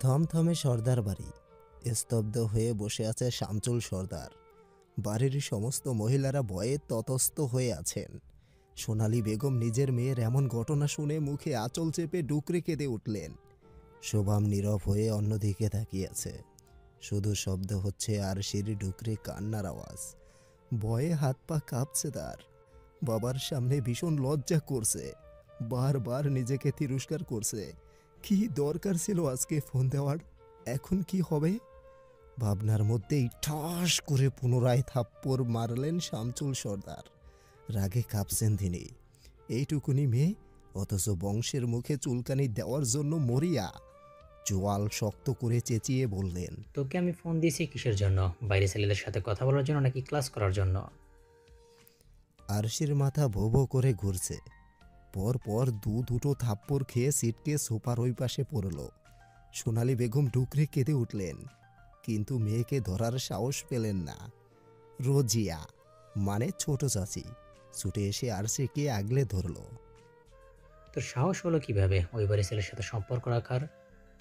থমথমে সর্দার বাড়ি। স্তব্ধ হয়ে বসে আছে শামচুল সর্দার। বাড়ির সমস্ত মহিলারা ভয়ে ততস্থ হয়ে আছেন। সোনালী বেগম নিজের মেয়ের এমন ঘটনা শুনে মুখে আঁচল চেপে ডুকরে কেঁদে উঠলেন। শোভাম নীরব হয়ে অন্যদিকে তাকিয়ে আছে। শুধু শব্দ হচ্ছে আরশির ডুকরে কান্নার আওয়াজ। ভয়ে হাত পা কাঁপছে তার। বাবার সামনে ভীষণ লজ্জা করছে। বারবার নিজেকে তিরস্কার করছে। কি দরকার ছিল আজকে ফোন দেওয়ার? এখন কি হবে? ভাবনার মধ্যেই ঠাস করে পুনরায় থাপ্পড় মারলেন শামচুল সর্দার। রাগে কাঁপছেন তিনি। এইটুকুনি মেয়ে, অথচ বংশের মুখে চুলকানি দেওয়ার জন্য মরিয়া। চোয়াল শক্ত করে চেঁচিয়ে বললেন, তোকে আমি ফোন দিয়েছি কিসের জন্য? বাইরে ছেলেদের সাথে কথা বলার জন্য নাকি ক্লাস করার জন্য? আরশির মাথা ভো ভো করে ঘুরছে। পর দুটো থাপ্পড় খেয়ে সিটকে সোফার ওই পাশে পড়ল। সোনালী বেগম ডুকরে কেঁদে উঠলেন, কিন্তু মেয়েকে ধরার সাহস পেলেন না। রোজিয়া মানে ছোট চাচি ছুটে এসে আরশিকে আগলে ধরল। তোর সাহস হলো কিভাবে ওই বাড়ি ছেলের সাথে সম্পর্ক রাখার?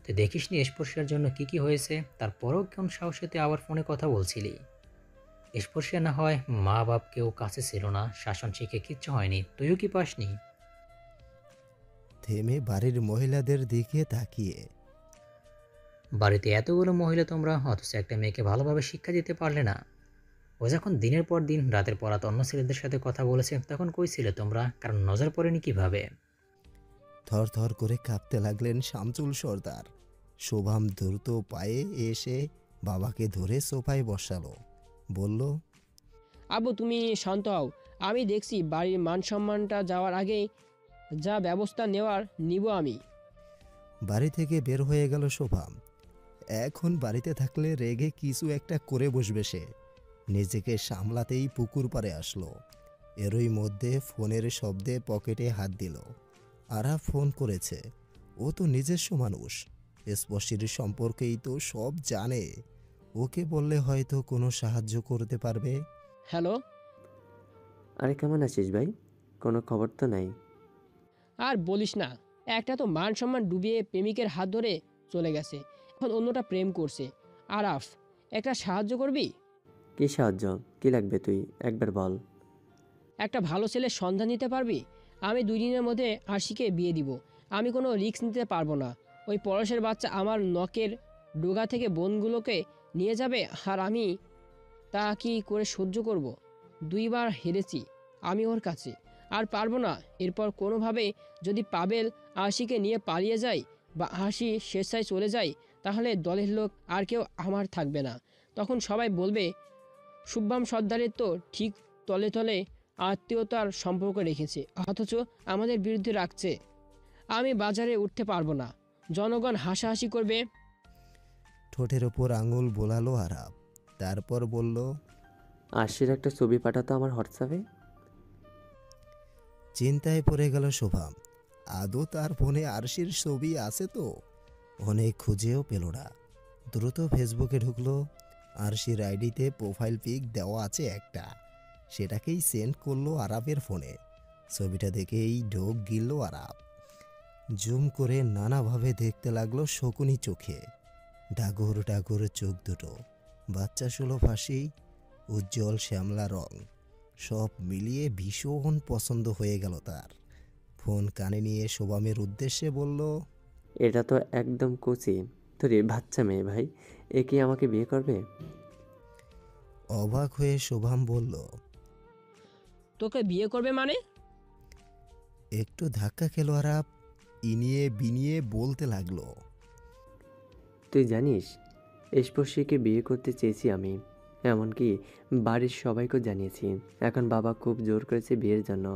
তুই দেখিসনি স্পর্শের জন্য কি কি হয়েছে? তারপরেও কোন সাহসে তুই আবার ফোনে কথা বলছিলি? স্পর্শে না হয় মা বাপ কেউ কাছে ছিল না, শাসন শিখে কিচ্ছু হয়নি, তুইও কি পাসনি? থেমে বাড়ির মহিলাদের দিকে তাকিয়ে, বাড়িতে এতগুলো মহিলা তোমরা, অথচ একটা মেয়েকে ভালোভাবে শিক্ষা দিতে পারলে না। ও যখন দিনের পর দিন রাতের পরাত অন্য ছেলেদের সাথে কথা বলেছে, তখন কই ছিলে তোমরা? কারণ নজর পড়েনি কিভাবে? থর থর করে কাঁপতে লাগলেন শামচুল সর্দার। শোভাম দ্রুত পায়ে এসে বাবাকে ধরে সোফায় বসালো। বলল, আব্বু তুমি শান্ত হও। আমি দেখছি বাড়ির মান সম্মানটা যাওয়ার আগেই যা ব্যবস্থা নেওয়ার নিব আমি। বাড়ি থেকে বের হয়ে গেল শোভাম। এখন বাড়িতে থাকলে রেগে কিছু একটা করে বসবে সে। নিজেকে সামলাতেই পুকুর পাড়ে আসলো। এরই মধ্যে ফোনের শব্দে পকেটে হাত দিল। আরা ফোন করেছে। ও তো নিজস্ব মানুষ, স্পর্শীর সম্পর্কেই তো সব জানে। ওকে বললে হয়তো কোনো সাহায্য করতে পারবে। হ্যালো। আরে কেমন আছিস ভাই? কোনো খবর তো নাই। আর বলিস না, একটা তো মান সম্মান ডুবিয়ে প্রেমিকের হাত ধরে চলে গেছে, এখন অন্যটা প্রেম করছে। আরাফ, একটা সাহায্য করবি? কি সাহায্য? কি লাগবে তুই একবার বল। একটা ভালো ছেলের সন্ধান দিতে পারবি? আমি 2 দিনের মধ্যে আশিকে বিয়ে দিব। আমি কোনো রিস্ক নিতে পারবো না। ওই পরশের বাচ্চা আমার নখের ডোগা থেকে বোনগুলোকে নিয়ে যাবে, আর আমি তা কি করে সহ্য করব? 2বার হেরেছি আমি ওর কাছে, আর পারবো না। এরপর কোনোভাবে যদি পাবেল আশিকে নিয়ে পালিয়ে যায় বা আশি স্বেচ্ছায় চলে যায়, তাহলে দলের লোক আর কেউ আমার থাকবে না। তখন সবাই বলবে শুভ্রাম সর্দারের তো ঠিক তলে তলে আত্মীয়তার সম্পর্ক রেখেছে, অথচ আমাদের বিরুদ্ধে রাখছে। আমি বাজারে উঠতে পারবো না, জনগণ হাসাহাসি করবে। ঠোঁটের ওপর আঙুল বোলালো আরাব। তারপর বলল, আশির একটা ছবি পাঠাতো আমার হোয়াটসঅ্যাপে। চিন্তায় পড়ে গেল শোভাম। আদৌ তার ফোনে আরশির ছবি আছে তো? অনেক খুঁজেও পেল না। দ্রুত ফেসবুকে ঢুকলো। আরশির আইডিতে প্রোফাইল পিক দেওয়া আছে একটা। সেটাকেই সেন্ড করলো আরাবের ফোনে। ছবিটা দেখেই ঢোক গিলল আরাব। জুম করে নানাভাবে দেখতে লাগলো শকুনি চোখে। ডাগর ডাগর চোখ দুটো, বাচ্চা সুলভ হাসি, উজ্জ্বল শ্যামলা রং, সব মিলিয়ে ভীষণ পছন্দ হয়ে গেল তার। ফোন কানে নিয়ে শোভামের উদ্দেশ্যে বলল, এটা তো একদম কচি তোর বাচ্চা মেয়ে ভাই, এ কি আমাকে বিয়ে করবে? অবাক হয়ে শোভাম বলল, তোকে বিয়ে করবে মানে? একটু ধাক্কা খেলো আরাব। ইনিয়ে বিনিয়ে বলতে লাগলো, তুই জানিস স্পর্শীকে বিয়ে করতে চেয়েছি আমি, এমনকি বাড়ির সবাইকেও জানিয়েছি। এখন বাবা খুব জোর করেছে বিয়ের জন্য।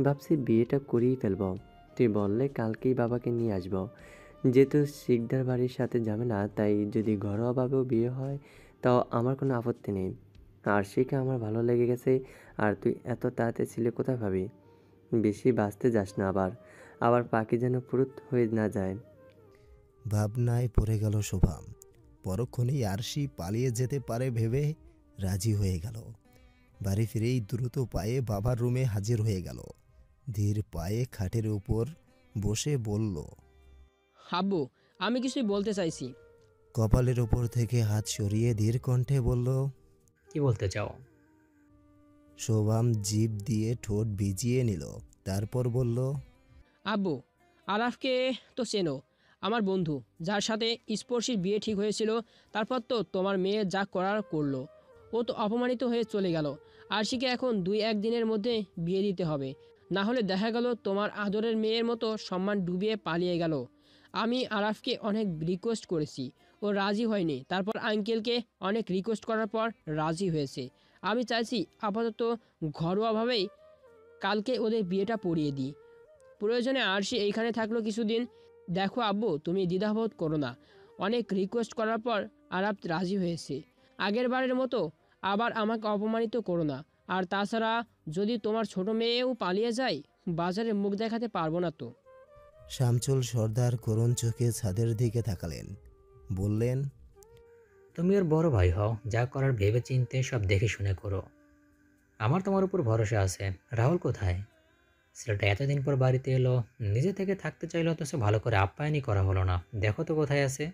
ভাবছি বিয়েটা করেই ফেলবো। তুই বললে কালকেই বাবাকে নিয়ে আসবো। যেহেতু শিকদার বাড়ির সাথে যাবে না, তাই যদি ঘরোয়াভাবেও বিয়ে হয় তাও আমার কোনো আপত্তি নেই। আর শিখে আমার ভালো লেগে গেছে। আর তুই এত তাড়াতাড়ি ছিলে কোথায় ভাবি? বেশি বাঁচতে যাস না, আবার আবার পাখি যেন পুরুত হয়ে না যায়। ভাবনায় পড়ে গেল শোভাম। পরক্ষণেই আরশি পালিয়ে যেতে পারে ভেবে রাজি হয়ে গেল। বাড়ি ফিরেই দ্রুত পায়ে বাবার রুমে হাজির হয়ে গেল। ধীর পায়ে খাটের উপর বসে বলল, আব্বু, আমি কিছুই বলতে চাইছি। কপালের ওপর থেকে হাত সরিয়ে ধীর কণ্ঠে বলল। কি বলতে চাও? শোভাম জিভ দিয়ে ঠোঁট ভিজিয়ে নিল, তারপর বলল। আব্বু, আরাফকে তো চেনো, আমার বন্ধু, যার সাথে স্পর্শীর বিয়ে ঠিক হয়েছিল। তারপর তো তোমার মেয়ে যা করার করলো। ও তো অপমানিত হয়ে চলে গেল। আরশিকে এখন 2-1 দিনের মধ্যে বিয়ে দিতে হবে, না হলে দেখা গেল তোমার আদরের মেয়ের মতো সম্মান ডুবিয়ে পালিয়ে গেল। আমি আরাফকে অনেক রিকোয়েস্ট করেছি, ও রাজি হয়নি। তারপর আঙ্কেলকে অনেক রিকোয়েস্ট করার পর রাজি হয়েছে। আমি চাইছি আপাতত ঘরোয়াভাবেই কালকে ওদের বিয়েটা পড়িয়ে দিই। প্রয়োজনে আরশি এইখানে থাকলো কিছুদিন। দেখো আব্বু, তুমি দ্বিধাবোধ করো না। অনেক রিকোয়েস্ট করার পর আরাপ রাজি হয়েছে। আগের বারের মতো আবার আমাকে অপমানিত করো না। আর তাছাড়া যদি তোমার ছোট মেয়েও পালিয়ে যায়, বাজারে মুখ দেখাতে পারবো না তো। শামচুল সর্দার করুণ চোখে ছাদের দিকে তাকালেন, বললেন। তুমি ওর বড় ভাই হও, যা করার ভেবে চিন্তে সব দেখে শুনে করো। আমার তোমার উপর ভরসা আছে। রাহুল কোথায়? ছেলেটা এতদিন পর বাড়িতে এলো, নিজে থেকে থাকতে চাইলো, তো সে ভালো করে আপ্যায়নই করা হলো না। দেখো তো কোথায় আছে।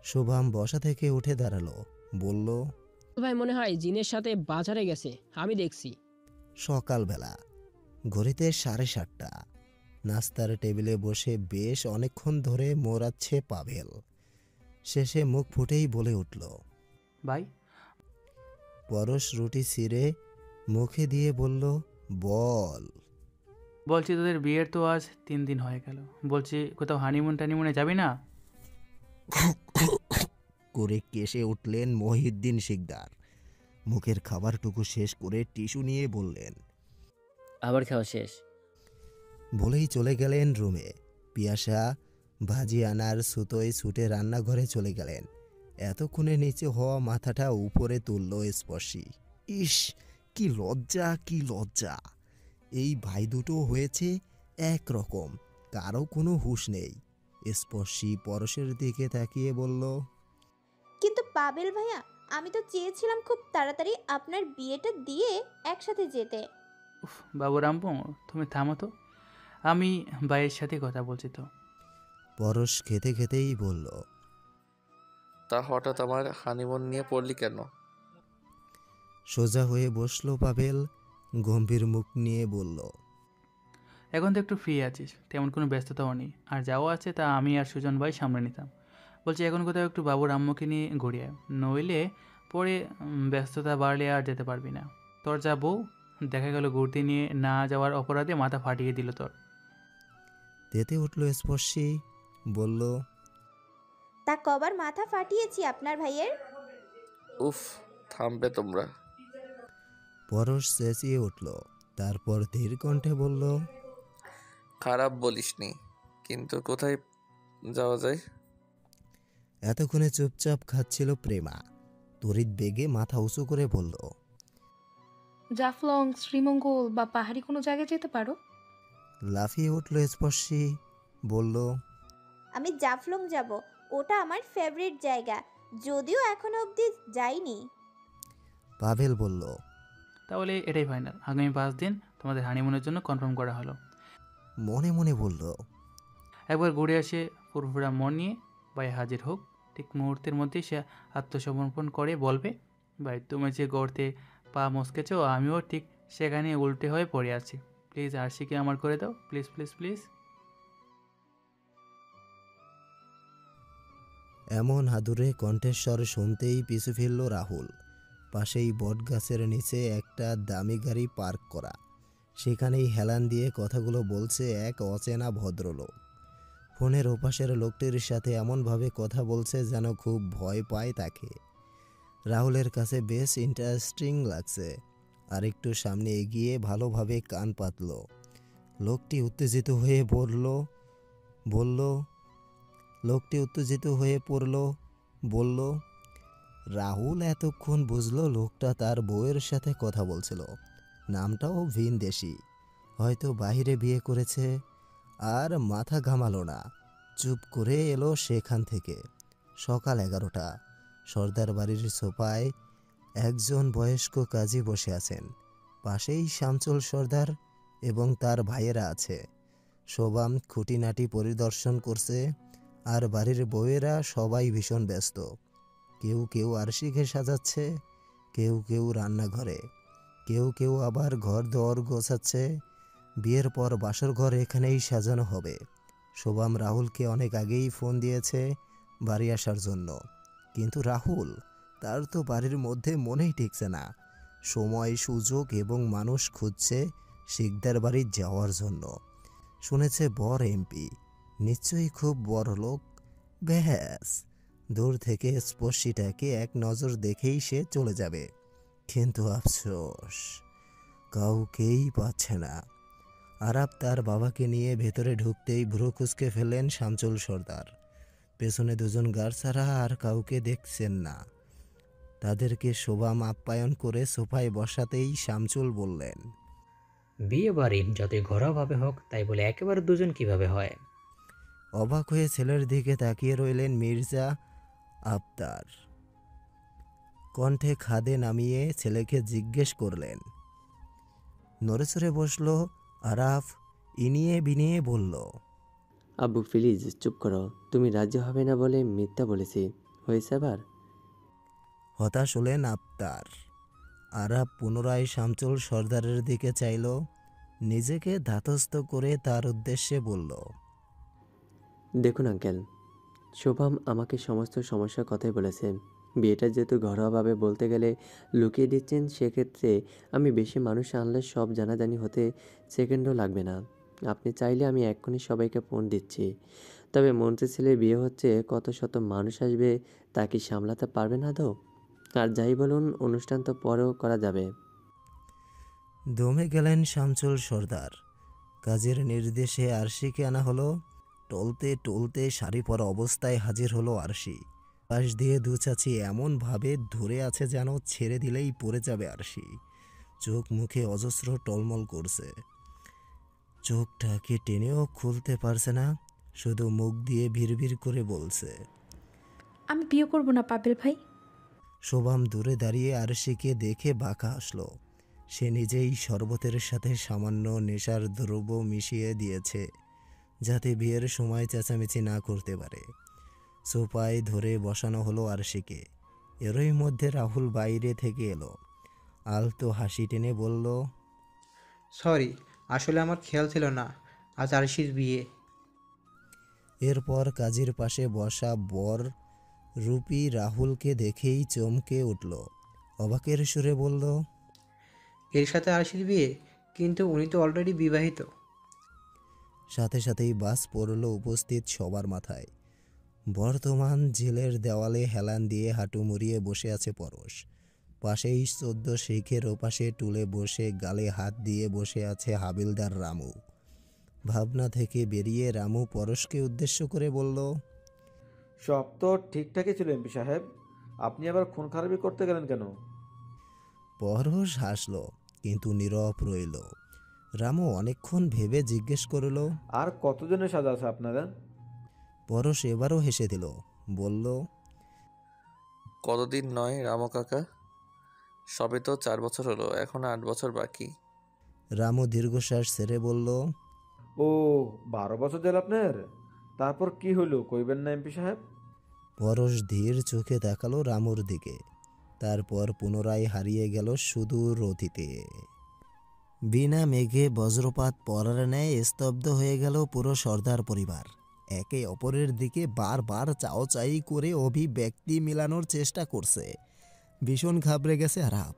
শোভাম বসা থেকে উঠে দাঁড়ালো, বলল। ভাই মনে হয় জিনের সাথে বাজারে গেছে, আমি দেখছি। সকালবেলা, ঘড়িতে 7:30। নাস্তার টেবিলে বসে বেশ অনেকক্ষণ ধরে মোড়াচ্ছে পাভেল। শেষে মুখ ফুটেই বলে উঠল। ভাই, পরশ রুটি ছিঁড়ে মুখে দিয়ে বলল। বল। বলছি তোদের বিয়ের তো আজ 3 দিন হয়ে গেল। বলছি কোথাও হানিমুন টানিমুনে যাবি না? করে কেসে উঠলেন মহিউদ্দিন শিকদার। মুখের খাবারটুকু শেষ করে টিস্যু নিয়ে বললেন। আবার খাওয়া শেষ। বলেই চলে গেলেন রুমে। পিয়াসা ভাজি আনার সুতোয় ছুটে রান্নাঘরে চলে গেলেন। এতক্ষণে নিচে হওয়া মাথাটা উপরে তুলল স্পর্শী। ইস, কি লজ্জা, কি লজ্জা! এই ভাই দুটো হয়েছে একরকম, কারো কোনো হুঁশ নেই। স্পর্শী পরশের দিকে তাকিয়ে বলল। কিন্তু পাবেল ভাইয়া, আমি তো চেয়েছিলাম খুব তাড়াতাড়ি আপনার বিয়েটা দিয়ে একসাথে যেতে। উফ বাবু রামপো, তুমি থামো তো, আমি ভাইয়ের সাথে কথা বলছি তো। পরশ খেতে খেতেই বলল। তা হঠাৎ আমার হানিমুন নিয়ে পড়লি কেন? সোজা হয়ে বসলো পাবেল, গম্ভীর মুখ নিয়ে বলল। এখন তো একটু ফ্রি আছিস, তেমন কোনো ব্যস্ততাও নেই। আর যাও আছে তা আমি আর সুজন ভাই সামলে নিতাম। বলছি এখন কোথাও একটু বাবুর আম্মুকে নিয়ে ঘুরিয়ে, নইলে পরে ব্যস্ততা বাড়লে আর যেতে পারবি না। তোর যা বউ, দেখা গেল ঘুরতে নিয়ে না যাওয়ার অপরাধে মাথা ফাটিয়ে দিল তোর। তেতে উঠল স্পর্শী, বলল। তা কবার মাথা ফাটিয়েছি আপনার ভাইয়ের? উফ, থামবে তোমরা। পরশ চেঁচিয়ে উঠল, তারপর ধীর কণ্ঠে বলল। খারাপ বলিসনি, কিন্তু কোথায় যাওয়া যায়? এতক্ষণে চুপচাপ খাচ্ছিল প্রেমা। তড়িৎ বেগে মাথা উঁচু করে বলল। জাফলং, শ্রীমঙ্গল বা পাহাড়ি কোনো জায়গায় যেতে পারো। লাফিয়ে উঠল স্পর্শী, বলল। আমি জাফলং যাব, ওটা আমার ফেভারিট জায়গা, যদিও এখনো অবধি যাইনি। পাভেল বলল। তাহলে এটাই ফাইনাল, আগামী 5 দিন তোমাদের হানিমুনের জন্য কনফার্ম করা হলো। মনে মনে বলল। একবার ঘুরে আসে ফুরফুরা মন নিয়ে ভাই হাজির হোক। ঠিক মুহূর্তের মধ্যে সে আত্মসমর্পণ করে বলবে, ভাই তুমি যে গর্তে পা মস্কেছ, আমিও ঠিক সেখানে উল্টে হয়ে পড়ে আছি। প্লিজ আরশিকে আমার করে দাও, প্লিজ প্লিজ প্লিজ। এমন আদুরে কণ্ঠস্বর শুনতেই পিছু ফিরল রাহুল। পাশেই বটগাছের নিচে একটা দামি গাড়ি পার্ক করা, সেখানেই হেলান দিয়ে কথাগুলো বলছে এক অচেনা ভদ্রলোক। ফোনের ওপাশের লোকটির সাথে এমনভাবে কথা বলছে যেন খুব ভয় পায় তাকে। রাহুলের কাছে বেশ ইন্টারেস্টিং লাগছে। আর একটু সামনে এগিয়ে ভালোভাবে কান পাতল। লোকটি উত্তেজিত হয়ে বলল। রাহুল এতক্ষণ বুঝলো লোকটা তার বউয়ের সাথে কথা বলছিল। নামটাও ভিনদেশি, হয়তো বাইরে বিয়ে করেছে। আর মাথা ঘামালো না, চুপ করে এলো সেখান থেকে। সকাল 11টা। সর্দার বাড়ির সোফায় একজন বয়স্ক কাজী বসে আছেন। পাশেই শামচুল সর্দার এবং তার ভাইয়েরা আছে। শোভাম খুঁটিনাটি পরিদর্শন করছে। আর বাড়ির বউয়েরা সবাই ভীষণ ব্যস্ত। কেউ কেউ আরশিকে সাজাচ্ছে, কেউ কেউ রান্নাঘরে, কেউ কেউ আবার ঘর দর গোছাচ্ছে। বিয়ের পর বাসর ঘর এখানেই সাজানো হবে। শোভাম রাহুলকে অনেক আগেই ফোন দিয়েছে বাড়ি আসার জন্য, কিন্তু রাহুল, তার তো বাড়ির মধ্যে মনেই টিকছে না। সময়, সুযোগ এবং মানুষ খুঁজছে শিকদার বাড়ি যাওয়ার জন্য। শুনেছে বর এমপি, নিশ্চয়ই খুব বড় লোক। ব্যাস, দূর থেকে স্পর্শীটাকে এক নজর দেখেই সে চলে যাবে। কিন্তু আফসোস, কাউকেই পাচ্ছে না। আরাপ তার বাবাকে নিয়ে ভেতরে ঢুকতেই ভ্রু কুঁচকে ফেললেন শামচুল সর্দার। পেছনে দুজন গার্ড ছাড়া আর কাউকে দেখছেন না। তাদেরকে শোভাম আপ্যায়ন করে সোফায় বসাতেই শামচুল বললেন, বিয়ে বাড়ি যতই ঘরোয়াভাবে হোক, তাই বলে একেবারে দুজন কিভাবে হয়? অবাক হয়ে ছেলের দিকে তাকিয়ে রইলেন মির্জা আফতার। কণ্ঠে খাদে নামিয়ে ছেলেকে জিজ্ঞেস করলেন। নড়েচড়ে বসল আরাফ, ইনিয়ে বিনিয়ে বলল, আব্বু প্লিজ চুপ করো, তুমি রাজি হবে না বলে মিথ্যা বলেছি, হয়েছে আবার? হতাশ হলেন আফতার। আরাফ পুনরায় শামচুল সর্দারের দিকে চাইল, নিজেকে ধাতস্থ করে তার উদ্দেশ্যে বলল, দেখুন আঙ্কেল, শোভাম আমাকে সমস্ত সমস্যার কথাই বলেছে। বিয়েটা যেহেতু ঘরোয়াভাবে বলতে গেলে লুকিয়ে দিচ্ছেন, সেক্ষেত্রে আমি বেশি মানুষ আনলে সব জানাজানি হতে সেকেন্ডও লাগবে না। আপনি চাইলে আমি এক্ষুনি সবাইকে ফোন দিচ্ছি। তবে মন্ত্রী ছেলের বিয়ে হচ্ছে, কত শত মানুষ আসবে, তা কি সামলাতে পারবে না আদৌ? আর যাই বলুন, অনুষ্ঠান তো পরেও করা যাবে। দমে গেলেন শামচুল সর্দার। কাজের নির্দেশে আরশিকে আনা হলো। টলতে টলতে শাড়ি পরা অবস্থায় হাজির হলো আরশি। পাশ দিয়ে দু চাচি এমনভাবে ধরে আছে যেন ছেড়ে দিলেই পড়ে যাবে আরশি। চোখ মুখে অজস্র টলমল করছে। চোখটাকে টেনেও খুলতে পারছে না, শুধু মুখ দিয়ে ভিড় করে বলছে, আমি বিয়ে করব না পাবেল ভাই। শোভাম দূরে দাঁড়িয়ে আরশিকে দেখে বাঁকা আসলো। সে নিজেই শরবতের সাথে সামান্য নেশার দ্রব্য মিশিয়ে দিয়েছে, যাতে বিয়ের সময় চেঁচামেচি না করতে পারে। সোফায় ধরে বসানো হলো আরশিকে। এরই মধ্যে রাহুল বাইরে থেকে এলো। আলতো হাসি টেনে বলল, সরি, আসলে আমার খেয়াল ছিল না আজ আরশির বিয়ে। এরপর কাজীর পাশে বসা বর রূপী রাহুলকে দেখেই চমকে উঠল। অবাকের সুরে বলল, এর সাথে আরশির বিয়ে? কিন্তু উনি তো অলরেডি বিবাহিত। সাথে সাথেই বাস পড়ল উপস্থিত সবার মাথায়। বর্তমান জেলের দেওয়ালে হেলান দিয়ে হাঁটু মুড়িয়ে বসে আছে পরশ। পাশেই 14 শিখের ওপাশে টুলে বসে গালে হাত দিয়ে বসে আছে হাবিলদার রামু। ভাবনা থেকে বেরিয়ে রামু পরশকে উদ্দেশ্য করে বলল, সব তো ঠিকঠাকই ছিল এমপি সাহেব, আপনি আবার খুন খারাপি করতে গেলেন কেন? পরশ হাসল, কিন্তু নীরব রইল। রামু অনেকক্ষণ ভেবে জিজ্ঞেস করল, আর কতজনের সাজা আছে আপনারা? পরশ এবারও হেসে দিল, বলল, কতদিন নয় রামু কাকা, সবে তো 4 বছর হলো, এখন 8 বছর বাকি। রামু দীর্ঘশ্বাস ছেড়ে বলল, ও, 12 বছর জেল আপনার? তারপর কি হলো কইবেন না এমপি সাহেব? পরশ ধীর চোখে তাকালো রামুর দিকে, তারপর পুনরায় হারিয়ে গেল সুদূর অতীতে। বিনা মেঘে বজ্রপাত পড়ার ন্যায় স্তব্ধ হয়ে গেল পুরো সর্দার পরিবার। একে অপরের দিকে বারবার চাওচাই করে অভিব্যক্তি মেলানোর চেষ্টা করছে। ভীষণ ঘাবড়ে গেছে আরাপ।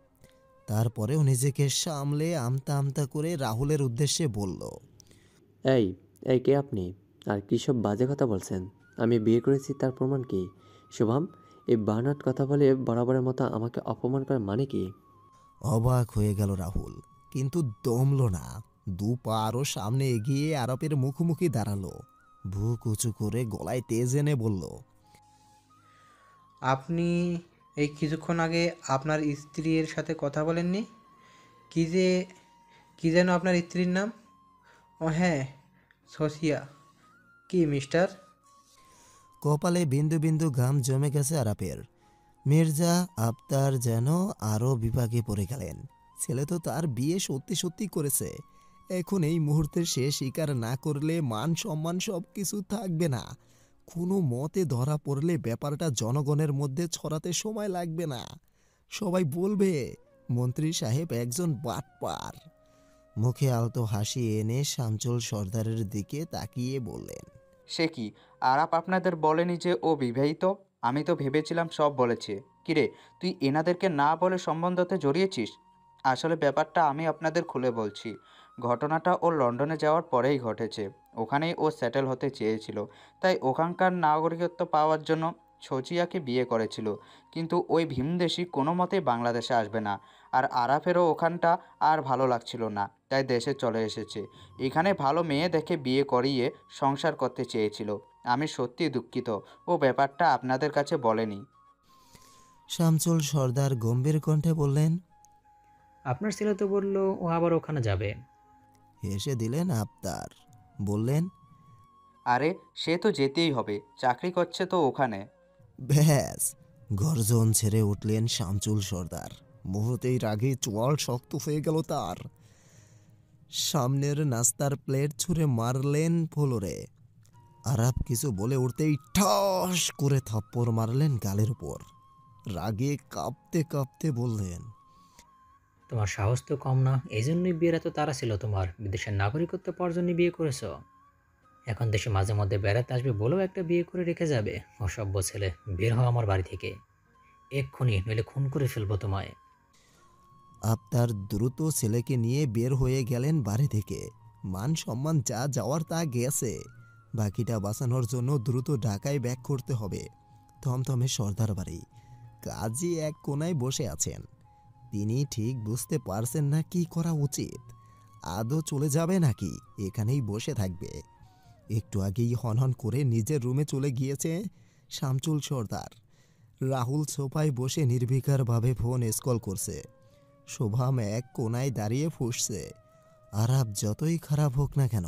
তারপরেও নিজেকে সামলে আমতা আমতা করে রাহুলের উদ্দেশ্যে বলল, এই এই কে আপনি? আর কী সব বাজে কথা বলছেন? আমি বিয়ে করেছি, তার প্রমাণ কি? শুভম, এই বার্নাট কথা বলে বরাবরের মতো আমাকে অপমান করার মানে কি? অবাক হয়ে গেল রাহুল, কিন্তু দমল না। 2 পা আরও সামনে এগিয়ে আরবের মুখোমুখি দাঁড়ালো। বুক উঁচু করে গলায় তেজ এনে বলল, আপনি এই কিছুক্ষণ আগে আপনার স্ত্রীর সাথে কথা বলেননি? কি যেন আপনার স্ত্রীর নাম? ও হ্যাঁ, সোসিয়া। কি মিস্টার? কপালে বিন্দু বিন্দু ঘাম জমে গেছে আরাপের। মির্জা আফতার যেন আরও বিপাকে পড়ে গেলেন। ছেলে তো তার বিয়ে সত্যি সত্যি করেছে। এখন এই মুহূর্তে সে স্বীকার না করলে মান সম্মান সব কিছু থাকবে না। কোনো মতে ধরা পড়লে ব্যাপারটা জনগণের মধ্যে ছড়াতে সময় লাগবে না। সবাই বলবে মন্ত্রী সাহেব একজন বাটপার। মুখে আলতো হাসি এনে শামচুল সর্দারের দিকে তাকিয়ে বললেন, সে কি আরাপ আপনাদের বলেনি যে ও বিবাহিত? আমি তো ভেবেছিলাম সব বলেছে। কিরে, তুই এনাদেরকে না বলে সম্বন্ধতে জড়িয়েছিস? আসলে ব্যাপারটা আমি আপনাদের খুলে বলছি। ঘটনাটা ও লন্ডনে যাওয়ার পরেই ঘটেছে। ওখানেই ও সেটেল হতে চেয়েছিল, তাই ওখানকার নাগরিকত্ব পাওয়ার জন্য ছচিয়াকে বিয়ে করেছিল। কিন্তু ওই ভীমদেশি কোনো মতেই বাংলাদেশে আসবে না, আর আরাফেরও ওখানটা আর ভালো লাগছিল না, তাই দেশে চলে এসেছে। এখানে ভালো মেয়ে দেখে বিয়ে করিয়ে সংসার করতে চেয়েছিল। আমি সত্যিই দুঃখিত ও ব্যাপারটা আপনাদের কাছে বলেনি। শামচুল সর্দার গম্ভীর কণ্ঠে বললেন। আপনার ছেলে তো বলল ও আবার ওখানে যাবে। হেসে দিলেন আবতার, বললেন, আরে সে তো যেতেই হবে, চাকরি করছে তো ওখানে। ব্যাস। গর্জন ছেড়ে উঠলেন শামচুল সর্দার। মুহূর্তেই রাগে চোয়াল শক্ত হয়ে গেল তার। সামনের নাস্তার প্লেট ছুঁড়ে মারলেন ফ্লোরে। আরাপ কিছু বলে উঠতেই ঠাস করে থাপ্পড় মারলেন গালের উপর। রাগে কাঁপতে কাঁপতে বললেন, তোমার সাহস তো কম না, এই জন্যই বিয়ের এত তাড়া ছিল তোমার। বিদেশের নাগরিকত্ব পাওয়ার জন্য বিয়ে করেছো। এখন দেশে মাঝে মধ্যে বেড়াতে আসবে বলেও একটা বিয়ে করে রেখে যাবে। অসভ্য ছেলে, বের হও আমার বাড়ি থেকে এক্ষুনি, নইলে খুন করে ফেলবো তোমায়। আবতার দ্রুত ছেলেকে নিয়ে বের হয়ে গেলেন বাড়ি থেকে। মান সম্মান যা যাওয়ার তা গেছে, বাকিটা বাঁচানোর জন্য দ্রুত ঢাকায় ব্যাক করতে হবে। থমথমে সর্দার বাড়ি। কাজী এক কোনায় বসে আছেন। তিনি ঠিক বুঝতে পারছেন না কি করা উচিত। আদৌ চলে যাবে নাকি এখানেই বসে থাকবে? একটু আগেই হনহন করে নিজের রুমে চলে গিয়েছে শামচুল সর্দার। রাহুল সোফায় বসে নির্বিকারভাবে ফোন স্কল করছে। শোভাম এক কোনায় দাঁড়িয়ে ফুঁসছে। আরাপ যতই খারাপ হোক না কেন,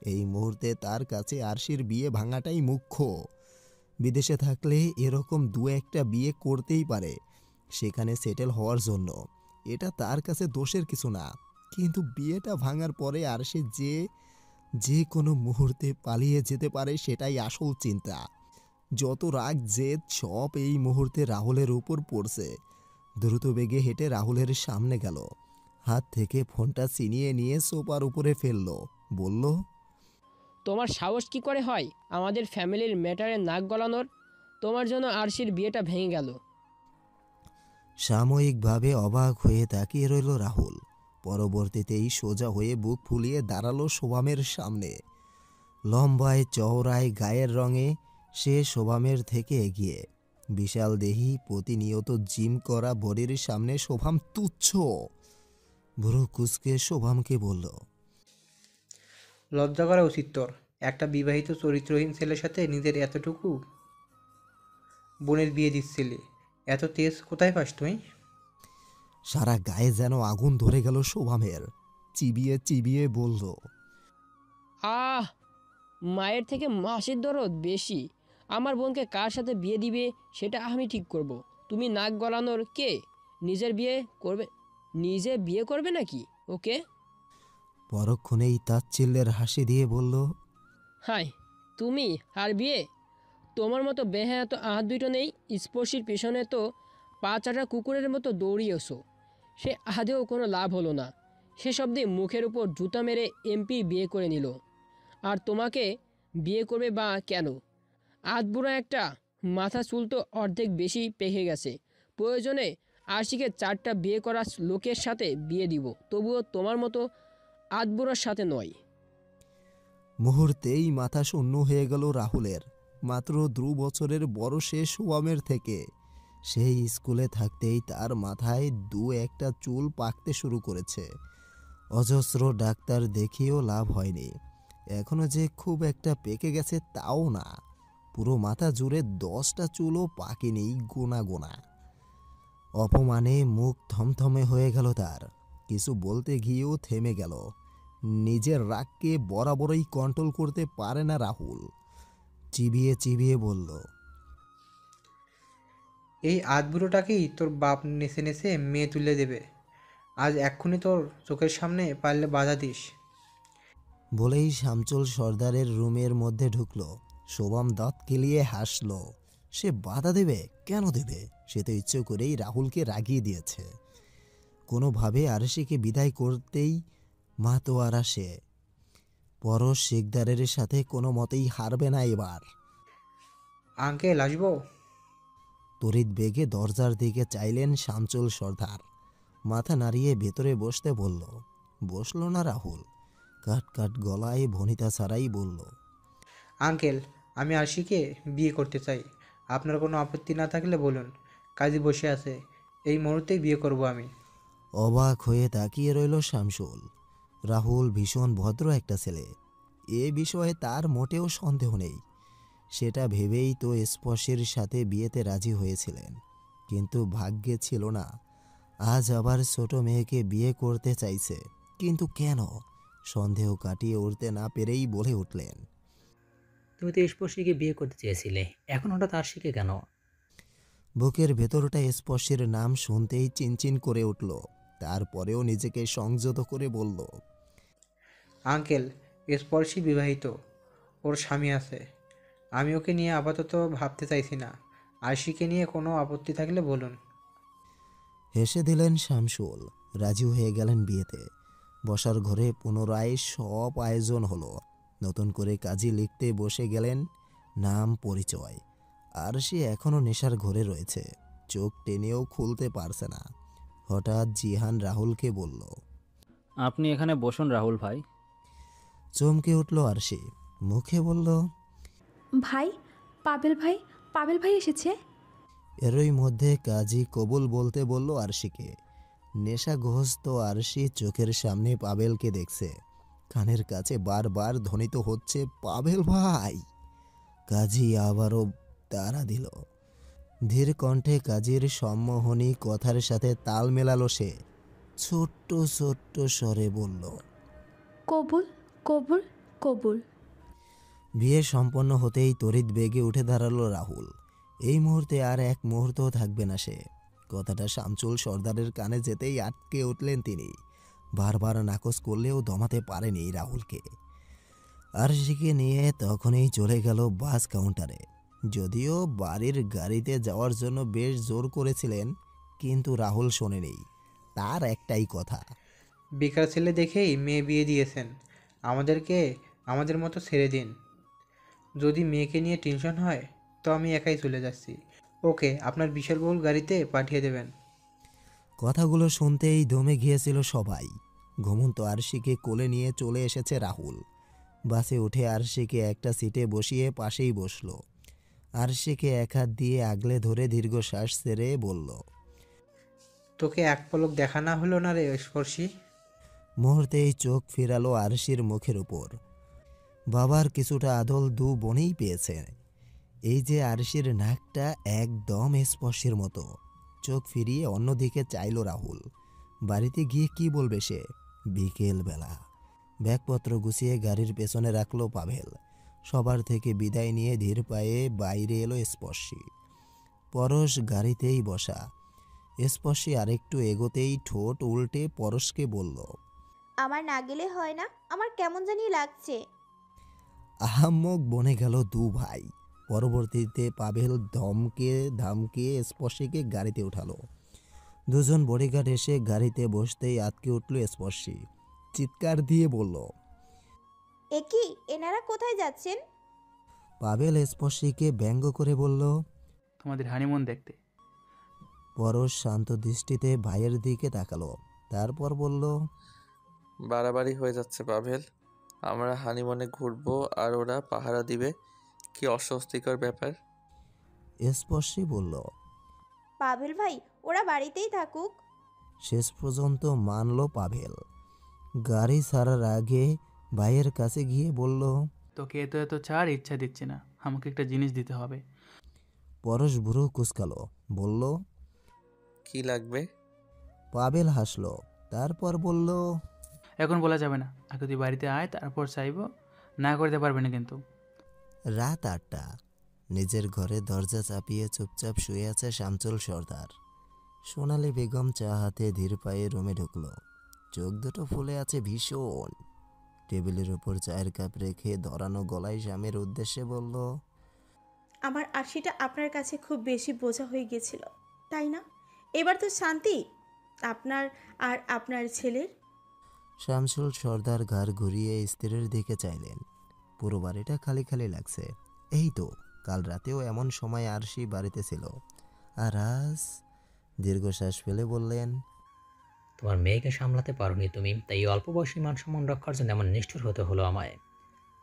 এই মুহূর্তে তার কাছে আরশির বিয়ে ভাঙাটাই মুখ্য। বিদেশে থাকলে এরকম দু একটা বিয়ে করতেই পারে সেখানে সেটেল হওয়ার জন্য। এটা তার কাছে দোষের কিছু না। কিন্তু বিয়েটা ভাঙার পরে আরশি যে কোনো মুহূর্তে পালিয়ে যেতে পারে, সেটাই আসল চিন্তা। যত রাগ জেদ সব এই মুহূর্তে রাহুলের উপর পড়ছে। দ্রুত বেগে হেঁটে রাহুলের সামনে গেল। হাত থেকে ফোনটা ছিনিয়ে নিয়ে সোফার উপরে ফেলল। বলল, তোমার সাহস কি করে হয় আমাদের ফ্যামিলির ম্যাটারে নাক গলানোর? তোমার জন্য আরশির বিয়েটা ভেঙে গেল। সাময়িকভাবে অবাক হয়ে তাকিয়ে রইল রাহুল। পরবর্তীতেই সোজা হয়ে বুক ফুলিয়ে দাঁড়ালো শোভামের সামনে। লম্বায় চওড়ায় গায়ের রঙে সে শোভামের থেকে এগিয়ে। বিশাল দেহি, প্রতিনিয়ত জিম করা বডির সামনে শোভাম তুচ্ছ। ভুরু কুঁচকে শোভামকে বলল, লজ্জা করা উচিত তোর। একটা বিবাহিত চরিত্রহীন ছেলের সাথে নিজের এতটুকু বোনের বিয়ে দিচ্ছিলি। এত তেজ কোথায় পাস তুই? সারা গায়ে যেন আগুন ধরে গেল শোভামের। চিবিয়ে চিবিয়ে বলল, আহ, মায়ের থেকে মাসির দরদ বেশি। আমার বোনকে কার সাথে বিয়ে দিবে সেটা আমি ঠিক করব। তুমি নাক গলানোর কে? নিজে বিয়ে করবে নাকি ওকে? পরক্ষণেই তাচ্ছিল্যের হাসি দিয়ে বলল, হাই, তুমি আর বিয়ে? তোমার মতো বেহায়া তো আর দুটো নেই। স্পর্শীর পেছনে তো পা চাটা কুকুরের মতো দৌড়িয়েছো। সে আদেও কোনো লাভ হলো না। সেসব দিয়ে মুখের উপর জুতা মেরে এমপি বিয়ে করে নিল। আর তোমাকে বিয়ে করবে বা কেন? আধবুড়া একটা, মাথা চুল তো অর্ধেক বেশি পেকে গেছে। প্রয়োজনে আশিকে 4টা বিয়ে করা লোকের সাথে বিয়ে দিব, তবুও তোমার মতো আধবুড়ার সাথে নয়। মুহূর্তেই মাথা শূন্য হয়ে গেল রাহুলের। মাত্র 2 বছরের বড় সে শোভামের থেকে। সেই স্কুলে থাকতেই তার মাথায় 2-1টা চুল পাকতে শুরু করেছে। অজস্র ডাক্তার দেখিয়েও লাভ হয়নি। এখনো যে খুব একটা পেকে গেছে তাও না, পুরো মাথা জুড়ে 10টা চুলও পাকেনি গোনা গোনা। অপমানে মুখ থমথমে হয়ে গেল তার। কিছু বলতে গিয়েও থেমে গেল। নিজের রাগকে বরাবরই কন্ট্রোল করতে পারে না রাহুল। চিবিয়ে চিবিয়ে বলল, এই আধবুড়োটাকেই তোর বাপ নেচে নেচে মেয়ে তুলে দেবে। আজ এক্ষুনি তোর চোখের সামনে পারলে বাধা দিস। বলেই শামচুল সর্দারের রুমের মধ্যে ঢুকল। শোভম দাঁত কেলিয়ে হাসল। সে বাধা দেবে? কেন দেবে? সে তো ইচ্ছে করেই রাহুলকে রাগিয়ে দিয়েছে। কোনোভাবে আরশিকে বিদায় করতেই মাতোয়ারা সে। পরশ শিকদারের সাথে কোনো মতেই হারবে না এবার। আঙ্কেল আসবো? তড়িৎ বেগে দরজার দিকে চাইলেন শামচুল সর্দার। মাথা নাড়িয়ে ভেতরে বসতে বলল। বসল না রাহুল। কাট কাট গলায় ভনিতা ছাড়াই বলল, আঙ্কেল, আমি আরশিকে বিয়ে করতে চাই। আপনার কোনো আপত্তি না থাকলে বলুন। কাজী বসে আছে, এই মুহূর্তেই বিয়ে করব আমি। অবাক হয়ে তাকিয়ে রইল শামসুল। রাহুল ভীষণ ভদ্র একটা ছেলে, এ বিষয়ে তার মোটেও সন্দেহ নেই। সেটা ভেবেই তো স্পর্শের সাথে বিয়েতে রাজি হয়েছিলেন। কিন্তু ভাগ্যে ছিল না, আজ আবার ছোট মেয়েকে বিয়ে করতে চাইছে। কিন্তু কেন? সন্দেহ কাটিয়ে উঠতে না পেরেই বলে উঠলেন, তুমি তো স্পর্শীকে বিয়ে করতে চেয়েছিলে, এখন হঠাৎ আরশিকে কেন? বুকের ভেতরটা স্পর্শের নাম শুনতেই চিনচিন করে উঠল। তারপরেও নিজেকে সংযত করে বলল, আঙ্কেল, স্পর্শী বিবাহিত, ওর স্বামী আছে। আমি ওকে নিয়ে আপাতত ভাবতে চাইছি না। আরশিকে নিয়ে কোনো আপত্তি থাকলে বলুন। হেসে দিলেন শামসুল। রাজি হয়ে গেলেন বিয়েতে। বসার ঘরে পুনরায় সব আয়োজন হলো। নতুন করে কাজী লিখতে বসে গেলেন, নাম পরিচয়। আর সে এখনও নেশার ঘরে রয়েছে, চোখ টেনেও খুলতে পারছে না। হঠাৎ জিহান রাহুলকে বলল, আপনি এখানে বসুন রাহুল ভাই। চমকে উঠল আরশি, মুখে বলল, ভাই, পাবেল ভাই, পাবেল ভাই এসেছে। এরই মধ্যে কাজী কবুল বলতে বলল আরশিকে। নেশাগ্রস্ত আরশি চোখের সামনে পাবেলকে দেখছে। কানের কাছে বারবার ধ্বনিত হচ্ছে, পাবেল ভাই। কাজী আবারও তাড়া দিল। ধীর কণ্ঠে কাজীর সম্মোহনী কথার সাথে তাল মেলালো সে। ছোট্ট ছোট্ট স্বরে বলল, কবুল, কবুল, কবুল। বিয়ে সম্পন্ন হতেই তড়িৎ বেগে উঠে দাঁড়ালো রাহুল। এই মুহূর্তে আর এক মুহূর্তও থাকবে না সে। কথাটা শামচুল সর্দারের কানে যেতেই আটকে উঠলেন তিনি। বারবার নাকচ করলেও দমাতে পারেনি রাহুলকে। আরশিকে নিয়ে তখনই চলে গেল বাস কাউন্টারে। যদিও বাড়ির গাড়িতে যাওয়ার জন্য বেশ জোর করেছিলেন, কিন্তু রাহুল শোনেনি। তার একটাই কথা, বেকার ছেলে দেখেই মেয়ে বিয়ে দিয়েছেন, আমাদেরকে আমাদের মতো ছেড়ে দিন। যদি মেয়েকে নিয়ে টেনশন হয় তো আমি একাই চলে যাচ্ছি। ওকে আপনার বিশালবহুল গাড়িতে পাঠিয়ে দেবেন। কথাগুলো শুনতেই দমে গিয়েছিল সবাই। ঘুমন্ত আরশিকে কোলে নিয়ে চলে এসেছে রাহুল। বাসে উঠে আরশিকে একটা সিটে বসিয়ে পাশেই বসল। আরশিকে এক হাত দিয়ে আগলে ধরে দীর্ঘশ্বাস ছেড়ে বলল, তোকে এক পলক দেখা না হলো না রে স্পর্শী। মুহূর্তেই চোখ ফিরালো আরশির মুখের উপর। বাবার কিছুটা আদল দু বোনেই পেয়েছে। এই যে আরশির নাকটা একদম স্পর্শের মতো। চোখ ফিরিয়ে অন্যদিকে চাইল রাহুল। বাড়িতে গিয়ে কি বলবে সে? বিকেল বেলা। ব্যাগপত্র গুছিয়ে গাড়ির পেছনে রাখলো পাভেল। সবার থেকে বিদায় নিয়ে ধীর পায়ে বাইরে এলো স্পর্শী। পরশ গাড়িতেই বসা। স্পর্শী আরেকটু এগোতেই ঠোঁট উল্টে পরশকে বলল, আমার না গেলে হয় না, আমার কেমন জানি লাগছে। আহাম্মক বনে গেল দু ভাই। পরবর্তীতে পাভেল ধমকে ধামকে স্পর্শীকে গাড়িতে উঠালো। দুজন বডিগার্ড এসে গাড়িতে বসতেই আটকে উঠল স্পর্শী। চিৎকার দিয়ে বলল, একি, এনারা কোথায় যাচ্ছেন? পাভেল স্পর্শীকে ব্যঙ্গ করে বলল। তোমাদের হানিমুন দেখতে। পরশ শান্ত দৃষ্টিতে ভাইয়ের দিকে তাকালো, তারপর বলল, বাড়াবাড়ি হয়ে যাচ্ছে পাভেল। আমরা হানিমুনে ঘুরবো আর ওরা পাহারা দিবে, কি অস্বস্তিকর ব্যাপার। স্পর্শী বলল। পাভেল ভাই, ওরা বাড়িতেই থাকুক। শেষ পর্যন্ত মানল পাভেল। গাড়ি ছাড়ার আগে ভাইয়ের কাছে গিয়ে বলল, তোকে এত এত ছাড় ইচ্ছা দিচ্ছে না, আমাকে একটা জিনিস দিতে হবে। পরশ ভ্রু কুঁচকালো, বলল, কি লাগবে? পাভেল হাসলো, তারপর বলল, এখন বলা যাবে না, আগে তুই বাড়িতে আয়, তারপর চাইবো, না করতে পারবে না কিন্তু। রাত ৮টা। নিজের ঘরে দরজা চাপিয়ে চুপচাপ শুয়ে আছে শামচুল সর্দার। সোনালি বেগম চা হাতে ধীর পায়ে রুমে ঢুকলো। চোখ দুটো ফুলে আছে ভীষণ। টেবিলের উপর চায়ের কাপ রেখে ধরানো গলায় স্বামীর উদ্দেশ্যে বলল, আমার আশিটা আপনার কাছে খুব বেশি বোঝা হয়ে গেছিল, তাই না? এবার তো শান্তি আপনার আর আপনার ছেলের। শামসুল সর্দার ঘাড় ঘুরিয়ে স্ত্রীর দিকে চাইলেন। পুরো বাড়িটা খালি খালি লাগছে। এই তো কাল রাতেও এমন সময় আরশি বাড়িতে ছিল, আর আজ দীর্ঘশ্বাস ফেলে বললেন, তোমার মেয়েকে সামলাতে পারোনি তুমি, তাই এই অল্প বয়সী মান সম্মান রক্ষার জন্য এমন নিষ্ঠুর হতে হলো আমায়।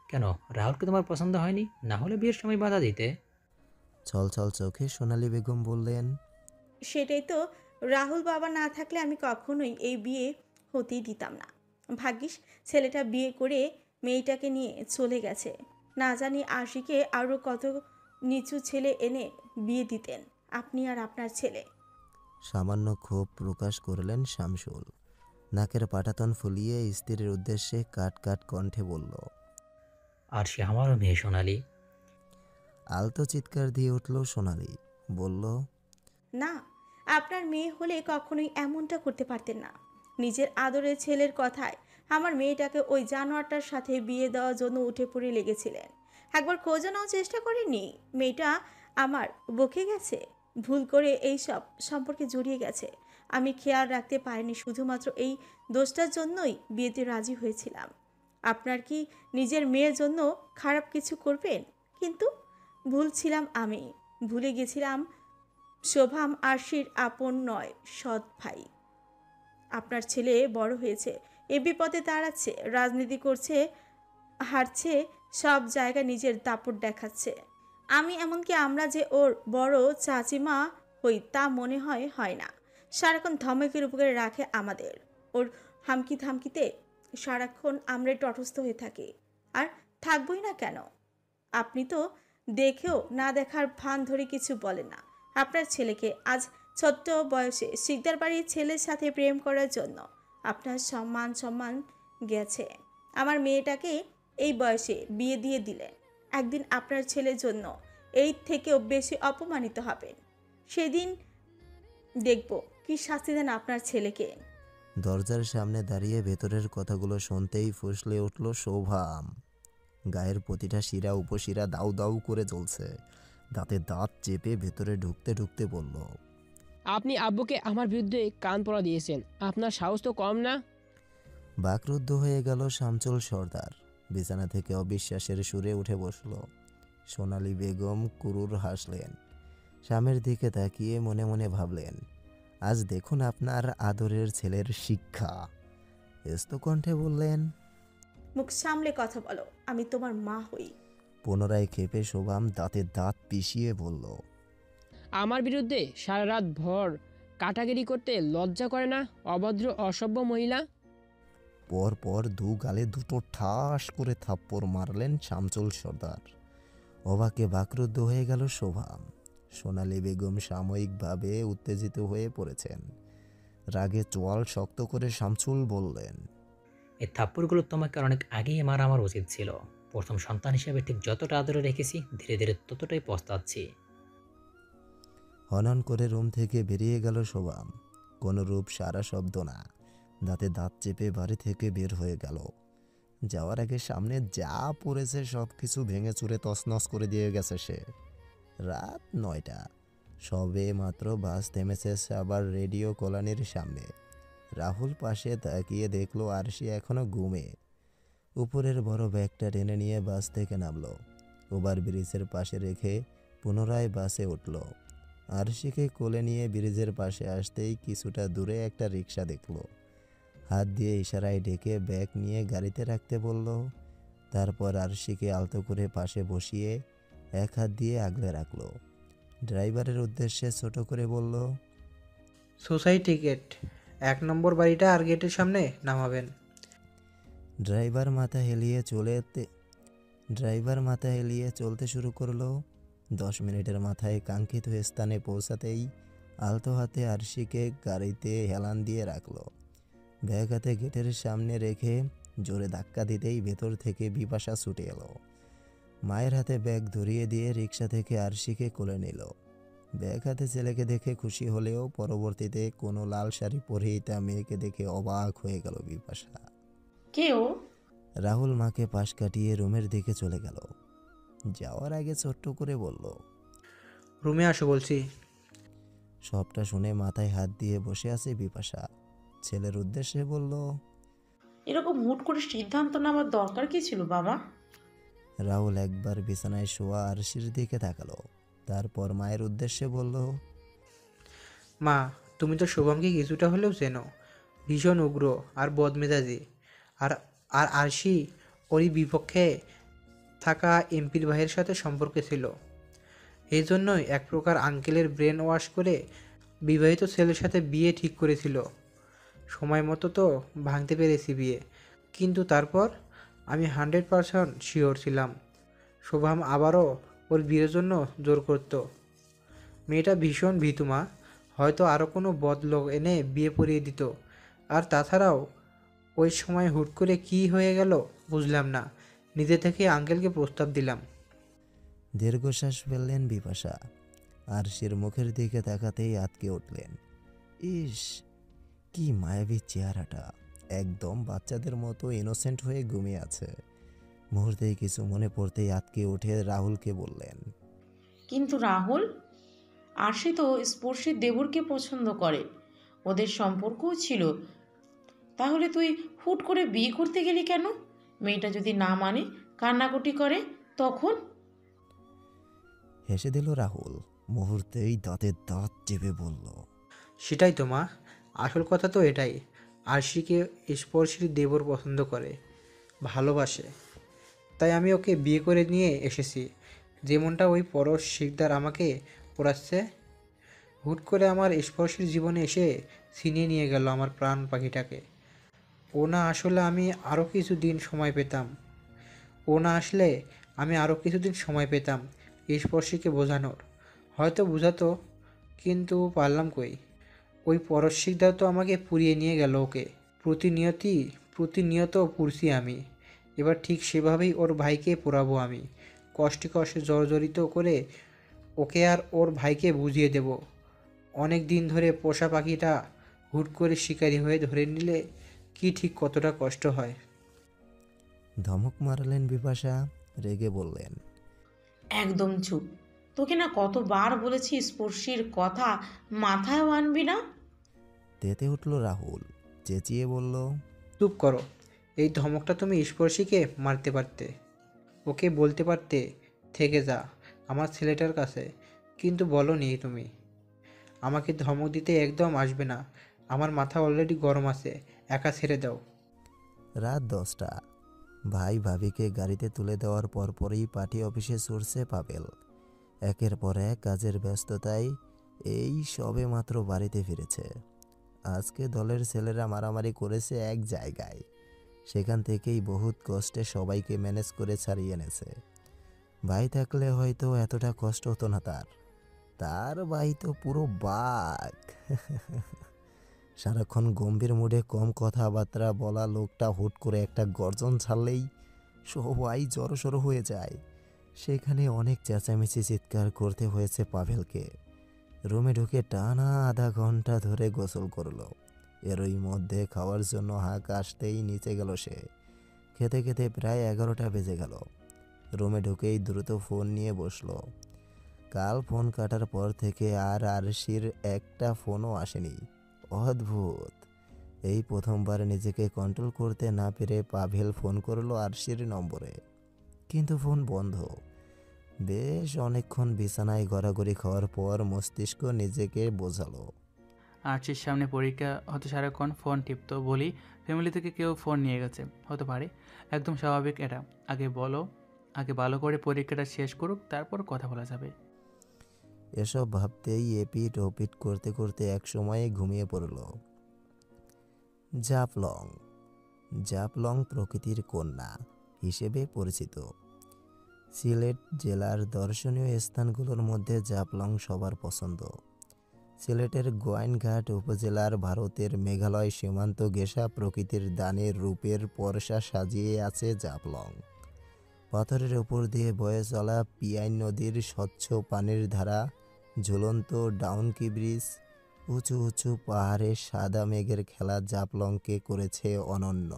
কেন, রাহুলকে তোমার পছন্দ হয়নি? না হলে বিয়ের সময় বাধা দিতে। ছলছল চোখে সোনালী বেগম বললেন, সেটাই তো, রাহুল বাবা না থাকলে আমি কখনোই এই বিয়ে হতেই দিতাম না। ভাগ্যিস ছেলেটা বিয়ে করে মেয়েটাকে নিয়ে চলে গেছে। না জানি আশিকে আরও কত নিচু ছেলে এনে বিয়ে দিতেন আপনি আর আপনার ছেলে। সামান্য ক্ষোভ প্রকাশ করলেন শামসুল। নাকের পাটাতন ফুলিয়ে স্ত্রীর উদ্দেশ্যে কাট কাট কণ্ঠে বলল, আর সে আমারও মেয়ে সোনালি। আলতো চিৎকার দিয়ে উঠল সোনালী। বলল, না, আপনার মেয়ে হলে কখনোই এমনটা করতে পারতেন না। নিজের আদরের ছেলের কথায় আমার মেয়েটাকে ওই জানোয়ারটার সাথে বিয়ে দেওয়ার জন্য উঠে পড়ে লেগেছিলেন। একবার খোঁজও নেওয়ার চেষ্টা করেননি? মেয়েটা আমার বকে গেছে, ভুল করে এই সব সম্পর্কে জড়িয়ে গেছে। আমি খেয়াল রাখতে পারিনি, শুধুমাত্র এই দোষটার জন্যই বিয়েতে রাজি হয়েছিলাম। আপনার কি নিজের মেয়ের জন্য খারাপ কিছু করবেন? কিন্তু ভুল ছিলাম আমি, ভুলে গেছিলাম শোভাম আরশির আপন নয়, সৎ ভাই। আপনার ছেলে বড় হয়েছে, এ বিপদে দাঁড়াচ্ছে, রাজনীতি করছে, হারছে, সব জায়গায় নিজের দাপট দেখাচ্ছে। আমি এমনকি আমরা যে ওর বড় চাচিমা হই তা মনে হয় না। সারাক্ষণ ধমকের উপরে রাখে আমাদের। ওর হামকি থামকিতে সারাক্ষণ আমরাই তটস্থ হয়ে থাকি, আর থাকবই না কেন? আপনি তো দেখেও না দেখার ভান ধরে কিছু বলেন না। আপনার ছেলেকে আজ ছোট্ট বয়সে শিকদার বাড়ির ছেলের সাথে প্রেম করার জন্য আপনার সম্মান গেছে। আমার মেয়েটাকে এই বয়সে বিয়ে দিয়ে দিলেন। একদিন আপনার ছেলের জন্য এই থেকেও বেশি অপমানিত হবেন। সেদিন দেখব কি শাস্তি দেন আপনার ছেলেকে। দরজার সামনে দাঁড়িয়ে ভেতরের কথাগুলো শুনতেই ফুঁসলে উঠল শোভাম। গায়ের প্রতিটা শিরা উপশিরা দাউ দাউ করে জ্বলছে। দাঁতে দাঁত চেপে ভেতরে ঢুকতে ঢুকতে বলল, আপনি আব্বুকে আমার বিরুদ্ধে কান পড়া দিয়েছেন, আপনার সাহস তো কম না। বাকরুদ্ধ হয়ে গেল শামসুল সর্দার। বিছানা থেকে অবিশ্বাসের সুরে উঠে বসল। সোনালী বেগম কুরুর হাসলেন। স্বামীর দিকে তাকিয়ে মনে মনে ভাবলেন, আজ দেখুন আপনার আদরের ছেলের শিক্ষা। ব্যস্ত কণ্ঠে বললেন, মুখ সামলে কথা বলো, আমি তোমার মা হই। পুনরায় ক্ষেপে শোভাম দাঁতে দাঁত পিষিয়ে বলল, আমার বিরুদ্ধে সারা রাত ভর কাটাগিরি করতে লজ্জা করে না, অভদ্র অসভ্য মহিলা। পর পর দু গালে দুটো ঠাস করে থাপ্পড় মারলেন শামসুল সর্দার। অবাকে বাকরুদ্ধ হয়ে গেল শোভাম। সোনালী বেগম সাময়িকভাবে উত্তেজিত হয়ে পড়েছেন। রাগে চোয়াল শক্ত করে শামসুল বললেন, এই থাপ্পড়গুলো তোমাকে অনেক আগেই মারা আমার উচিত ছিল। প্রথম সন্তান হিসেবে ঠিক যতটা আদরে রেখেছি, ধীরে ধীরে ততটাই পস্তাচ্ছি। হনন করে রুম থেকে বেরিয়ে গেল শোভাম। কোনো রূপ সারা শব্দ না। দাঁতে দাঁত চেপে বাড়ি থেকে বের হয়ে গেল। যাওয়ার আগে সামনে যা পড়েছে সব কিছু ভেঙে চুরে তছনছ করে দিয়ে গেছে সে। রাত 9টা, সবে মাত্র বাস থেমেছে আবার রেডিও কলোনির সামনে। রাহুল পাশে তাকিয়ে দেখলো আরশি এখনো ঘুমে। উপরের বড় ব্যাগটা টেনে নিয়ে বাস থেকে নামলো। ওভার ব্রিজের পাশে রেখে পুনরায় বাসে উঠল। আরশিকে কোলে নিয়ে ব্রিজের পাশে আসতেই কিছুটা দূরে একটা রিক্সা দেখলো। হাত দিয়ে ইশারায় ডেকে ব্যাগ নিয়ে গাড়িতে রাখতে বলল। তারপর আরশিকে আলতো করে পাশে বসিয়ে এক হাত দিয়ে আগলে রাখলো। ড্রাইভারের উদ্দেশ্যে ছোট করে বলল, সোসাইটি গেট 1 নম্বর বাড়িটা আর গেটের সামনে নামাবেন। ড্রাইভার মাথা হেলিয়ে চলতে শুরু করলো। 10 মিনিটের মাথায় কাঙ্ক্ষিত স্থানে পৌঁছাতেই আলতো হাতে আরশিকে গাড়িতে হেলান দিয়ে রাখলো। ব্যাগ হাতে গেটের সামনে রেখে জোরে ধাক্কা দিতেই ভেতর থেকে বিপাশা ছুটে এলো। মায়ের হাতে ব্যাগ ধরিয়ে দিয়ে রিক্সা থেকে আরশিকে কোলে নিল। ব্যাগ হাতে ছেলেকে দেখে খুশি হলেও পরবর্তীতে কোনো লাল শাড়ি পরেই তা মেয়েকে দেখে অবাক হয়ে গেল বিপাশা। কেউ রাহুল মাকে পাশ কাটিয়ে রুমের দিকে চলে গেল। যাওয়ার আগে ছোট্ট করে বলল, রুমে আসো বলছি। সবটা শুনে মাথায় হাত দিয়ে বসে আছে বিপাশা। ছেলের উদ্দেশ্যে বলল, এরকম হুট করে সিদ্ধান্ত নেওয়ার দরকার কি ছিল বাবা? রাহুল একবার বিছানায় শোয়া আরশির দিকে তাকালো, তারপর মায়ের উদ্দেশ্যে বলল, মা, তুমি তো শুভমকে কিছুটা হলেও চেনো। ভীষণ উগ্র আর বদমেজাজি। আর আর আরশি ওরই বিপক্ষে থাকা এমপির ভাইয়ের সাথে সম্পর্কে ছিল। এই জন্যই এক প্রকার আঙ্কেলের ব্রেন ওয়াশ করে বিবাহিত ছেলের সাথে বিয়ে ঠিক করেছিল। সময় মতো তো ভাঙতে পেরেছি বিয়ে, কিন্তু তারপর আমি 100% শিওর ছিলাম শোভাম আবারও ওর বিয়ের জন্য জোর করত। মেয়েটা ভীষণ ভীতু মা, হয়তো আরও কোনো বদলোক এনে বিয়ে পড়িয়ে দিত। আর তাছাড়াও ওই সময় হুট করে কি হয়ে গেল বুঝলাম না, নিজে থেকে আঙ্কেলকে প্রস্তাব দিলাম। দীর্ঘশ্বাস ফেললেন বিপাশা। আরশির মুখের দিকে তাকাতেই আটকে উঠলেন। ইস, কি মায়াবী চেহারাটা, একদম বাচ্চাদের মতো ইনোসেন্ট হয়ে ঘুমিয়ে আছে। মুহূর্তেই কিছু মনে পড়তেই আটকে উঠে রাহুলকে বললেন, কিন্তু রাহুল, আরশি তো স্পর্শী দেবরকে পছন্দ করে, ওদের সম্পর্কও ছিল। তাহলে তুই হুট করে বিয়ে করতে গেলি কেন? মেয়েটা যদি না মানে, কান্নাকুটি করে, তখন? হেসে দিল রাহুল। মুহূর্তেই দাঁতের দাঁত চেপে বলল, সেটাই তো মা, আসল কথা তো এটাই। আরশিকে স্পর্শীর দেবর পছন্দ করে, ভালোবাসে। তাই আমি ওকে বিয়ে করে নিয়ে এসেছি। যেমনটা ওই পরশ শিকদার আমাকে পড়াচ্ছে। হুট করে আমার স্পর্শীর জীবনে এসে ছিনিয়ে নিয়ে গেল আমার প্রাণ পাখিটাকে। ও না আসলে আমি আরও কিছুদিন সময় পেতাম ও না আসলে আমি আরও কিছুদিন সময় পেতাম স্পর্শীকে বোঝানোর। হয়তো বোঝাতো, কিন্তু পারলাম কই। ওই পরশ শিকদার তো আমাকে পুড়িয়ে নিয়ে গেল ওকে। প্রতিনিয়ত পুড়ছি আমি। এবার ঠিক সেভাবেই ওর ভাইকে পোড়াবো আমি। কষ্টে কষ্টে জর্জরিত করে ওকে আর ওর ভাইকে বুঝিয়ে দেব। অনেক দিন ধরে পোষা পাখিটা হুট করে শিকারি হয়ে ধরে নিলে কি ঠিক কতটা কষ্ট হয়। ধমক মারলেন বিপাশা। রেগে বললেন, একদম চুপ। তোকে না কতবার বলেছি স্পর্শীর কথা মাথায়ও আনবি না। তেতে উঠল রাহুল, চেঁচিয়ে বলল, চুপ করো। এই ধমকটা তুমি স্পর্শীকে মারতে পারতে, ওকে বলতে পারতে থেকে যা আমার ছেলেটার কাছে, কিন্তু বলনি তুমি। আমাকে ধমক দিতে একদম আসবে না, আমার মাথা অলরেডি গরম আছে, একা ছেড়ে দাও। রাত 10টা। ভাই ভাবিকে গাড়িতে তুলে দেওয়ার পরপরই পার্টি অফিসে ছুটছে পাবেল। একের পর এক কাজের ব্যস্ততায় এই সবে মাত্র বাড়িতে ফিরেছে। আজকে দলের ছেলেরা মারামারি করেছে এক জায়গায়, সেখান থেকেই বহুত কষ্টে সবাইকে ম্যানেজ করে ছাড়িয়ে এনেছে। ভাই থাকলে হয়তো এতটা কষ্ট হতো না তার ভাই তো পুরো বাঘ। সারাক্ষণ গম্ভীর মুডে কম কথাবার্তা বলা লোকটা হুট করে একটা গর্জন ছাড়লেই সবাই জড়সড় হয়ে যায়। সেখানে অনেক চেঁচামেচি চিৎকার করতে হয়েছে পাভেলকে। রুমে ঢুকে টানা আধা ঘন্টা ধরে গোসল করলো। এরই মধ্যে খাওয়ার জন্য হাঁক আসতেই নিচে গেল সে। খেতে খেতে প্রায় 11টা বেজে গেল। রুমে ঢুকেই দ্রুত ফোন নিয়ে বসলো। কাল ফোন কাটার পর থেকে আর আরশির একটা ফোনও আসেনি। অদ্ভুত, এই প্রথমবার নিজেকে কন্ট্রোল করতে না পেরে পাভেল ফোন করলো আরশির নম্বরে, কিন্তু ফোন বন্ধ। বেশ অনেকক্ষণ বিছানায় গড়াগড়ি খাওয়ার পর মস্তিষ্ক নিজেকে বোঝালো। আর্চির সামনে পরীক্ষা হতে সারাক্ষণ ফোন টিপতো বলি ফ্যামিলি থেকে কেউ ফোন নিয়ে গেছে, হতে পারে। একদম স্বাভাবিক এটা। আগে ভালো করে পরীক্ষাটা শেষ করুক, তারপর কথা বলা যাবে। এসব ভাবতেই এপিট ওপিট করতে করতে এক সময়ে ঘুমিয়ে পড়ল। জাফলং প্রকৃতির কন্যা হিসেবে পরিচিত। সিলেট জেলার দর্শনীয় স্থানগুলোর মধ্যে জাফলং সবার পছন্দ। সিলেটের গোয়াইনঘাট উপজেলার ভারতের মেঘালয় সীমান্ত ঘেঁষা প্রকৃতির দানের রূপের পরশা সাজিয়ে আছে জাফলং। পাথরের উপর দিয়ে বয়ে চলা পিয়াইন নদীর স্বচ্ছ পানির ধারা, ঝুলন্ত ডাউনকি ব্রিজ, উঁচু উঁচু পাহাড়ে সাদা মেঘের খেলা জাফলংকে করেছে অনন্য।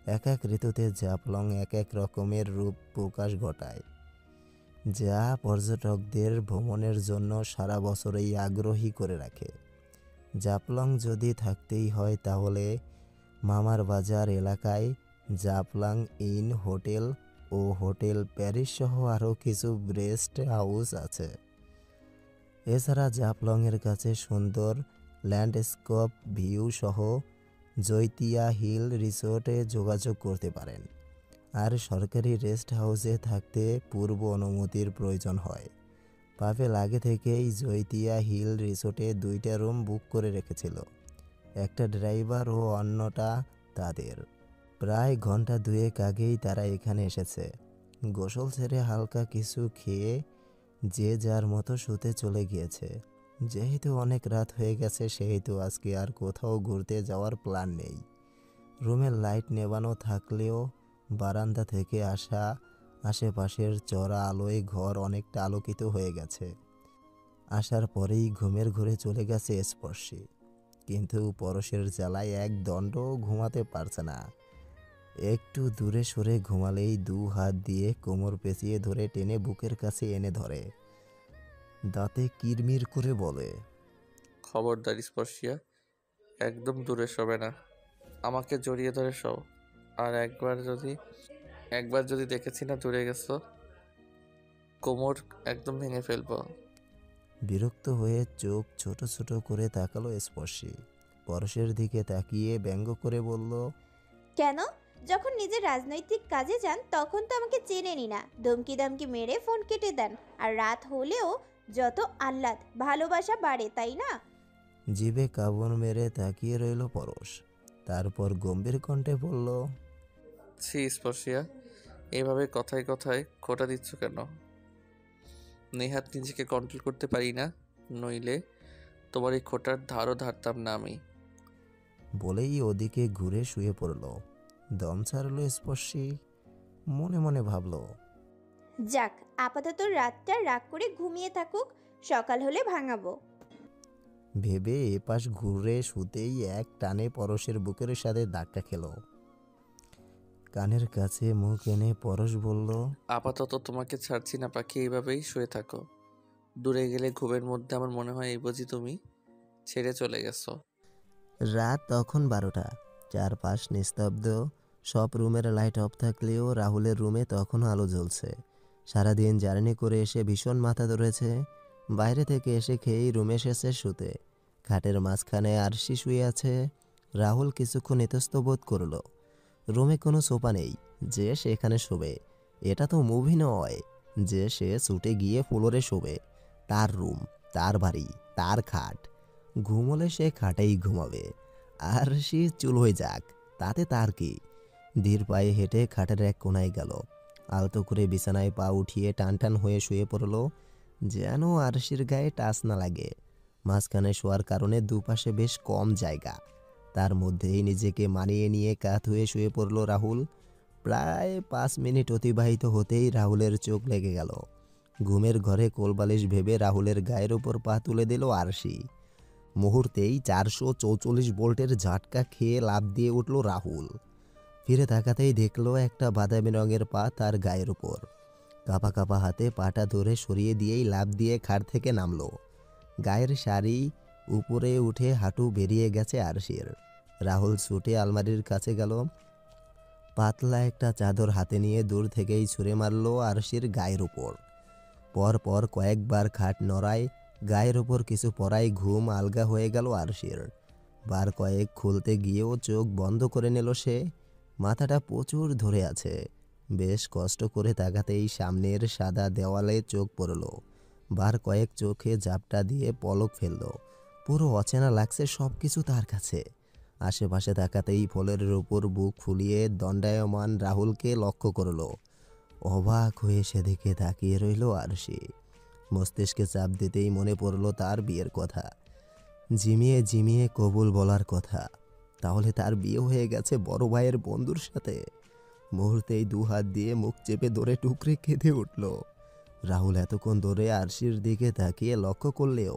এক এক ঋতুতে জাফলং এক এক রকমের রূপ প্রকাশ ঘটায়, যা পর্যটকদের ভ্রমণের জন্য সারা বছরই আগ্রহী করে রাখে। জাফলং যদি থাকতেই হয় তাহলে মামার বাজার এলাকায় জাফলং ইন হোটেল ও হোটেল প্যারিস সহ আরও কিছু রেস্ট হাউস আছে। এছাড়া জাফলংয়ের কাছে সুন্দর ল্যান্ডস্কেপ ভিউ সহ জৈতিয়া হিল রিসোর্টে যোগাযোগ করতে পারেন। আর সরকারি রেস্ট হাউসে থাকতে পূর্ব অনুমতির প্রয়োজন হয়। পাভেল আগে থেকেই জৈতিয়া হিল রিসোর্টে 2টা রুম বুক করে রেখেছিল, একটা ড্রাইভার ও অন্যটা তাদের। প্রায় ঘন্টা 2 আগেই তারা এখানে এসেছে। গোসল ছেড়ে হালকা কিছু খেয়ে যে যার মতো শুতে চলে গিয়েছে। যেহেতু অনেক রাত হয়ে গেছে সেহেতু আজকে আর কোথাও ঘুরতে যাওয়ার প্ল্যান নেই। রুমের লাইট নেভানো থাকলেও বারান্দা থেকে আসা আশেপাশের চড়া আলোয় ঘর অনেকটা আলোকিত হয়ে গেছে। আসার পরেই ঘুমের ঘরে চলে গেছে স্পর্শী, কিন্তু পরশের জ্বালায় এক দণ্ডও ঘুমাতে পারছে না। একটু দূরে সরে ঘুমালেই 2 হাত দিয়ে কোমর পেঁচিয়ে ধরে টেনে বুকের কাছে এনে ধরে, দাঁতে কিরমির করে বলে, খবরদার স্পর্শিয়া, একদম দূরে শোবে না। আমাকে জড়িয়ে ধরে শোও। আর একবার যদি দেখেছি না দূরে গেছো, কোমর একদম ভেঙে ফেলবো। বিরক্ত হয়ে চোখ ছোট ছোট করে তাকালো স্পর্শী। পরশের দিকে তাকিয়ে ব্যঙ্গ করে বলল, কেন? যখন নিজের রাজনৈতিক কাজে যান তখন তো আমাকে চেনেনি না, ধমকি ধমকি মেরে ফোন কেটে দেন। আর রাত হলেও যত আহ্লাদ ভালোবাসা বাড়ে, তাই না? জিভে কাবড় মেরে তাকিয়ে রইল পরশ। তারপর গম্ভীর কণ্ঠে বলল, ছি স্পর্শিয়া, এভাবে কথায় কথায় খোঁটা দিচ্ছ কেন? নেহাত নিজেকে কন্ট্রোল করতে পারি না, নইলে তোমার এই খোঁটার ধারও ধারতাম না আমি। বলেই ওদিকে ঘুরে শুয়ে পড়ল। দম ছাড়ল স্পর্শী। মনে মনে ভাবল, যাক, আপাতত রাতটা রাগ করে ঘুমিয়ে থাকুক, সকাল হলে ভাঙাবো। ভেবে এপাশ ঘুরে শুতেই এক টানে পরশের বুকের সাথে ধাক্কা খেল। কানের কাছে মুখ এনে পরশ বলল, আপাতত তোমাকে ছাড়ছি না পাখি, এইভাবেই শুয়ে থাকো। দূরে গেলে ঘুমের মধ্যে আমার মনে হয় এই বুঝি তুমি ছেড়ে চলে গেছো। রাত তখন 12টা। চারপাশ নিস্তব্ধ, সব রুমের লাইট অফ থাকলেও রাহুলের রুমে তখনও আলো জ্বলছে। সারাদিন জার্নি করে এসে ভীষণ মাথা ধরেছে। বাইরে থেকে এসে খেয়েই রুমে এসেছে শুতে। খাটের মাঝখানে আরশি শুয়ে আছে। রাহুল কিছুক্ষণ ইতস্তত করল। রুমে কোনো সোফা নেই যে সেখানে শোবে। এটা তো মুভি নয় যে সে ছুটে গিয়ে ফ্লোরে শোবে। তার রুম, তার বাড়ি, তার খাট। ঘুমোলে সে খাটেই ঘুমাবে। আর সে চুল হয়ে যাক, তাতে তার কি। ধীর পায়ে হেঁটে খাটের এক কোনায় গেল। আলতো করে বিছানায় পা উঠিয়ে টান টান হয়ে শুয়ে পড়ল, যেন আরশির গায়ে টাচ না লাগে। মাঝখানে শোয়ার কারণে দুপাশে বেশ কম জায়গা। তার মধ্যেই নিজেকে মানিয়ে নিয়ে কাত হয়ে শুয়ে পড়ল রাহুল। প্রায় 5 মিনিট অতিবাহিত হতেই রাহুলের চোখ লেগে গেল। ঘুমের ঘরে কোলবালিশ ভেবে রাহুলের গায়ের ওপর পা তুলে দিল আরশি। মুহূর্তেই 444 ভোল্টের ঝাটকা খেয়ে লাফ দিয়ে উঠল রাহুল। ফিরে তাকাতেই দেখল একটা বাদামি রঙের পা তার গায়ের উপর। কাঁপা কাঁপা হাতে পাটা ধরে সরিয়ে দিয়েই লাফ দিয়ে খাট থেকে নামলো। গায়ের শাড়ি উপরে উঠে হাঁটু বেরিয়ে গেছে আরশির। রাহুল ছুটে আলমারির কাছে গেল। পাতলা একটা চাদর হাতে নিয়ে দূর থেকেই ছুঁড়ে মারল আরশির গায়ের উপর। পর পর কয়েকবার খাট নড়ায়, গায়ের ওপর কিছু পড়ায় ঘুম আলগা হয়ে গেল আরশির। বার কয়েক খুলতে গিয়েও চোখ বন্ধ করে নিল সে। মাথাটা প্রচুর ধরে আছে। বেশ কষ্ট করে তাকাতেই সামনের সাদা দেওয়ালে চোখ পড়ল। বার কয়েক চোখে ঝাপটা দিয়ে পলক ফেলল। পুরো অচেনা লাগছে সব কিছু তার কাছে। আশেপাশে তাকাতেই ফ্লোরের উপর বুক ফুলিয়ে দণ্ডায়মান রাহুলকে লক্ষ্য করল। অবাক হয়ে সেদিকে তাকিয়ে রইল আরশি। মস্তিষ্কে চাপ দিতেই মনে পড়ল তার বিয়ের কথা। ঝিমিয়ে ঝিমিয়ে কবুল বলার কথা। তাহলে তার বিয়ে হয়ে গেছে বড় ভাইয়ের বন্ধুর সাথে। মুহূর্তেই 2 হাত দিয়ে মুখ চেপে ধরে টুকরে কেঁদে উঠল। রাহুল এতক্ষণ ধরে আরশির দিকে তাকিয়ে লক্ষ্য করলেও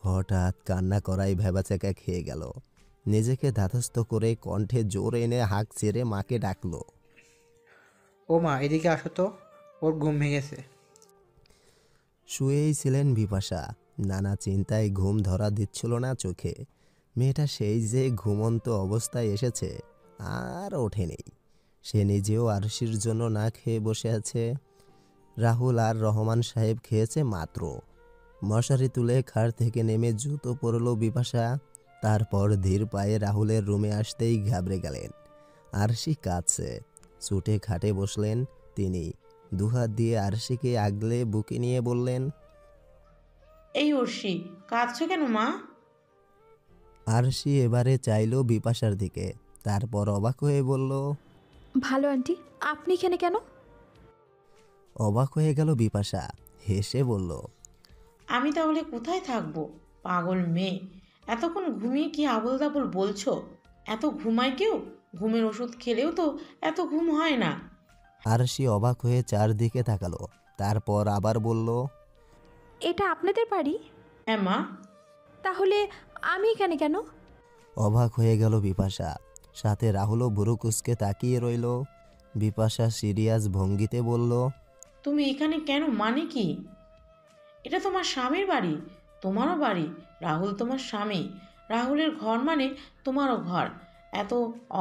হঠাৎ কান্না করাই ভেবাচাকা খেয়ে গেল। নিজেকে ধাতস্থ করে কণ্ঠে জোর এনে হাঁক ছেড়ে মাকে ডাকলো। ও মা, এদিকে আসো তো, ওর ঘুম ভেঙেছে। শুয়েই ছিলেন বিপাশা। নানা চিন্তায় ঘুম ধরা দিচ্ছিল না চোখে। মেয়েটা সেই যে ঘুমন্ত অবস্থায় এসেছে, আর ওঠেনি। সে নিজেও আরশির জন্য না খেয়ে বসে আছে। রাহুল আর রহমান সাহেব খেয়েছে মাত্র। মশারি তুলে খাট থেকে নেমে জুতো পরল বিপাশা। তারপর ধীর পায়ে রাহুলের রুমে আসতেই ঘাবড়ে গেলেন। আরশি কাঁদছে। ছুটে খাটে বসলেন তিনি। দুহাত দিয়ে আরশিকে আগলে বুকে নিয়ে বললেন, এই অর্ষি, কাঁদছো কেন মা? আরশি এবারে চাইল বিপাশার দিকে, তারপর অবাক হয়ে বলল, ভালো আন্টি, আপনি এখানে কেন? অবাক হয়ে গেল বিপাশা, হেসে বলল, আমি তাহলে কোথায় থাকবো? পাগল মেয়ে, এতক্ষণ ঘুমিয়ে কি আবোল তাবোল বলছো? এত ঘুমায় কেউ? ঘুমের ওষুধ খেলেও তো এত ঘুম হয় না। আরশি অবাক হয়ে চারদিকে তাকালো, তারপর আবার বলল, এটা আপনাদের বাড়ি? হ্যাঁ মা। তাহলে আমি এখানে কেন? অবাক হয়ে গেল বিপাশা। সাথে রাহুলও বুড়ো কুসকে তাকিয়ে রইল। বিপাশা সিরিয়াস ভঙ্গিতে বলল, তুমি এখানে কেন মানে কি? এটা তোমার স্বামীর বাড়ি, তোমারও বাড়ি। রাহুল তোমার স্বামী, রাহুলের ঘর মানে তোমারও ঘর। এত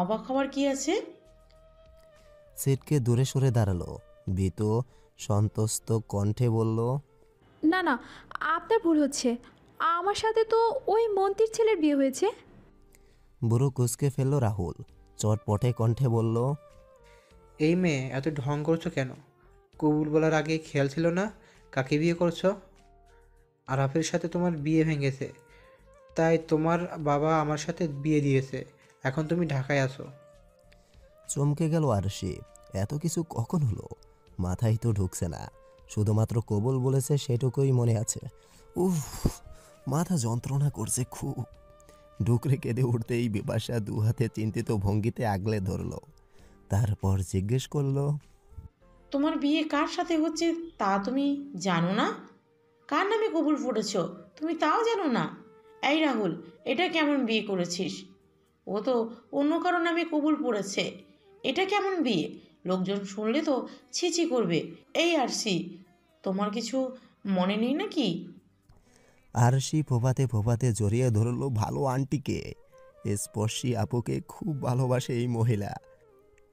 অবাক হওয়ার কি আছে? সিটকে দূরে সরে দাঁড়ালো। ভীত সন্তস্ত কণ্ঠে বলল, না না, আপনার ভুল হচ্ছে। আমার সাথে তো ওই মন্ত্রীর ছেলের বিয়ে হয়েছে। বুড়ো কুসকে ফেলল রাহুল। চটপটে কণ্ঠে বলল, এই মেয়ে, এত ঢং করছো কেন? কবুল বলার আগে খেয়াল ছিল না কাকে বিয়ে করছো? আরাফের সাথে তোমার বিয়ে ভেঙেছে, তাই তোমার বাবা আমার সাথে বিয়ে দিয়েছে। এখন তুমি ঢাকায় আছো। চমকে গেল আরশি। এত কিছু কখন হলো? মাথায় তো ঢুকছে না। শুধুমাত্র কবুল বলেছে সেটুকুই মনে আছে। উফ, মাথা যন্ত্রণা করছে খুব। ডুকরে কেঁদে উঠতেই বিপাশা দু হাতে চিন্তিত ভঙ্গিতে আগলে ধরল। তারপর জিজ্ঞেস করলো, তোমার বিয়ে কার সাথে হচ্ছে তা তুমি জানো না? কার নামে কবুল পড়েছ তুমি তাও জানো না? এই রাহুল, এটা কেমন বিয়ে করেছিস? ও তো অন্য কারো নামে কবুল পড়েছে। এটা কেমন বিয়ে? লোকজন শুনলে তো ছিছি করবে। এই আরসি, তোমার কিছু মনে নেই নাকি? আরশি ফোপাতে ফোপাতে জড়িয়ে ধরল ভালো আন্টিকে। স্পর্শী আপুকে খুব ভালোবাসে এই মহিলা।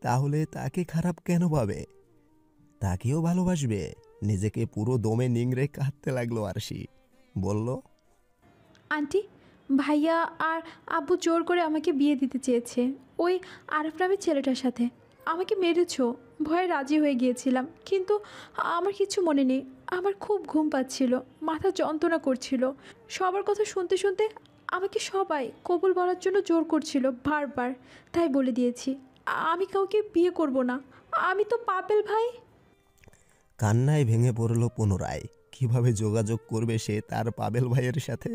তাহলে তাকে খারাপ কেন পাবে? তাকেও ভালোবাসবে। নিজেকে পুরো দমে নিংড়ে কাঁদতে লাগলো আরশি। বলল, আন্টি, ভাইয়া আর আব্বু জোর করে আমাকে বিয়ে দিতে চেয়েছে ওই আরফ নামের ছেলেটার সাথে। আমাকে মেরেছ, ভয়ে রাজি হয়ে গিয়েছিলাম, কিন্তু আমার কিছু মনে নেই। আমার খুব ঘুম পাচ্ছিল, মাথা যন্ত্রণা করছিল। সবার কথা শুনতে শুনতে আমাকে সবাই কবুল বলার জন্য জোর করছিল বারবার। তাই বলে দিয়েছি আমি কাউকে বিয়ে করব না। আমি তো পাপেল ভাই। কান্নায় ভেঙে পড়ল পুনরায়। কিভাবে যোগাযোগ করবে সে তার পাবেল ভাইয়ের সাথে?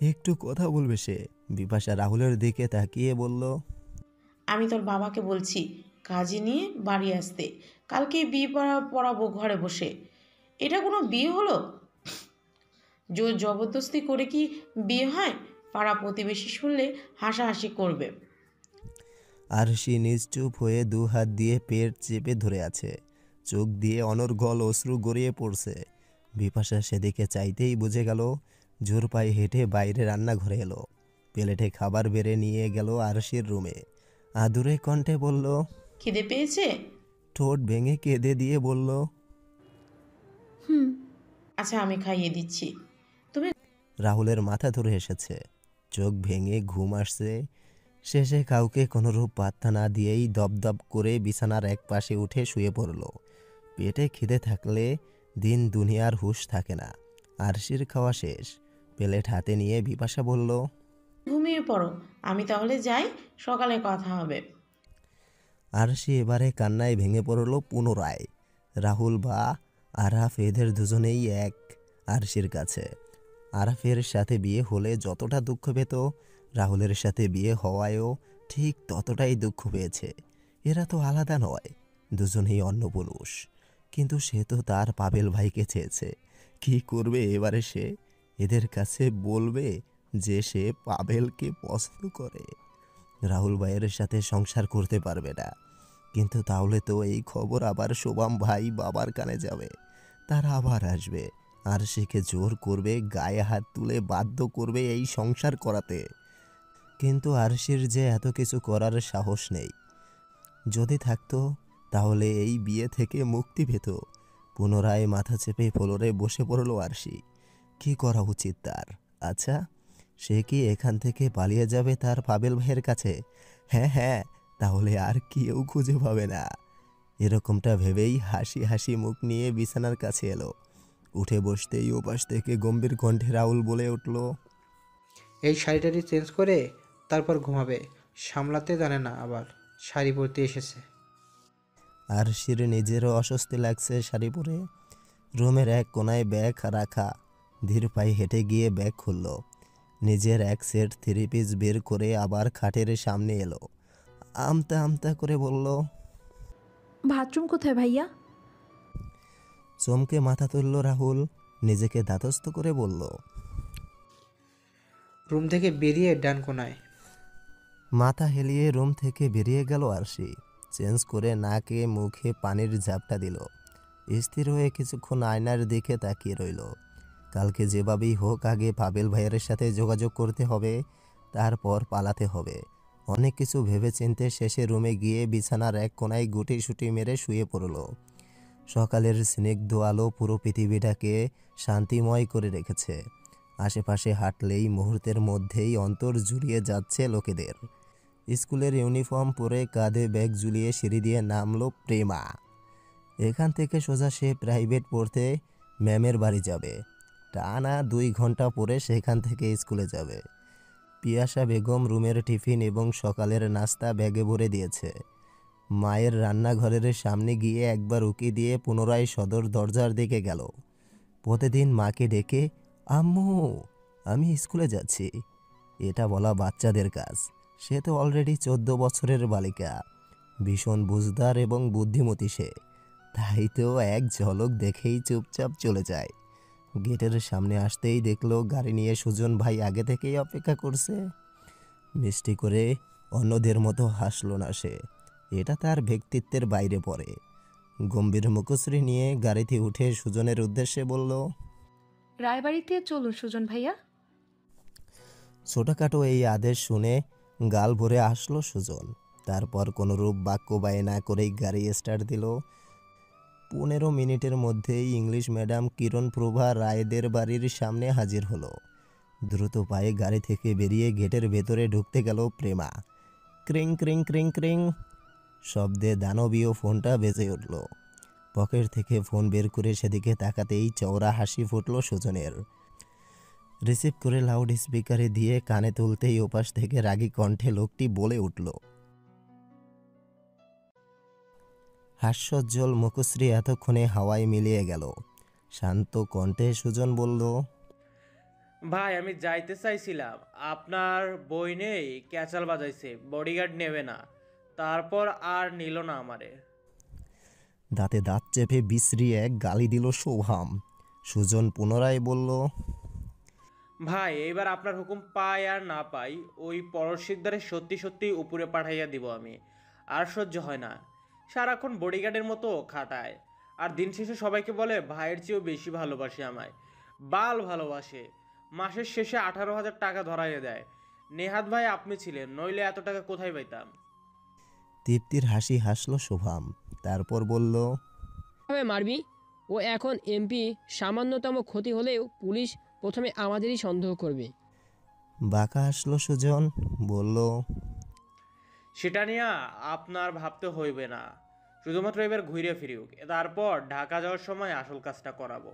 একটু কথা বলবে সে? বিপাশা রাহুলের দিকে তাকিয়ে বলল, আমি তোর বাবাকে বলছি কাজে নিয়ে বাড়ি আসতে। কালকে বিয়ে পড়াবো ঘরে বসে। এটা কোনো বিয়ে হলো? জোর জবরদস্তি করে কি বিয়ে হয়? পাড়া প্রতিবেশী শুনলে হাসাহাসি করবে। আরশি নিশ্চুপ হয়ে দু হাত দিয়ে পেট চেপে ধরে আছে। চোখ দিয়ে অনর্গল অশ্রু গড়িয়ে পড়ছে। বিপাশা সেদিকে চাইতেই বুঝে গেল। জোর পায়ে হেঁটে বাইরে রান্নাঘরে এলো। প্লেটে খাবার বেড়ে নিয়ে গেল আরশির রুমে। আদুরে কণ্ঠে বলল, খিদে পেয়েছে? ঠোঁট ভেঙে কেঁদে দিয়ে বলল, আচ্ছা, আমি খাইয়ে দিচ্ছি। তুমি রাহুলের মাথা ধরে এসেছে। চোখ ভেঙে ঘুম আসছে। শেষে কাউকে কোনোরূপ পাত্তা না দিয়েই দপদপ করে বিছানার এক পাশে উঠে শুয়ে পড়ল। পেটে খিদে থাকলে দিন দুনিয়ার হুঁশ থাকে না। আরশির খাওয়া শেষ। প্লেট হাতে নিয়ে বিপাশা বলল, ঘুমিয়ে পড়ো, আমি তাহলে যাই, সকালে কথা হবে। আরশি এবারে কান্নায় ভেঙে পড়ল পুনরায়। রাহুল বা আরাফ, এদের দুজনেই এক আরশির কাছে। আরাফের সাথে বিয়ে হলে যতটা দুঃখ পেত, রাহুলের সাথে বিয়ে হওয়ায়ও ঠিক ততটাই দুঃখ পেয়েছে। এরা তো আলাদা নয়, দুজনেই অন্য পুরুষ। কিন্তু সে তো তার পাবেল ভাইকে চেয়েছে। কি করবে এবারে সে? এদের কাছে বলবে যে সে পাভেলকে পছন্দ করে। রাহুল ভাইয়ের সাথে সংসার করতে পারবে না, কিন্তু তাহলে তো এই খবর আবার শোভাম ভাই বাবার কানে যাবে। তারা আবার আসবে, আর সেকে জোর করবে, গায়ে হাত তুলে বাধ্য করবে এই সংসার করাতে। কিন্তু আরশির যে এত কিছু করার সাহস নেই। যদি থাকতো তাহলে এই বিয়ে থেকে মুক্তি পেত। পুনরায় মাথা চেপে ফ্লোরে বসে পড়ল আরশি। কি করা উচিত তার? আচ্ছা, সে কি এখান থেকে পালিয়ে যাবে তার পাবেল ভাইয়ের কাছে? হ্যাঁ হ্যাঁ, তাহলে আর কেউ খুঁজে পাবে না। এরকমটা ভেবেই হাসি হাসি মুখ নিয়ে বিছানার কাছে এলো। উঠে বসতেই ওপাশ থেকে গম্ভীর কণ্ঠে রাহুল বলে উঠল, এই শাড়িটারি চেঞ্জ করে তারপর ঘুমাবে। সামলাতে জানে না, আবার শাড়ি পরতে এসেছে। আরশির নিজেরও অস্বস্তি লাগছে শাড়ি পরে। রুমের এক কোনায় ব্যাগ রাখা। ধীর পায়ে হেঁটে গিয়ে ব্যাগ খুলল। নিজের এক সেট থ্রি পিস বের করে আবার খাটের সামনে এলো। আমতা আমতা করে বলল, বাথরুম কোথায় ভাইয়া? চমকে মাথা তুলল রাহুল। নিজেকে ধাতস্থ করে বলল, রুম থেকে বেরিয়ে ডান কোনায়। মাথা হেলিয়ে রুম থেকে বেরিয়ে গেল আরশি। চেঞ্জ করে নাকে মুখে পানির ঝাপটা দিল। স্থির হয়ে কিছুক্ষণ আয়নার দিকে তাকিয়ে রইল। কালকে যেভাবেই হোক আগে পাবেল ভাইয়ের সাথে যোগাযোগ করতে হবে, তারপর পালাতে হবে। অনেক কিছু ভেবেচিন্তে শেষে রুমে গিয়ে বিছানার এক কোনায় গুটিসুটি মেরে শুয়ে পড়ল। সকালের স্নিগ্ধ আলো পুরো পৃথিবীটাকে শান্তিময় করে রেখেছে। আশেপাশে হাঁটলেই মুহূর্তের মধ্যেই অন্তর জুড়িয়ে যাচ্ছে লোকেদের। স্কুলের ইউনিফর্ম পরে কাঁধে ব্যাগ ঝুলিয়ে সিঁড়ি দিয়ে নামলো প্রেমা। এখান থেকে সোজা সে প্রাইভেট পড়তে ম্যামের বাড়ি যাবে। টানা 2 ঘন্টা পরে সেখান থেকে স্কুলে যাবে। পিয়াসা বেগম রুমের টিফিন এবং সকালের নাস্তা ব্যাগে ভরে দিয়েছে। মায়ের রান্নাঘরের সামনে গিয়ে একবার উকি দিয়ে পুনরায় সদর দরজার দিকে গেল। প্রতিদিন মাকে ডেকে, আম্মু আমি স্কুলে যাচ্ছি, এটা বলা বাচ্চাদের কাজ। সে তো অলরেডি 14 বছরের বালিকা, ভীষণ বুঝদার এবং বুদ্ধিমতী সে। তাই তো এক ঝলক দেখেই চুপচাপ চলে যায়। গেটের সামনে আসতেই দেখলো গাড়ি নিয়ে সুজন ভাই আগে থেকেই অপেক্ষা করছে। মিষ্টি করে অন্যদের মতো হাসল না সে, এটা তার ব্যক্তিত্বের বাইরে পড়ে। গম্ভীর মুখশ্রী নিয়ে গাড়িতে উঠে সুজনের উদ্দেশ্যে বলল, রায়বাড়িতে চলুন সুজন ভাইয়া। ছোটখাটো এই আদেশ শুনে গাল ভরে আসলো সুজন। তারপর কোনোরূপ বাক্য ব্যয় না করেই গাড়ি স্টার্ট দিল। 15 মিনিটের মধ্যেই ইংলিশ ম্যাডাম কিরণ প্রভা রায়দের বাড়ির সামনে হাজির হলো। দ্রুত পায়ে গাড়ি থেকে বেরিয়ে গেটের ভেতরে ঢুকতে গেল প্রেমা। ক্রিং ক্রিং ক্রিং ক্রিং শব্দে দানবীয় ফোনটা বেজে উঠল। পকেট থেকে ফোন বের করে সেদিকে তাকাতেই চওড়া হাসি ফুটল সুজনের। রিসিভ করে লাউড স্পিকারে দিয়ে কানে তুলতেই ওপাশ থেকে রাগী কণ্ঠে লোকটি বলে উঠল। হাস্যোজ্জ্বল মুখশ্রী এতক্ষণে হাওয়ায় মিলিয়ে গেল। শান্ত কণ্ঠে সুজন বলল, ভাই আমি যাইতে চাইছিলাম, আপনার বই নেই, ক্যাচাল বাজাইছে, বডিগার্ড নেবে না, তারপর আর নিল না আমারে। দাঁতে দাঁত চেপে বিশ্রী এক গালি দিল শোভাম। সুজন পুনরায় বলল, ভাই এইবার আপনার হুকুম পাই আর না পাই, ওই পরশ শিকদারে সত্যি সত্যি উপরে পাঠাইয়া দিব আমি। আর সহ্য হয় না, সারাক্ষণ বডিগার্ডের মতো খাটায়, আর দিন শেষে সবাইকে বলে ভাইয়ের চেয়েও বেশি ভালোবাসে আমায়। বাল ভালোবাসে, মাসের শেষে 18,000 টাকা ধরাইয়া দেয়। নেহাত ভাই আপনি ছিলেন, নইলে এত টাকা কোথায় পাইতাম। তৃপ্তির হাসি হাসল শোভাম। তারপর বলল, কিভাবে মারবি? ও এখন এমপি, সামান্যতম ক্ষতি হলেও পুলিশ প্রথমে আমাদেরই সন্দেহ করবে। বাঁকা হাসল সুজন, বলল, সেটা নিয়ে আপনার ভাবতে হইবে না, শুধুমাত্র এবার ঘুরে ফিরিউক, তারপর ঢাকা যাওয়ার সময় আসল কাজটা করাবো।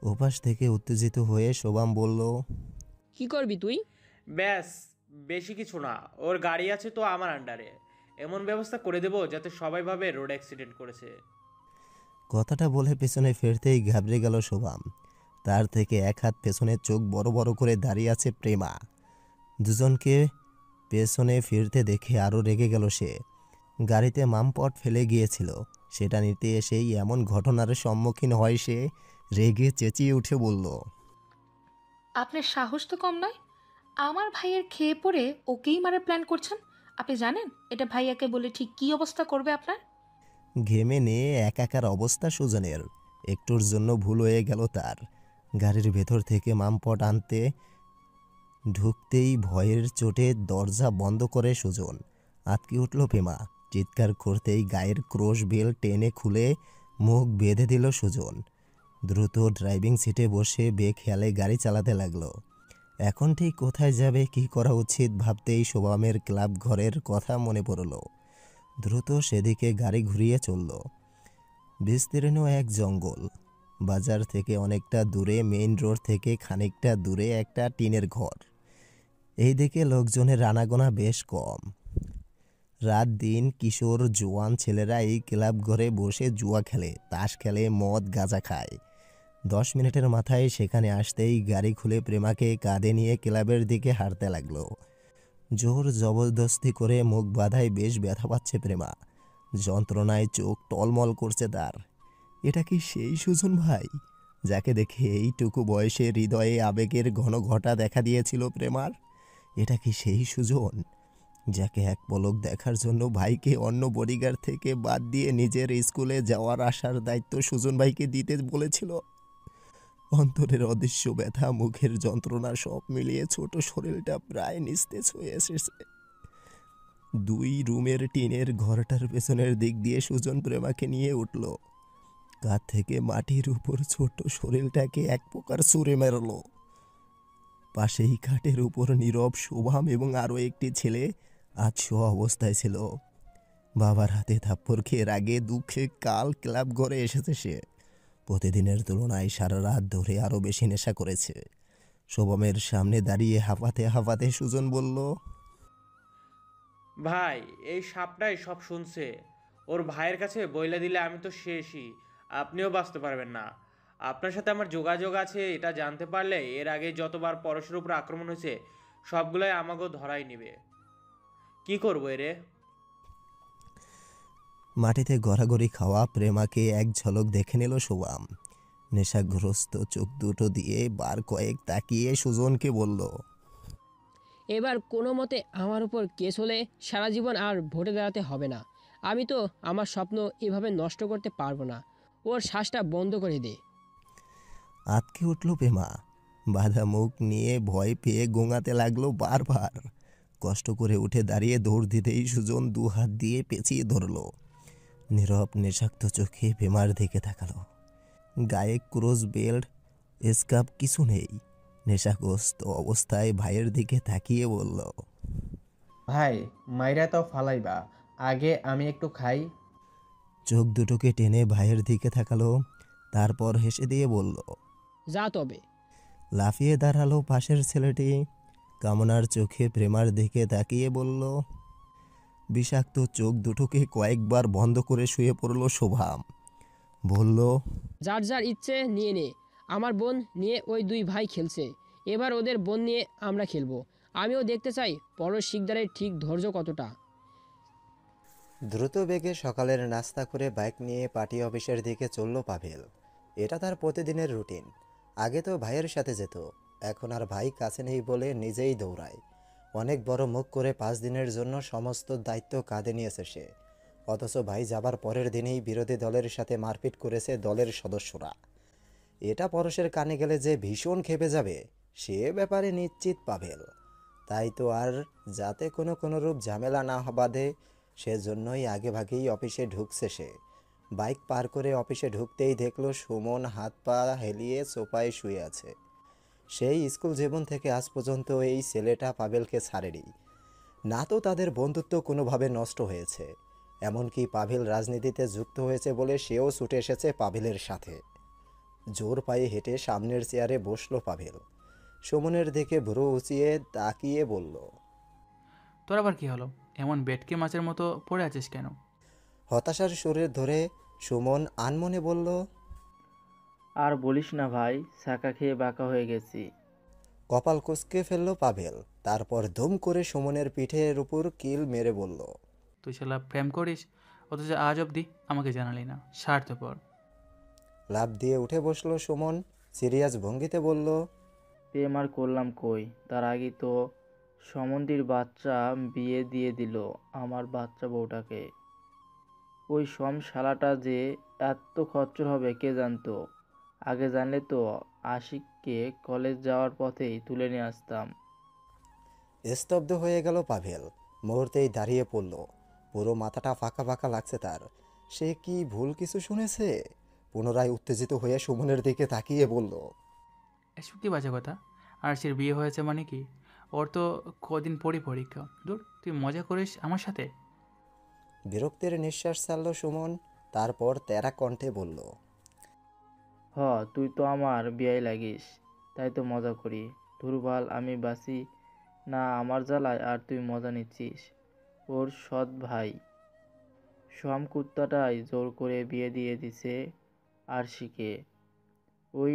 ওপাশ থেকে উত্তেজিত হয়ে শোভাম বলল, কি করবি তুই? ব্যাস, বেশি কিছু না, ওর গাড়ি আছে তো আমার আন্ডারে, এমন ব্যবস্থা করে দেবো যাতে সবাই ভাবে রোড অ্যাক্সিডেন্ট করেছে। কথাটা বলে পেছনে ফিরতেই ঘাবড়ে গেল শোভাম। তার থেকে এক হাত পেছনে, চোখ বড় বড় করে দাঁড়িয়ে আছে প্রেমা। দুজনকে পেছনে ফিরতে দেখে আরও রেগে গেল সে। গাড়িতে মামপট ফেলে গিয়েছিল, সেটা নিতে এসেই এমন ঘটনার সম্মুখীন হয় সে। রেগে চেঁচিয়ে উঠে বলল, আপনার সাহস তো কম নয়। আমার ভাইয়ের খেয়ে পড়ে ওকেই মারার প্ল্যান করছেন। আপনি জানেন এটা ভাইয়াকে বলে ঠিক কী অবস্থা করবে আপনার? ঘেমে নিয়ে একাকার অবস্থা সুজনের। একটুর জন্য ভুল হয়ে গেল তার। গাড়ির ভেতর থেকে মামপট আনতে ঢুকতেই ভয়ের চোটে দরজা বন্ধ করে সুজন। আতকে উঠল পেমা। চিৎকার করতেই গায়ের ক্রোশ বেল টেনে খুলে মুখ বেঁধে দিল সুজন। দ্রুত ড্রাইভিং সিটে বসে বেখেয়ালে গাড়ি চালাতে লাগলো। এখন ঠিক কোথায় যাবে, কি করা উচিত ভাবতেই শোভামের ক্লাব ঘরের কথা মনে পড়ল। দ্রুত সেদিকে গাড়ি ঘুরিয়ে চলল। বিস্তীর্ণ এক জঙ্গল। বাজার থেকে অনেকটা দূরে, মেইন রোড থেকে খানিকটা দূরে একটা টিনের ঘর। এই দিকে লোকজনের আনাগোনা বেশ কম। রাত দিন কিশোর জোয়ান ছেলেরা এই ক্লাব ঘরে বসে জুয়া খেলে, তাস খেলে, মদ গাঁজা খায়। 10 মিনিটের মাথায় সেখানে আসতেই গাড়ি খুলে প্রেমাকে কাঁধে নিয়ে ক্লাবের দিকে হাঁটতে লাগলো। জোর জবরদস্তি করে মুখ বাঁধায় বেশ ব্যথা পাচ্ছে প্রেমা। যন্ত্রণায় চোখ টলমল করছে তার। এটা কি সেই সুজন ভাই যাকে দেখে এইটুকু বয়সে হৃদয়ে আবেগের ঘন ঘটা দেখা দিয়েছিল প্রেমার? এটা কি সেই সুজন যাকে এক পলক দেখার জন্য ভাইকে অন্য বডিগার্ড থেকে বাদ দিয়ে নিজের স্কুলে যাওয়ার আসার দায়িত্ব সুজন ভাইকে দিতে বলেছিল? অন্তরের অদৃশ্য ব্যথা, মুখের যন্ত্রণা সব মিলিয়ে ছোট শরীরটা প্রায় নিস্তেজ হয়ে এসেছে। 2 রুমের টিনের ঘরটার পেছনের দিক দিয়ে সুজন প্রেমাকে নিয়ে উঠল। কাঁধ থেকে মাটির উপর ছোট শরীরটাকে এক প্রকার ছুঁড়ে মারল। পাশেই খাটের উপর নীরব শোভাম এবং আরও একটি ছেলে আজ শোয়া অবস্থায় ছিল। বাবার হাতে থাপ্পড় খেয়ে রাগে দুঃখে কাল ক্লাব ঘরে এসেছে সে। প্রতিদিনের তুলনায় সারা রাত ধরে আরও বেশি নেশা করেছে। শোভমের সামনে দাঁড়িয়ে হাঁপাতে হাঁপাতে সুজন বলল, ভাই এই সাপটাই সব শুনছে। ওর ভাইয়ের কাছে বইলা দিলে আমি তো শেষই, আপনিও বাঁচতে পারবেন না। আপনার সাথে আমার যোগাযোগ আছে এটা জানতে পারলে এর আগে যতবার পরশের উপর আক্রমণ হয়েছে সবগুলোই আমাকেও ধরাই নিবে। কি করবো এরে? মাটিতে গড়াগড়ি খাওয়া প্রেমাকে এক ঝলক দেখে নিল শোভাম। নেশাগ্রস্ত চোখ দুটো দিয়ে বার কয়েক তাকিয়ে সুজনকে বলল, এবার কোনো মতে আমার উপর কেস হলে সারা জীবন আর ভোটে দাঁড়াতে হবে না। আমি তো আমার স্বপ্ন এভাবে নষ্ট করতে পারবো না। ওর শ্বাসটা বন্ধ করে দে। আতকে উঠল প্রেমা। বাঁধা মুখ নিয়ে ভয় পেয়ে গোঙাতে লাগলো বারবার। কষ্ট করে উঠে দাঁড়িয়ে দৌড় দিতেই সুজন 2 হাত দিয়ে পেঁচিয়ে ধরল। নীরব নেশাক্ত চোখে প্রেমার দিকে তাকালো। গায়ে ক্রস বেল্ট, স্কার্ফ কিছু নেই। নেশাগ্রস্ত অবস্থায় ভাইয়ের দিকে তাকিয়ে বলল, ভাই মাইরা তো ফালাইবা, আগে আমি একটু খাই। চোখ দুটোকে টেনে ভাইয়ের দিকে তাকালো, তারপর হেসে দিয়ে বলল, যা তবে। লাফিয়ে দাঁড়ালো পাশের ছেলেটি। কামনার চোখে প্রেমার দিকে তাকিয়ে বলল, বিষাক্ত চোখ দুটোকে কয়েকবার বন্ধ করে শুয়ে পড়ল শোভাম। বলল, যার যার ইচ্ছে নিয়ে নে। আমার বোন নিয়ে ওই 2 ভাই খেলছে, এবার ওদের বোন নিয়ে আমরা খেলবো। আমিও দেখতে চাই পরশ শিকদারের ঠিক ধৈর্য কতটা। দ্রুত বেগে সকালের নাস্তা করে বাইক নিয়ে পার্টি অফিসের দিকে চলল পাভেল। এটা তার প্রতিদিনের রুটিন। আগে তো ভাইয়ের সাথে যেত, এখন আর ভাই কাছে নেই বলে নিজেই দৌড়ায়। অনেক বড় মুখ করে 5 দিনের জন্য সমস্ত দায়িত্ব কাঁধে নিয়েছে সে। অথচ ভাই যাবার পরের দিনেই বিরোধী দলের সাথে মারপিট করেছে দলের সদস্যরা। এটা পরশের কানে গেলে যে ভীষণ ক্ষেপে যাবে সে ব্যাপারে নিশ্চিত পাভেল। তাই তো আর যাতে কোনোরূপ ঝামেলা না বাঁধে সেজন্যই আগেভাগেই অফিসে ঢুকছে সে। বাইক পার করে অফিসে ঢুকতেই দেখলো সুমন হাত পা হেলিয়ে সোফায় শুয়ে আছে। সেই স্কুল জীবন থেকে আজ পর্যন্ত এই ছেলেটা পাভেলকে ছাড়েনি। না তো তাদের বন্ধুত্ব কোনোভাবে নষ্ট হয়েছে, এমনকি পাভেল রাজনীতিতে যুক্ত হয়েছে বলে সেও ছুটে এসেছে পাভেলের সাথে। জোর পায়ে হেঁটে সামনের চেয়ারে বসলো পাভেল। সুমনের দিকে ভ্রু উঁচিয়ে তাকিয়ে বলল, তোর আবার কি হলো? এমন বেটকে মাছের মতো পড়ে আছিস কেন? হতাশার সুরে ধরে সুমন আনমনে বলল, আর বলিস না ভাই, ছাকা খেয়ে বাঁকা হয়ে গেছি। কপাল কুঁচকে ফেলল পাভেল। তারপর ধুম করে সুমনের পিঠের উপর কিল মেরে বলল, তুই শালা প্রেম করিস, অথচ আজ অবধি আমাকে জানালি না, স্বার্থপর। লাফ দিয়ে উঠে বসলো সুমন। সিরিয়াস ভঙ্গিতে বলল, প্রেম আর করলাম কই, তার আগেই তো সমন্দির বাচ্চা বিয়ে দিয়ে দিল আমার বাচ্চা বউটাকে। ওই শালাটা যে এত খচ্চর হবে কে জানতো। আগে জানলে তো আশিককে কলেজ যাওয়ার পথেই তুলে নিয়ে আসতাম। স্তব্ধ হয়ে গেল পাভেল। মুহূর্তেই দাঁড়িয়ে পড়ল। পুরো মাথাটা ফাঁকা ফাঁকা লাগছে তার। সে কি ভুল কিছু শুনেছে? পুনরায় উত্তেজিত হয়ে সুমনের দিকে তাকিয়ে বলল, এসব কি বাজে কথা? আরশির বিয়ে হয়েছে মানে কি? ওর তো কদিন পরই পরীক্ষা। দূর, তুই মজা করিস আমার সাথে? বিরক্তির নিঃশ্বাস ছাড়ল সুমন। তারপর তেরা কণ্ঠে বলল, তুই তো আমার বিয়াই লাগিস, তাই তো মজা করি। দুর্বল আমি বাসি না আমার জ্বালায়, আর তুই মজা নিচ্ছিস। ওর সৎ ভাই সম কুত্তাটাই জোর করে বিয়ে দিয়ে দিছে আরশিকে। ওই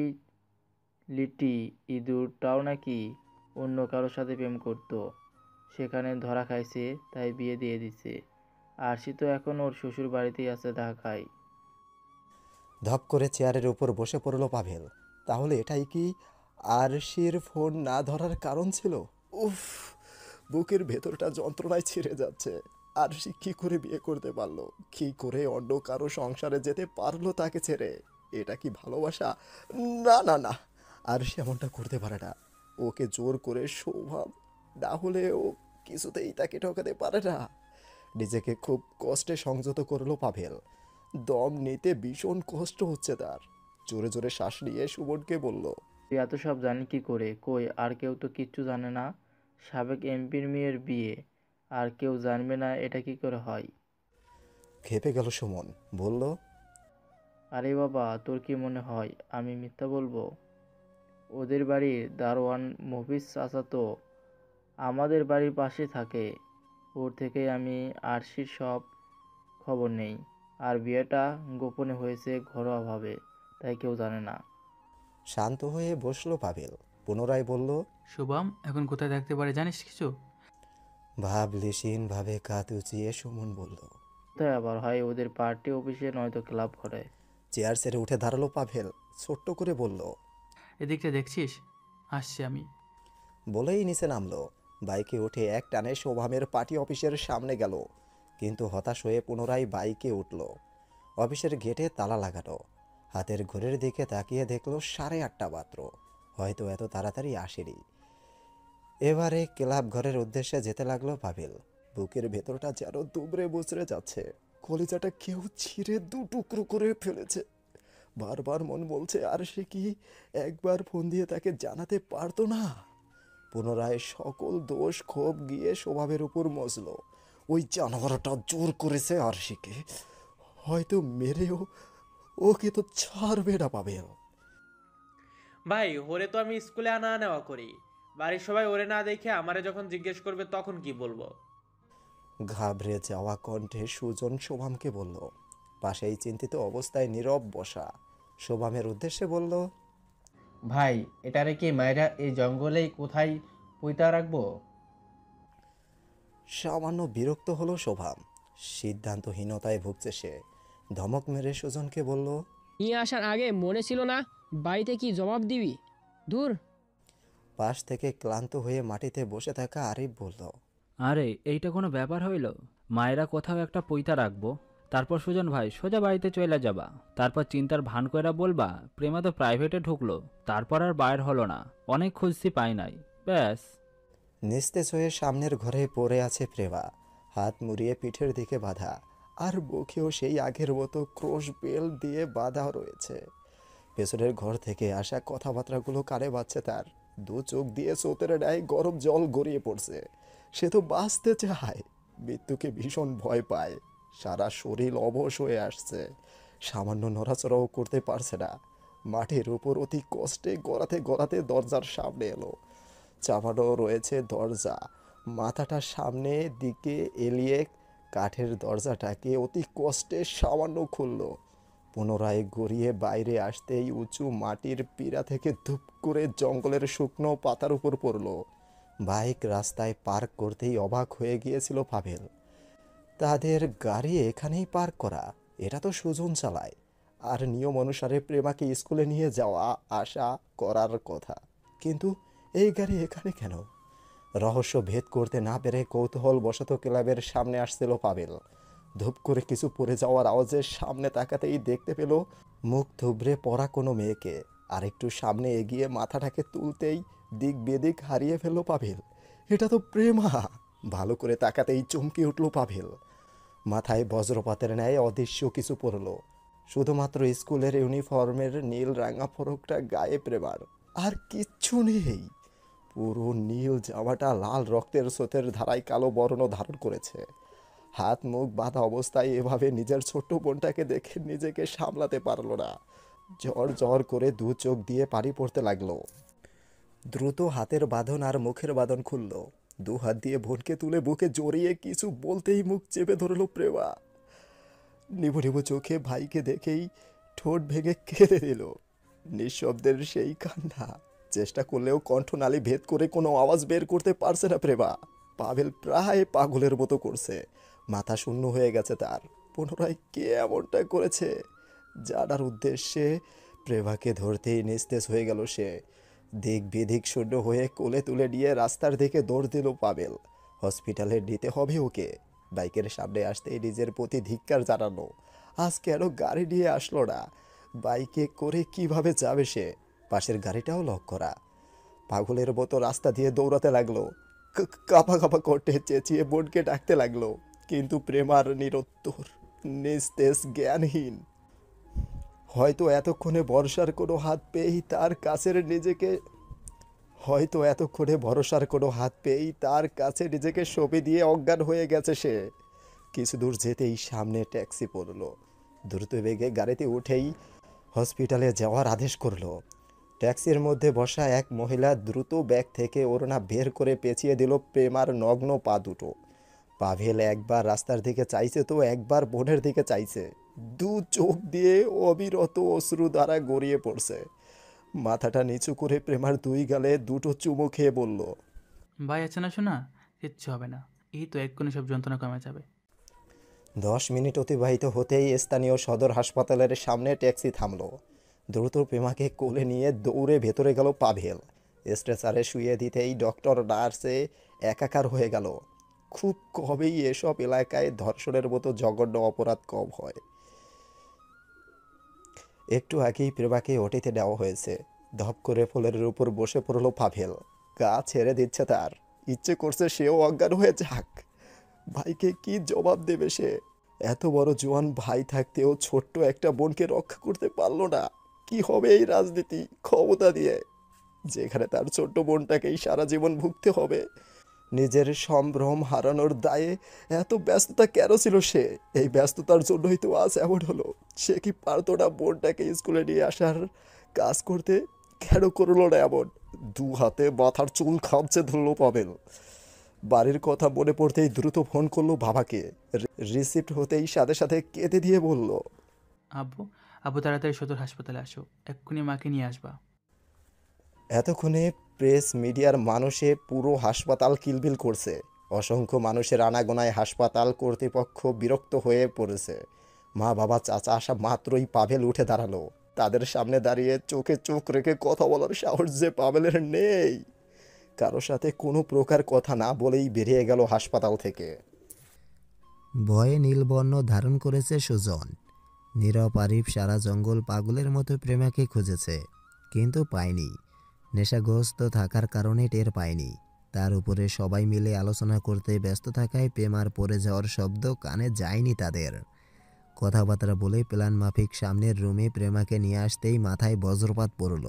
লিটি ইঁদুরটাও নাকি অন্য কারোর সাথে প্রেম করতো, সেখানে ধরা খাইছে, তাই বিয়ে দিয়ে দিছে। আরশি তো এখন ওর শ্বশুর বাড়িতেই আছে ঢাকায়। ধপ করে চেয়ারের উপর বসে পড়ল পাভেল। তাহলে এটাই কি আরশির ফোন না ধরার কারণ ছিল? উফ, বুকের ভেতরটা যন্ত্রণায় ছিঁড়ে যাচ্ছে। আরশি কি করে বিয়ে করতে পারলো? কি করে অন্য কারো সংসারে যেতে পারলো তাকে ছেড়ে? এটা কি ভালোবাসা? না না না, আরশি এমনটা করতে পারে না। ওকে জোর করে স্বভাব না হলে ও কিছুতেই তাকে ঠকাতে পারে না। নিজেকে খুব কষ্টে সংযত করলো পাভেল। দম নিতে ভীষণ কষ্ট হচ্ছে তার। জোরে জোরে শ্বাস নিয়ে সুমনকে বলল, তুই এত সব জানি কি করে? কই, আর কেউ তো কিচ্ছু জানে না। সাবেক এমপির মেয়ের বিয়ে, আর কেউ জানবে না এটা কি করে হয়? খেপে গেল সুমন। বলল, আরে বাবা, তোর কি মনে হয় আমি মিথ্যা বলবো? ওদের বাড়ির দারোয়ান মফিজ চাচা তো আমাদের বাড়ির পাশে থাকে। ওর থেকে আমি আরশির সব খবর নেই। আর বিয়েটা গোপনে হয়েছে ঘরোয়াভাবে, তাই কেউ জানে না। শান্ত হয়ে বসলো পাভেল। পুনরায় বলল, শুভম এখন কোথায় থাকতে পারে জানিস কিছু? ভাবলেশীন ভাবে কাঁধ উঁচিয়ে সুমন বলল, কোথায় আবার হয়? ওদের পার্টি অফিসে নয়তো ক্লাব ঘরে। চেয়ার ছেড়ে উঠে দাঁড়ালো পাভেল। ছোট্ট করে বলল, এদিকটা দেখছিস? আসছি আমি। বলেই নিচে নামলো। বাইকে উঠে এক টানে শোভামের পার্টি অফিসের সামনে গেল। কিন্তু হতাশ হয়ে পুনরায় বাইকে উঠল। অফিসের গেটে তালা লাগানো। হাতের ঘড়ির দিকে তাকিয়ে দেখলো 8:30 মাত্র। হয়তো এত তাড়াতাড়ি আসেনি। এবারে ক্লাব ঘরের উদ্দেশ্যে যেতে লাগলো পাভেল। বুকের ভেতরটা যেন দুবড়ে মুচড়ে যাচ্ছে। কলিজাটা কেউ ছিঁড়ে 2 টুকরো করে ফেলেছে। বারবার মন বলছে, আর সে কি একবার ফোন দিয়ে তাকে জানাতে পারতো না? পুনরায় সকল দোষ ক্ষোভ গিয়ে স্বভাবের উপর মজল। ওই জানোয়ারটা জোর করেছে আরশিকে। হয়তো মেরেও ওকে তো ছাড়বে না পাভেল। ভাই, ওরে তো আমি স্কুলে আনা নেওয়া করি। বাড়ির সবাই ওরে না দেখে আমারে যখন জিজ্ঞেস করবে তখন কি বলবো? ঘাবড়ে যাওয়া কণ্ঠে সুজন শোভামকে বলল। পাশেই চিন্তিত অবস্থায় নীরব বসা। শোভামের উদ্দেশ্যে বলল, ভাই, এটারে কি মাইরা এই জঙ্গলেই কোথায় পুঁতা রাখবো? সামান্য বিরক্ত হলো শোভাম। সিদ্ধান্তহীনতায় ভুগছে সে। ধমক মেরে সুজনকে বলল, নিয়ে আসার আগে মনে ছিল না বাড়িতে কি জবাব দিবি? দূর। পাশ থেকে ক্লান্ত হয়ে মাটিতে বসে থাকা আরিফ বলল, আরে এইটা কোনো ব্যাপার হইল? মায়েরা কোথাও একটা পইতা রাখবো, তারপর সুজন ভাই সোজা বাড়িতে চলে যাবা। তারপর চিন্তার ভান কইরা বলবা প্রেমা তো প্রাইভেটে ঢুকলো, তারপর আর বাইর হলো না, অনেক খুঁজছি পাই নাই, ব্যাস। নিস্তেজ হয়ে সামনের ঘরে পড়ে আছে প্রেমা। হাত মুড়িয়ে পিঠের দিকে বাঁধা। আর বুকেও সেই আগের মতো ক্রোশ বেল দিয়ে বাঁধা রয়েছে। পেছনের ঘর থেকে আসা কথাবার্তাগুলো কানে বাজছে তার। 2 চোখ দিয়ে স্রোতের ন্যায় গরম জল গড়িয়ে পড়ছে। সে তো বাঁচতে চায়, মৃত্যুকে ভীষণ ভয় পায়। সারা শরীর অবশ হয়ে আসছে। সামান্য নড়াচড়াও করতে পারছে না। মাটির উপর অতি কষ্টে গড়াতে গড়াতে দরজার সামনে এলো। চাপানো রয়েছে দরজা। মাথাটা সামনে দিকে এলিয়ে কাঠের দরজাটাকে অতি কষ্টে সামান্য খুলল। পুনরায় গড়িয়ে বাইরে আসতেই উঁচু মাটির পিঁড়া থেকে ধূপ করে জঙ্গলের শুকনো পাতার উপর পড়ল। বাইক রাস্তায় পার্ক করতেই অবাক হয়ে গিয়েছিল পাভেল। তাদের গাড়ি এখানেই পার্ক করা, এটা তো সুজন চালায়। আর নিয়ম অনুসারে প্রেমাকে স্কুলে নিয়ে যাওয়া আসা করার কথা, কিন্তু এই গাড়ি এখানে কেন? রহস্য ভেদ করতে না পেরে কৌতূহলবশত ক্লাবের সামনে আসছিল পাবেল। ধূপ করে কিছু পড়ে যাওয়ার আওয়াজে সামনে তাকাতেই দেখতে পেল মুখ থুবড়ে পড়া কোনো মেয়েকে। আর একটু সামনে এগিয়ে মাথাটাকে তুলতেই দিক বেদিক হারিয়ে ফেলল পাবেল। এটা তো প্রেমা! ভালো করে তাকাতেই চমকে উঠল পাবেল। মাথায় বজ্রপাতের ন্যায় অদৃশ্য কিছু পড়ল। শুধুমাত্র স্কুলের ইউনিফর্মের নীল রাঙা ফরকটা গায়ে প্রেমার, আর কিচ্ছু নেই। পুরো নীল জামাটা লাল রক্তের স্রোতের ধারায় কালো বর্ণ ধারণ করেছে। হাত মুখ বাঁধা অবস্থায় এভাবে নিজের ছোট্ট বোনটাকে দেখে নিজেকে সামলাতে পারল না। জ্বর জ্বর করে দু চোখ দিয়ে পানি পড়তে লাগলো। দ্রুত হাতের বাঁধন আর মুখের বাঁধন খুলল। দু হাত দিয়ে বোনকে তুলে বুকে জড়িয়ে কিছু বলতেই মুখ চেপে ধরল প্রেমা। নিবু নিবু চোখে ভাইকে দেখেই ঠোঁট ভেঙে কেঁদে দিল। নিঃশব্দের সেই কান্না। চেষ্টা করলেও কণ্ঠনালী ভেদ করে কোনো আওয়াজ বের করতে পারছে না প্রেমা। পাভেল প্রায় পাগলের মতো করছে। মাথা শূন্য হয়ে গেছে তার। পুনরায় কে এমনটা করেছে জানার উদ্দেশ্যে প্রেমাকে ধরতেই নিস্তেজ হয়ে গেল সে। দিক বিদিক শূন্য হয়ে কোলে তুলে নিয়ে রাস্তার দিকে দৌড় দিল পাবেল। হসপিটালে নিতে হবে ওকে। বাইকের সামনে আসতেই নিজের প্রতি ধিক্কার জানানো। আজ কেন গাড়ি নিয়ে আসলো না? বাইকে করে কিভাবে যাবে সে? পাশের গাড়িটাও লক করা। পাগলের মতো রাস্তা দিয়ে দৌড়াতে লাগলো। কাঁপা কাঁপা করতে চেঁচিয়ে বোনকে ডাকতে লাগলো, কিন্তু প্রেমার নিরুত্তর, নিস্তেজ, জ্ঞানহীন। হয়তো এতক্ষণে ভরসার কোনো হাত পেয়েই তার কাছে নিজেকে সঁপে দিয়ে অজ্ঞান হয়ে গেছে সে। কিছু দূর যেতেই সামনে ট্যাক্সি পড়ল। দ্রুত বেগে গাড়িতে উঠেই হসপিটালে যাওয়ার আদেশ করলো। ট্যাক্সির মধ্যে বসা এক মহিলা দ্রুত ব্যাগ থেকে ওড়না বের করে পেঁচিয়ে দিল প্রেমার নগ্ন পা দুটো। পাভেল একবার রাস্তার দিকে চাইছে তো একবার বোনের দিকে চাইছে। দু চোখ দিয়ে অবিরত অশ্রু দ্বারা গড়িয়ে পড়ছে। মাথাটা নিচু করে প্রেমার দুই গালে দুটো চুমু খেয়ে বলল, ভাই আছে না শোনা, কিচ্ছু হবে না, এই তো এক্ষুনি সব যন্ত্রণা কমে যাবে। 10 মিনিট অতিবাহিত হতেই স্থানীয় সদর হাসপাতালের সামনে ট্যাক্সি থামলো। দ্রুত প্রেমাকে কোলে নিয়ে দৌড়ে ভেতরে গেল পাভেল। স্ট্রেচারে শুয়ে দিতেই ডক্টর নার্সে একাকার হয়ে গেল। খুব কবেই এসব এলাকায় ধর্ষণের মতো জঘন্য অপরাধ কম হয়। একটু আগেই প্রেমাকে ওটিতে নেওয়া হয়েছে। ধপ করে ফ্লোরের উপর বসে পড়ল পাভেল। গা ছেড়ে দিচ্ছে তার। ইচ্ছে করছে সেও অজ্ঞান হয়ে যাক। ভাইকে কি জবাব দেবে সে? এত বড় জোয়ান ভাই থাকতেও ছোট্ট একটা বোনকে রক্ষা করতে পারলো না। কি হবে এই রাজনীতি ক্ষমতা দিয়ে, যেখানে তার ছোট্ট বোনটাকেই সারা জীবন ভুগতে হবে? নিজের সম্ভ্রম হারানোর দায়ে এত ব্যস্ততা কেন ছিল সে? এই ব্যস্ততার জন্যই তো আজ এমন হলো। সে কি পারতো না বোনটাকে স্কুলে নিয়ে আসার কাজ করতে? কেন করলো না এমন? দু হাতে মাথার চুল খামচে ধরল পাবেল। বাড়ির কথা মনে পড়তেই দ্রুত ফোন করলো বাবাকে। রিসিপ্ট হতেই সাথে সাথে কেঁদে দিয়ে বলল, আব্বু তাড়াতাড়ি সদর হাসপাতালে আসো, এক্ষুনি মাকে নিয়ে আসবা। এতক্ষণে প্রেস মিডিয়ার মানুষে পুরো হাসপাতাল কিলবিল করছে। অসংখ্য মানুষের আনাগোনায় হাসপাতাল কর্তৃপক্ষ বিরক্ত হয়ে পড়েছে। মা বাবা চাচা আসা মাত্রই পাভেল উঠে দাঁড়ালো। তাদের সামনে দাঁড়িয়ে চোখে চোখ রেখে কথা বলার সাহস যে পাভেলের নেই। কারো সাথে কোনো প্রকার কথা না বলেই বেরিয়ে গেল হাসপাতাল থেকে। ভয়ে নীলবর্ণ ধারণ করেছে সুজন। নীরব আরিফ সারা জঙ্গল পাগলের মতো প্রেমাকে খুঁজেছে, কিন্তু পায়নি। নেশাগ্রস্ত থাকার কারণে টের পায়নি। তার উপরে সবাই মিলে আলোচনা করতে ব্যস্ত থাকায় প্রেমার পড়ে যাওয়ার শব্দ কানে যায়নি তাদের। কথাবার্তা বলে প্ল্যান মাফিক সামনের রুমে প্রেমাকে নিয়ে আসতেই মাথায় বজ্রপাত পড়ল।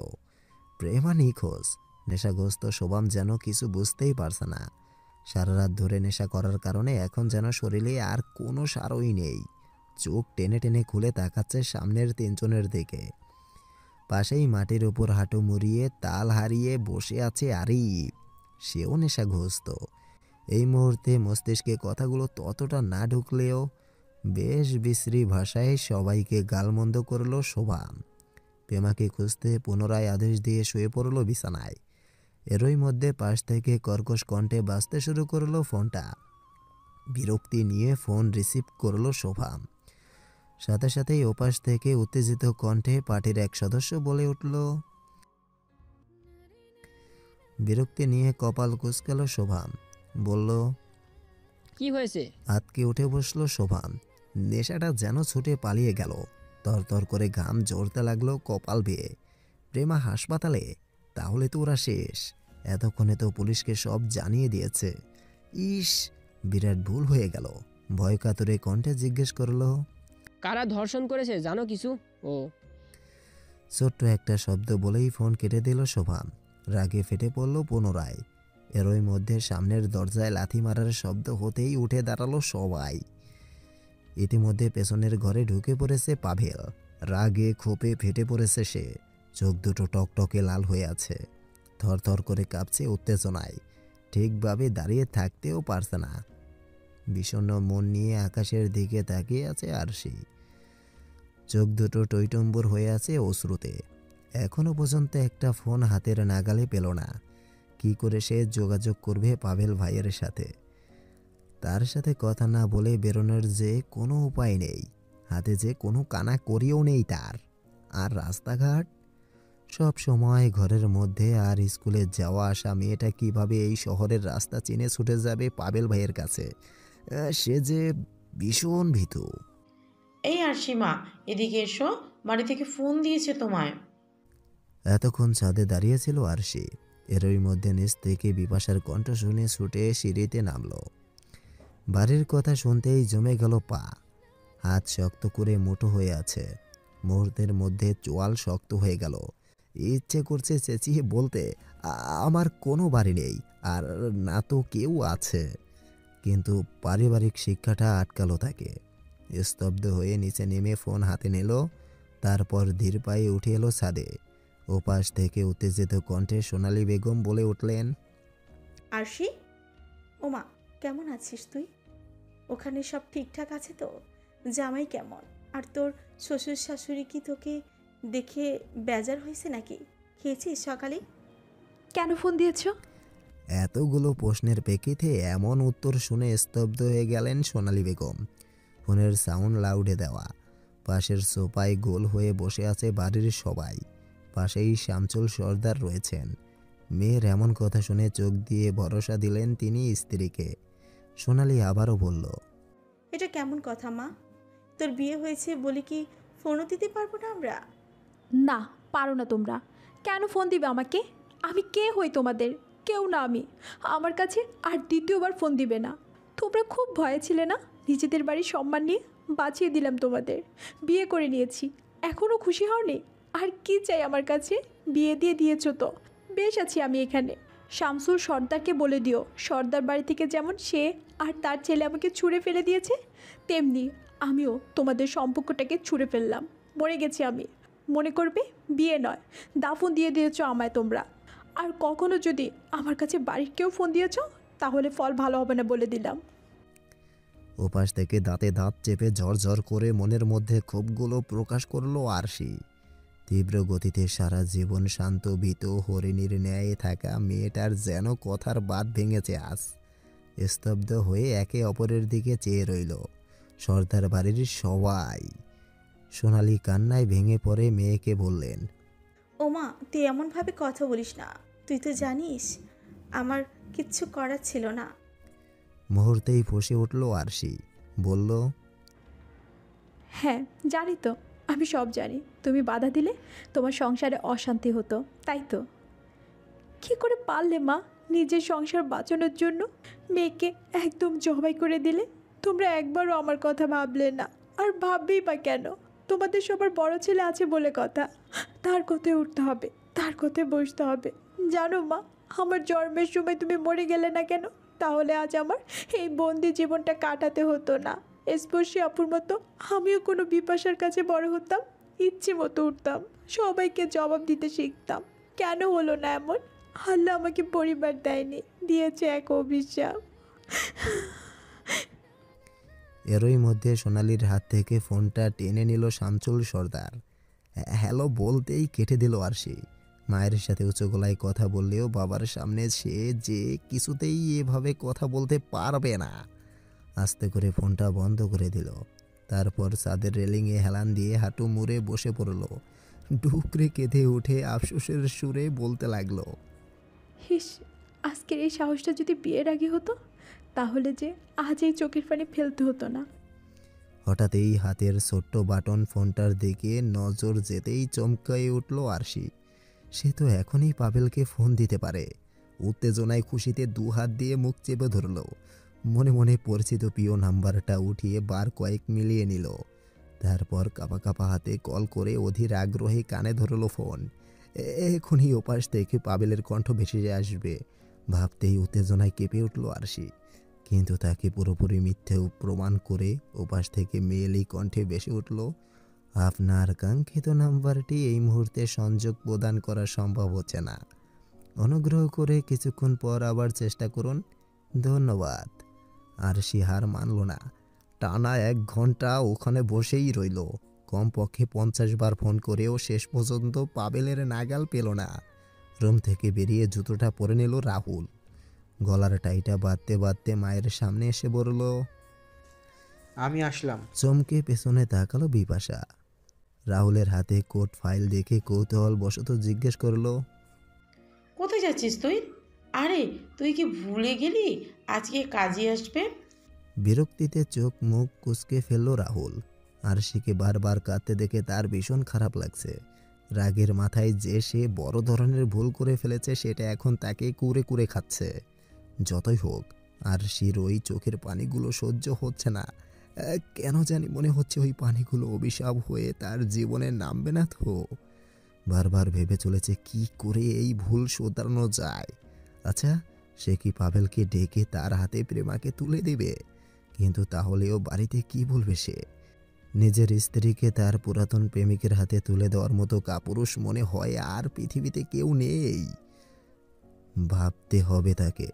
প্রেমা নিখোঁজ। নেশাগ্রস্ত শোভাম যেন কিছু বুঝতেই পারছে না। সারা রাত ধরে নেশা করার কারণে এখন যেন শরীরে আর কোনো সারই নেই। চোখ টেনে টেনে খুলে তাকাচ্ছে সামনের তিনজনের দিকে। পাশেই মাটির উপর হাঁটু মুড়িয়ে তাল হারিয়ে বসে আছে আরিফ। সেও নেশাগ্রস্ত। এই মুহূর্তে মস্তিষ্কে কথাগুলো ততটা না ঢুকলেও বেশ বিশ্রী ভাষায় সবাইকে গালমন্দ করল শোভাম। প্রেমাকে খুঁজতে পুনরায় আদেশ দিয়ে শুয়ে পড়ল বিছানায়। এরই মধ্যে পাশ থেকে কর্কশ কণ্ঠে বাজতে শুরু করলো ফোনটা। বিরক্তি নিয়ে ফোন রিসিভ করলো শোভাম। সাথে সাথেই ওপাশ থেকে উত্তেজিত কণ্ঠে পার্টির এক সদস্য বলে উঠল, বিরক্তি নিয়ে কপাল কুঁচকাল শোভাম। বলল, কি হয়েছে? আতকে উঠে বসলো শোভাম। নেশাটা যেন ছুটে পালিয়ে গেল। তরতর করে ঘাম ঝরতে লাগলো কপাল বেয়ে। প্রেমা হাসপাতালে? তাহলে তো ওরা শেষ। এতক্ষণে তো পুলিশকে সব জানিয়ে দিয়েছে। ইস, বিরাট ভুল হয়ে গেল। ভয় কাতরে কণ্ঠে জিজ্ঞেস করলো, কারা ধর্ষণ করেছে জানো কিছু? ও ছোট্ট একটা শব্দ বলেই ফোন কেটে দিল শোভাম। রাগে ফেটে পড়ল পুনরায়। এরই মধ্যে সামনের দরজায় লাথি মারার শব্দ হতেই উঠে দাঁড়ালো সবাই। ইতিমধ্যে পেছনের ঘরে ঢুকে পড়েছে পাভেল। রাগে ক্ষোভে ফেটে পড়েছে সে। চোখ দুটো টকটকে লাল হয়ে আছে। থরথর করে কাঁপছে উত্তেজনায়। ঠিকভাবে দাঁড়িয়ে থাকতেও পারছে না। বিষণ্ণ মন নিয়ে আকাশের দিকে তাকিয়ে আছে আরশি। চোখ দুটো টইটম্বুর হয়ে আছে অশ্রুতে। এখনো পর্যন্ত একটা ফোন হাতের নাগালে পেল না। কি করে সে যোগাযোগ করবে পাভেল ভাইয়ের সাথে? তার সাথে কথা না বলে বেরোনোর যে কোনো উপায় নেই। হাতে যে কোনো কানা করিও নেই তার। আর রাস্তাঘাট সব সময় ঘরের মধ্যে। আর স্কুলে যাওয়া আসা মেয়েটা কিভাবে এই শহরের রাস্তা চিনে ছুটে যাবে পাভেল ভাইয়ের কাছে? সে যে ভীষণ ভীতু। এই আরশিমা, এদিকে এসো, বাড়ি থেকে ফোন দিয়েছে তোমায়। এতক্ষণ ছাদে দাঁড়িয়েছিল আরশি। এরই মধ্যে নিচ থেকে বিপাশার কণ্ঠ শুনে ছুটে সিঁড়িতে নামলো। বাড়ির কথা শুনতেই জমে গেল পা। হাত শক্ত করে মুঠো হয়ে আছে। মুহূর্তের মধ্যে চোয়াল শক্ত হয়ে গেল। ইচ্ছে করছে চেঁচিয়ে বলতে, আমার কোনো বাড়ি নেই, আর না তো কেউ আছে। কিন্তু পারিবারিক শিক্ষাটা আটকালো তাকে। স্তব্ধ হয়ে নিচে নেমে ফোন হাতে নিল। তারপর ধীর পায়ে উঠে এলো ছাদে। ওপাশ থেকে উত্তেজিত কণ্ঠে সোনালী বেগম বলে উঠলেন, আরশি, ওমা, কেমন আছিস তুই? ওখানে সব ঠিকঠাক আছে তো? জামাই কেমন? আর তোর শ্বশুর শাশুড়ি কি তোকে দেখে বেজার হয়েছে নাকি? খেয়েছিস সকালে? কেন ফোন দিয়েছ? এতগুলো প্রশ্নের প্রেক্ষিতে এমন উত্তর শুনে স্তব্ধ হয়ে গেলেন সোনালী বেগম। ফোনের সাউন্ড লাউডে দেওয়া। পাশের সোফায় গোল হয়ে বসে আছে বাড়ির সবাই। পাশেই শামচুল সর্দার রয়েছেন। মেয়ের এমন কথা শুনে চোখ দিয়ে ভরসা দিলেন তিনি স্ত্রীকে। সোনালী আবারও বলল, এটা কেমন কথা মা? তোর বিয়ে হয়েছে বলে কি ফোনও দিতে পারবো না আমরা? না, পারো না তোমরা। কেন ফোন দিবে আমাকে? আমি কে হই তোমাদের? কেউ না আমি। আমার কাছে আর দ্বিতীয়বার ফোন দিবে না। তোমরা খুব ভয়ে ছিলে না? নিজেদের বাড়ির সম্মান নিয়ে বাঁচিয়ে দিলাম তোমাদের। বিয়ে করে নিয়েছি, এখনও খুশি হওনি? আর কি চাই আমার কাছে? বিয়ে দিয়ে দিয়েছো তো, বেশ আছি আমি এখানে। শামসুল সর্দারকে বলে দিও, সর্দার বাড়ি থেকে যেমন সে আর তার ছেলে আমাকে ছুঁড়ে ফেলে দিয়েছে, তেমনি আমিও তোমাদের সম্পর্কটাকে ছুঁড়ে ফেললাম। মরে গেছি আমি। মনে করবে বিয়ে নয়, দাফন দিয়ে দিয়েছ আমায় তোমরা। আর কখনো যদি আমার কাছে বাড়ির কেউ ফোন দিয়েছ, তাহলে ফল ভালো হবে না বলে দিলাম। ওপাশ থেকে দাঁতে দাঁত চেপে ঝরঝর করে মনের মধ্যে ক্ষোভগুলো প্রকাশ করলো আরশি। তীব্র গতিতে সারা জীবন শান্ত ভীত হরিণীর ন্যায় থাকা মেয়েটার যেন কথার বাঁধ ভেঙেছে আজ। স্তব্ধ হয়ে একে অপরের দিকে চেয়ে রইল সর্দার বাড়ির সবাই। সোনালী কান্নায় ভেঙে পড়ে মেয়েকে বললেন, ওমা, তুই এমনভাবে কথা বলিস না। তুই তো জানিস আমার কিচ্ছু করার ছিল না। মুহূর্তেই ফসে উঠল আরশি। বলল, হ্যাঁ জানি তো, আমি সব জানি। তুমি বাধা দিলে তোমার সংসারে অশান্তি হতো, তাই তো? কী করে পারলে মা নিজের সংসার বাঁচানোর জন্য মেয়েকে একদম জবাই করে দিলে? তোমরা একবারও আমার কথা ভাবলে না। আর ভাববেই বা কেন? তোমাদের সবার বড় ছেলে আছে বলে কথা। তার কথায় উঠতে হবে, তার কথায় বসতে হবে। জানো মা, আমার জন্মের সময় তুমি মরে গেলে না কেন? তাহলে আজ আমার এই বন্দি জীবনটা কাটাতে হতো না। স্পর্শী আপুর মতো আমিও কোনো বিপাশার কাছে বড় হতাম, ইচ্ছে মতো উঠতাম, সবাইকে জবাব দিতে শিখতাম। কেন হলো না এমন? আল্লাহ আমাকে পরিবার দেয়নি, দিয়েছে এক অভিশাপ। এরই মধ্যে সোনালীর হাত থেকে ফোনটা টেনে নিল শামচুল সর্দার। হ্যালো বলতেই কেটে দিল আরশি। মায়ের সাথে উঁচু গলায় কথা বললেও বাবার সামনে সে যে কিছুতেই এভাবে কথা বলতে পারবে না। আস্তে করে ফোনটা বন্ধ করে দিল। তারপর ছাদের রেলিংয়ে হেলান দিয়ে হাঁটু মুড়ে বসে পড়ল। ডুকরে কেঁদে উঠে আফসোসের সুরে বলতে লাগলো, হিস, আজকের এই সাহসটা যদি বিয়ের আগে হতো তাহলে যে আজ এই চোখের পানি ফেলতে হতো না। হঠাৎই হাতের ছোট্ট বাটন ফোনটার দিকে নজর যেতেই চমকাই উঠল আরশি। সে তো এখনই পাভেলকে ফোন দিতে পারে। উত্তেজনায় খুশিতে দু হাত দিয়ে মুখ চেপে ধরল। মনে মনে পরিচিত প্রিয় নাম্বারটা উঠিয়ে বার কয়েক মিলিয়ে নিল। তারপর কাঁপা কাঁপা হাতে কল করে অধীর আগ্রহে কানে ধরল ফোন। এখনই ওপাশ থেকে পাভেলের কণ্ঠ ভেসে আসবে ভাবতেই উত্তেজনায় কেঁপে উঠল আরশি। কিন্তু তাকে পুরোপুরি মিথ্যে প্রমাণ করে ওপাশ থেকে মেয়েলি কণ্ঠে ভেসে উঠল, আপনার কাঙ্ক্ষিত নাম্বারটি এই মুহূর্তে সংযোগ প্রদান করা সম্ভব হচ্ছে না। অনুগ্রহ করে কিছুক্ষণ পর আবার চেষ্টা করুন, ধন্যবাদ। আরশি হার মানল না। টানা 1 ঘন্টা ওখানে বসেই রইল। কমপক্ষে 50 বার ফোন করেও শেষ পর্যন্ত পাভেলের নাগাল পেল না। রুম থেকে বেরিয়ে জুতোটা পরে নিল রাহুল। গলার টাইটা বাঁধতে বাঁধতে মায়ের সামনে এসে বলল, আমি আসলাম। চমকে পেছনে তাকালো বিপাশা। রাহুলের হাতে কোর্ট ফাইল দেখে কৌতূহল বশত জিজ্ঞেস করলো, কোথায় যাচ্ছিস তুই? আরে তুই কি ভুলে গেলি আজকে কাজে আসবে? বিরক্তিতে চোখ মুখ কুঁচকে ফেলল রাহুল। আরশিকে বারবার কাঁদতে দেখে তার ভীষণ খারাপ লাগছে। রাগের মাথায় যে সে বড় ধরনের ভুল করে ফেলেছে সেটা এখন তাকে কুরে কুরে খাচ্ছে। যতই হোক, আরশির ওই চোখের পানিগুলো সহ্য হচ্ছে না। কেন জানি মনে হচ্ছে ওই পানিগুলো অভিশাপ হয়ে তার জীবনে নামবে না তো। বারবার ভেবে চলেছে কি করে এই ভুল শোধরানো যায়। আচ্ছা, সে কি পাভেলকে ডেকে তার হাতে প্রেমাকে তুলে দেবে? কিন্তু তাহলেও বাড়িতে কি বলবে সে? নিজের স্ত্রীকে তার পুরাতন প্রেমিকের হাতে তুলে দেওয়ার মতো কাপুরুষ মনে হয় আর পৃথিবীতে কেউ নেই। ভাবতে হবে তাকে,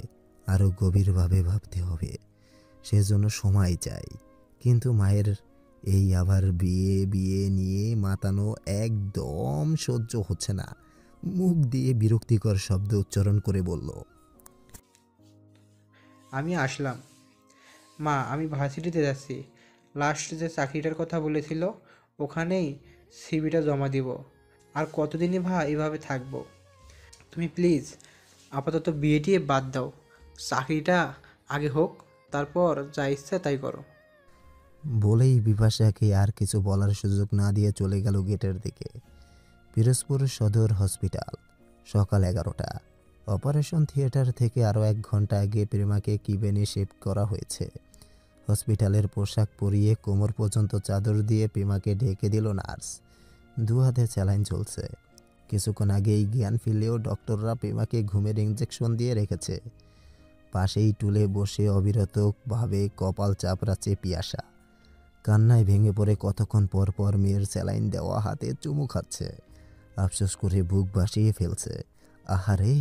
আরও গভীরভাবে ভাবতে হবে। সেজন্য সময় চাই। কিন্তু মায়ের এই আবার বিয়ে বিয়ে নিয়ে মাতানো একদম সহ্য হচ্ছে না। মুখ দিয়ে বিরক্তিকর শব্দ উচ্চারণ করে বলল, আমি আসলাম। মা, আমি ভার্সিটিতে যাচ্ছি। লাস্ট যে চাকরিটার কথা বলেছিল ওখানেই সিভিটা জমা দিব। আর কতদিনই এভাবে থাকবো? তুমি প্লিজ আপাতত বিয়েটি বাদ দাও। চাকরিটা আগে হোক, তারপর যা ইচ্ছা তাই করো। বলেই বিপাশাকে আর কিছু বলার সুযোগ না দিয়ে চলে গেল গেটের দিকে। পিরোজপুর সদর হসপিটাল, সকাল 11টা। অপারেশন থিয়েটার থেকে আরও 1 ঘন্টা আগে প্রেমাকে কিবেনে শিফট করা হয়েছে। হসপিটালের পোশাক পরিয়ে কোমর পর্যন্ত চাদর দিয়ে প্রেমাকে ঢেকে দিল নার্স। 2 হাতে স্যালাইন চলছে। কিছুক্ষণ আগেই জ্ঞান ফিরলেও ডক্টররা প্রেমাকে ঘুমের ইঞ্জেকশন দিয়ে রেখেছে। পাশেই টুলে বসে অবিরতভাবে কপাল চাপড়াচ্ছে পিয়াসা। কান্নায় ভেঙে পড়ে কতক্ষণ পর পর মেয়ের স্যালাইন দেওয়া হাতে চুমু খাচ্ছে। আফসোস করে বুক ভাসিয়ে ফেলছে। আহারে,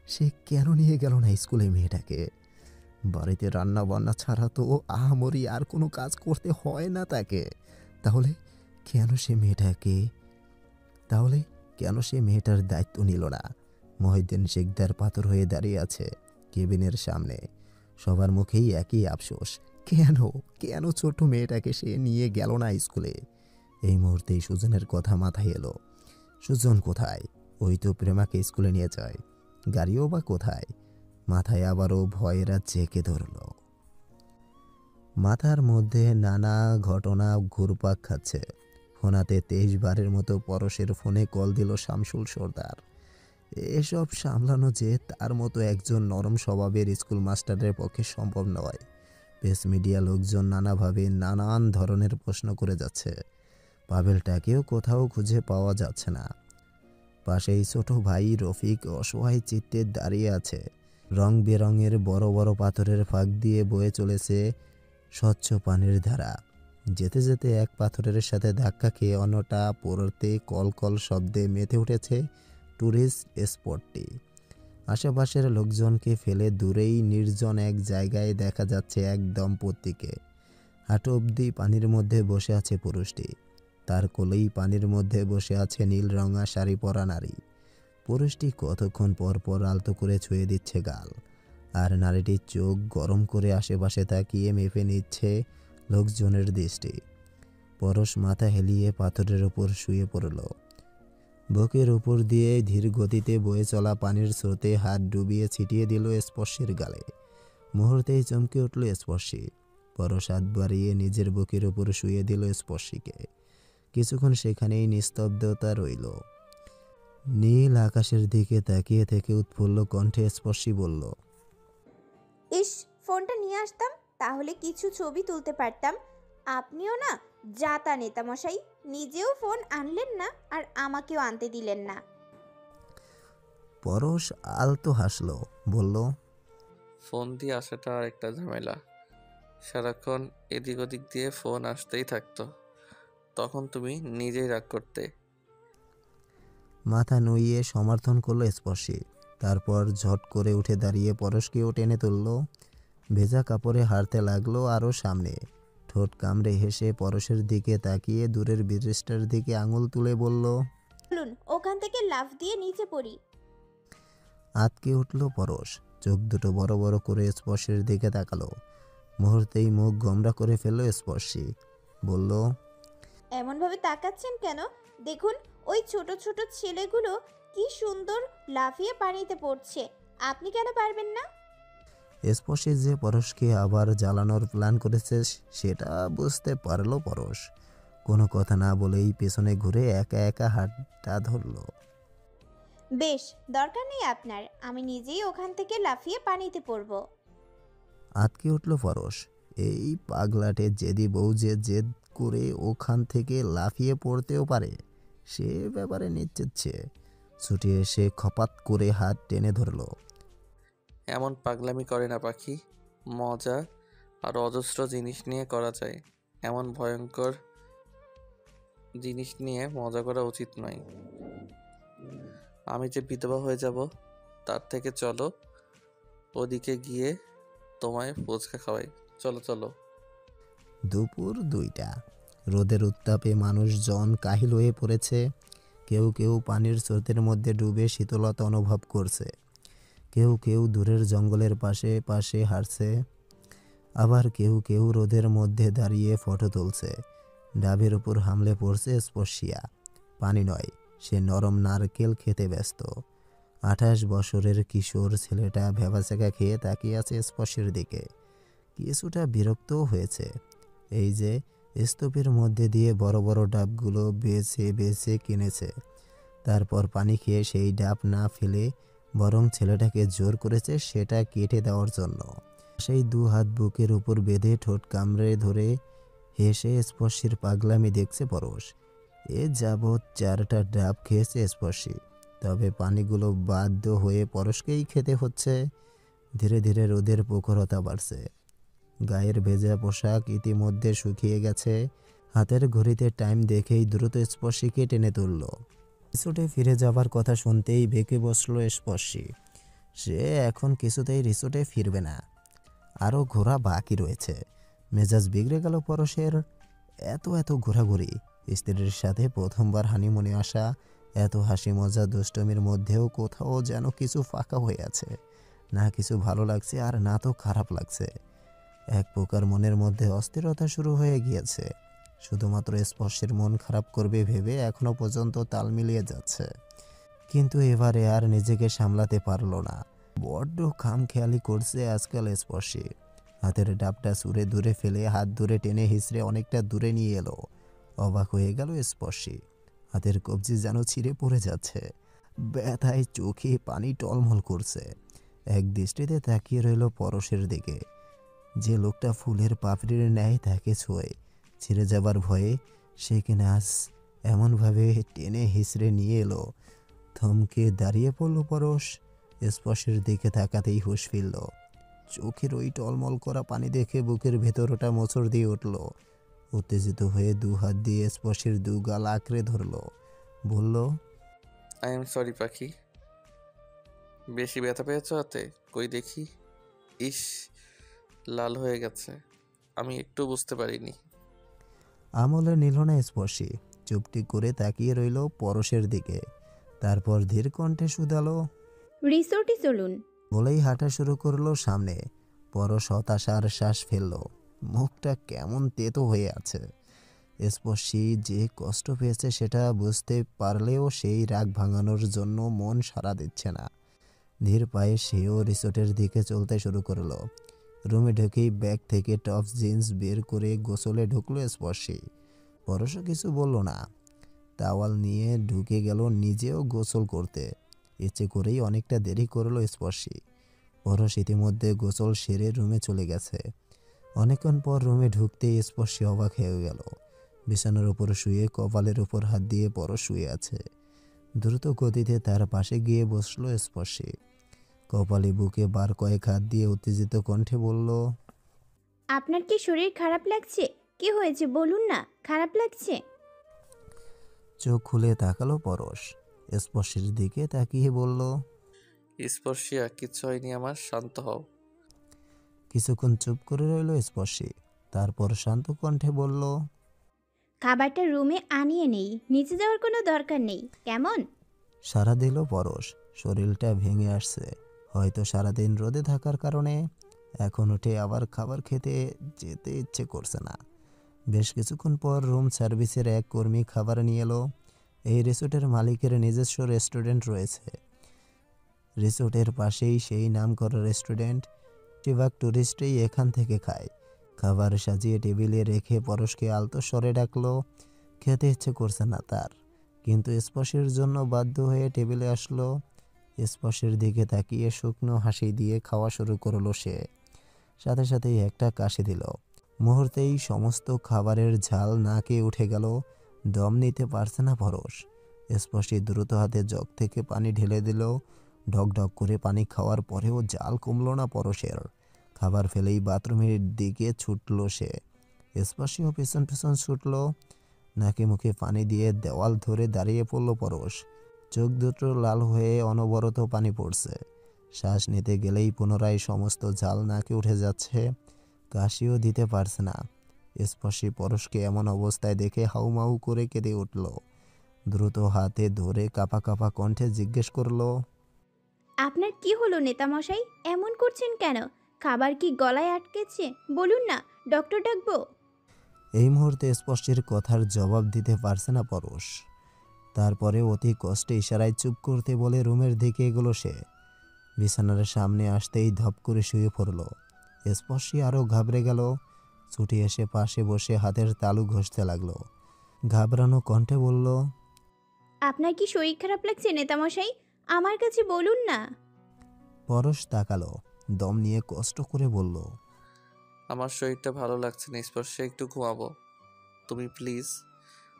সে কেন নিয়ে গেল না স্কুলে মেয়েটাকে? বাড়িতে রান্না বান্না ছাড়া তো আহামরি আর কোনো কাজ করতে হয় না তাকে। তাহলে কেন সে মেয়েটার দায়িত্ব নিল না? মহিউদ্দিন শিকদার পাথর হয়ে দাঁড়িয়ে আছে কেবিনের সামনে। সবার মুখেই একই আফসোস, কেন ছোট মেয়েটাকে সে নিয়ে গেল না স্কুলে? এই মুহূর্তেই সুজনের কথা মাথায় এলো। সুজন কোথায়? ওই তো প্রেমাকে স্কুলে নিয়ে যায়। গাড়িও বা কোথায়? মাথায় আবারও ভয়েরা চেকে ধরল। মাথার মধ্যে নানা ঘটনা ঘুরপাক খাচ্ছে। ফোনাতে 23 বারের মতো পরশের ফোনে কল দিল শামসুল সর্দার। এসব সামলানো যে তার মতো একজন নরম স্বভাবের স্কুল মাস্টারের পক্ষে সম্ভব নয়। প্রেস মিডিয়া লোকজন নানাভাবে নানান ধরনের প্রশ্ন করে যাচ্ছে। পাভেলটাকেও কোথাও খুঁজে পাওয়া যাচ্ছে না। পাশেই ছোট ভাই রফিক অসহায় চিত্তে দাঁড়িয়ে আছে। রং বেরঙের বড় বড় পাথরের ফাঁক দিয়ে বয়ে চলেছে স্বচ্ছ পানির ধারা। যেতে যেতে এক পাথরের সাথে ধাক্কা খেয়ে অন্যটা পড়তে কলকল শব্দে মেতে উঠেছে ট্যুরিস্ট স্পটটি। আশেপাশের লোকজনকে ফেলে দূরেই নির্জন এক জায়গায় দেখা যাচ্ছে এক দম্পতিকে। হাঁটু অবধি পানির মধ্যে বসে আছে পুরুষটি। তার কোলেই পানির মধ্যে বসে আছে নীল রঙা শাড়ি পরা নারী। পুরুষটি কতক্ষণ পর পর আলতো করে ছুঁয়ে দিচ্ছে গাল, আর নারীটির চোখ গরম করে আশেপাশে তাকিয়ে মেপে নিচ্ছে লোকজনের দৃষ্টি। পরশ মাথা হেলিয়ে পাথরের ওপর শুয়ে পড়ল। বুকের উপর দিয়ে ধীর গতিতে বয়ে চলা পানির স্রোতে হাত ডুবিয়ে ছিটিয়ে দিল স্পর্শের গালে। মুহূর্তেই চমকে উঠল স্পর্শী। পরশ হাত বাড়িয়ে নিজের বুকের উপর শুয়ে দিল স্পর্শীকে। কিছুক্ষণ সেখানেই নিস্তব্ধতা রইল। নীল আকাশের দিকে তাকিয়ে থেকে উৎফুল্ল কণ্ঠে স্পর্শী বলল, ইস, ফোনটা নিয়ে আসতাম, তাহলে কিছু ছবি তুলতে পারতাম। আপনিও না জাতা নেতা মশাই, নিজেও ফোন আনলেন না আর আমাকেও আনতে দিলেন না। পরশ আলতো হাসল, বলল, ফোন দিয়ে আসাটা আর একটা ঝামেলা। সারাক্ষণ এদিক ওদিক দিয়ে ফোন আসতেই থাকতো, তখন তুমি নিজেই রাগ করতে। মাথা নুইয়ে সমর্থন করলো স্পর্শী। তারপর ঝট করে উঠে দাঁড়িয়ে পরশকেও টেনে তুলল। ভেজা কাপড়ে হাঁটতে লাগলো আরও সামনে। ঠোঁট কামড়ে হেসে পরশের দিকে তাকিয়ে দূরের ব্রিজটার দিকে আঙুল তুলে বলল, চলুন ওখান থেকে লাফ দিয়ে নিচে পড়ি। আতকে উঠল পরশ। চোখ দুটো বড় বড় করে স্পর্শের দিকে তাকালো। মুহূর্তেই মুখ গোমড়া করে ফেলল স্পর্শী। বলল, এমনভাবে তাকাচ্ছেন কেন? দেখুন ওই ছোট ছোট ছেলেগুলো কি সুন্দর লাফিয়ে পানিতে পড়ছে, আপনি কেন পারবেন না? স্পর্শী যে পরশকে আবার জ্বালানোর প্ল্যান করেছে সেটা বুঝতে পারল পরশ। কোনো কথা না বলেই পেছনে ঘুরে একা একা হাতটা ধরল। বেশ, দরকার নেই আপনার, আমি নিজেই ওখান থেকে লাফিয়ে পানিতে পড়ব। আতকে উঠল পরশ। এই পাগলাটে জেদি বউ যে জেদ করে ওখান থেকে লাফিয়ে পড়তেও পারে সে ব্যাপারে নিশ্চিত সে। ছুটে এসে খপাত করে হাত টেনে ধরল। এমন পাগলামি করে না পাখি, মজা আর অজস্র জিনিস নিয়ে করা যায়, এমন ভয়ঙ্কর জিনিস নিয়ে মজা করা উচিত নয়। আমি যে বিধবা হয়ে যাব, তার থেকে চলো ওদিকে গিয়ে তোমায় ফুচকা খাওয়াই। চলো চলো। দুপুর 2টা। রোদের উত্তাপে মানুষজন কাহিল হয়ে পড়েছে। কেউ কেউ পানির স্রোতের মধ্যে ডুবে শীতলতা অনুভব করছে, কেউ কেউ দূরের জঙ্গলের পাশে পাশে হাঁটছে, আবার কেউ কেউ রোদের মধ্যে দাঁড়িয়ে ফটো তুলছে। ডাবের উপর হামলে পড়ছে স্পর্শিয়া। পানি নয়, সে নরম নারকেল খেতে ব্যস্ত। 28 বছরের কিশোর ছেলেটা ভেবাচাকা খেয়ে তাকিয়ে আছে স্পর্শের দিকে। কিছুটা বিরক্তও হয়েছে। এই যে স্তূপের মধ্যে দিয়ে বড় বড় ডাবগুলো বেছে বেছে কিনেছে, তারপর পানি খেয়ে সেই ডাব না ফেলে বরং ছেলেটাকে জোর করেছে সেটা কেটে দেওয়ার জন্য। সেই 2 হাত বুকের উপর বেঁধে ঠোঁট কামড়ে ধরে হেসে স্পর্শীর পাগলামি দেখছে পরশ। এ যাবৎ 4টা ডাব খেয়েছে স্পর্শী, তবে পানিগুলো বাধ্য হয়ে পরশকেই খেতে হচ্ছে। ধীরে ধীরে রোদের প্রখরতা বাড়ছে। গায়ের ভেজা পোশাক ইতিমধ্যে শুকিয়ে গেছে। হাতের ঘড়িতে টাইম দেখেই দ্রুত স্পর্শীকে টেনে তুলল। রিসোর্টে ফিরে যাবার কথা শুনতেই বেঁকে বসল স্পর্শী। সে এখন কিছুতেই রিসোর্টে ফিরবে না, আরও ঘোরা বাকি রয়েছে। মেজাজ বিগড়ে গেল পরশের। এত ঘোরাঘুরি, স্ত্রীর সাথে প্রথমবার হানিমুনে আসা, এত হাসি মজা দুষ্টমির মধ্যেও কোথাও যেন কিছু ফাঁকা হয়ে আছে। না কিছু ভালো লাগছে আর না তো খারাপ লাগছে। এক প্রকার মনের মধ্যে অস্থিরতা শুরু হয়ে গিয়েছে। শুধুমাত্র স্পর্শের মন খারাপ করবে ভেবে এখনো পর্যন্ত তাল মিলিয়ে যাচ্ছে, কিন্তু এবারে আর নিজেকে সামলাতে পারল না। বড্ড খামখেয়ালি করছে আজকাল স্পর্শী। হাতের ডাবটা ছুঁড়ে দূরে ফেলে হাত দূরে টেনে হিঁচড়ে অনেকটা দূরে নিয়ে এলো। অবাক হয়ে গেল স্পর্শী। হাতের কবজি যেন ছিঁড়ে পড়ে যাচ্ছে। ব্যথায় চোখে পানি টলমল করছে। এক দৃষ্টিতে তাকিয়ে রইল পরশের দিকে। যে লোকটা ফুলের পাপড়ির ন্যায় তাকে ছোঁয়, ছিঁড়ে যাবার ভয়ে সে কিনা আজ এমনভাবে টেনে হিঁচড়ে নিয়ে এলো। থমকে দাঁড়িয়ে পড়ল পরশ। স্পর্শের দিকে তাকাতেই হুঁশ ফিরল। চোখের ওই টলমল করা পানি দেখে বুকের ভেতরটা মোচড় দিয়ে উঠল। উত্তেজিত হয়ে 2 হাত দিয়ে স্পর্শের 2 গাল আঁকড়ে ধরল। বলল, আই এম সরি পাখি, বেশি ব্যথা পেয়েছ হাতে? কই দেখি। ইস, লাল হয়ে গেছে, আমি একটু বুঝতে পারিনি। আমলে নিল না স্পর্শী। চুপটি করে তাকিয়ে রইল পরশের দিকে। তারপর ধীর কণ্ঠে শুধালো, রিসোর্টে চলুন। বলেই হাঁটা শুরু করলো সামনে। পরশ হতাশার শ্বাস ফেলল। মুখটা কেমন তেতো হয়ে আছে। স্পর্শী যে কষ্ট পেয়েছে সেটা বুঝতে পারলেও সেই রাগ ভাঙানোর জন্য মন সাড়া দিচ্ছে না। ধীর পায়ে সেও রিসোর্টের দিকে চলতে শুরু করলো। রুমে ঢুকেই ব্যাগ থেকে টপ জিন্স বের করে গোসলে ঢুকলো স্পর্শী। পরশও কিছু বলল না। টাওয়াল নিয়ে ঢুকে গেল নিজেও গোসল করতে। ইচ্ছে করেই অনেকটা দেরি করলো স্পর্শী। পরশ ইতিমধ্যে গোসল সেরে রুমে চলে গেছে। অনেকক্ষণ পর রুমে ঢুকতেই স্পর্শী অবাক হয়ে গেল। বিছানার উপর শুয়ে কপালের উপর হাত দিয়ে পরশ শুয়ে আছে। দ্রুত গতিতে তার পাশে গিয়ে বসলো স্পর্শী। কপালে বুকে বার কয়েক হাত দিয়ে উত্তেজিত কণ্ঠে বলল, আপনার কি শরীর খারাপ লাগছে? কি হয়েছে বলুন না, খারাপ লাগছে? চোখ খুলে তাকালো পরশ। স্পর্শীর দিকে তাকিয়ে বলল, স্পর্শিয়া, কিচ্ছু হয়নি আমার, শান্ত হও। কিছুক্ষণ চুপ করে রইল স্পর্শী। তারপর শান্ত কণ্ঠে বলল, খাবারটা রুমে আনিয়ে নেই, নিচে যাওয়ার কোনো দরকার নেই, কেমন? সারা দিল পরশ। শরীরটা ভেঙে আসছে, হয়তো সারাদিন রোদে থাকার কারণে। এখন উঠে আবার খাবার খেতে যেতে ইচ্ছে করছে না। বেশ কিছুক্ষণ পর রুম সার্ভিসের এক কর্মী খাবার নিয়ে এলো। এই রিসোর্টের মালিকের নিজস্ব রেস্টুরেন্ট রয়েছে। রিসোর্টের পাশেই সেই নামকরা রেস্টুরেন্ট। বেশিরভাগ টুরিস্টই এখান থেকে খায়। খাবার সাজিয়ে টেবিলে রেখে পরশকে আলতো স্বরে ডাকলো। খেতে ইচ্ছে করছে না তার, কিন্তু স্পর্শের জন্য বাধ্য হয়ে টেবিলে আসলো। স্পর্শের দিকে তাকিয়ে শুকনো হাসি দিয়ে খাওয়া শুরু করলো সে। সাথে সাথেই একটা কাশি দিল। মুহূর্তেই সমস্ত খাবারের ঝাল নাকে উঠে গেল। দম নিতে পারছে না পরশ। স্পর্শী দ্রুত হাতে জগ থেকে পানি ঢেলে দিল। ঢক ঢক করে পানি খাওয়ার পরেও জাল কমল না পরশের। খাবার ফেলেই বাথরুমের দিকে ছুটল সে। স্পর্শীও পেছন পেছন ছুটল। নাকে মুখে পানি দিয়ে দেওয়াল ধরে দাঁড়িয়ে পড়ল পরশ। চোখ দুটো লাল হয়ে অনবরত পানি পড়ছে। শ্বাস নিতে গেলেই পুনরায় সমস্ত ঝাল নাকে উঠে যাচ্ছে। কাশিও দিতে পারছে না। স্পর্শী পরশকে এমন অবস্থায় দেখে হাউমাউ করে কেঁদে উঠল। দ্রুত হাতে ধরে কাঁপা কাঁপা কণ্ঠে জিজ্ঞেস করলো, আপনার কি হলো নেতামশাই? এমন করছেন কেন? খাবার কি গলায় আটকেছে? বলুন না, ডক্টর ডাকবো? এই মুহূর্তে স্পর্শীর কথার জবাব দিতে পারছে না পরশ। তারপরে অতি কষ্টে ইশারায় চুপ করতে বলে রুমের দিকে এগোলো সে। বিছানার সামনে আসতেই ধপ করে শুয়ে পড়ল। স্পর্শী আরও ঘাবড়ে গেল। ছুটে এসে পাশে বসে হাতের তালু ঘষতে লাগলো। ঘাবড়ানো কণ্ঠে বলল, আপনার কি শরীর খারাপ লাগছে নেতামশাই? আমার কাছে বলুন না। পরশ তাকালো। দম নিয়ে কষ্ট করে বলল, আমার শরীরটা ভালো লাগছে না স্পর্শে, একটু ঘুমাবো। তুমি প্লিজ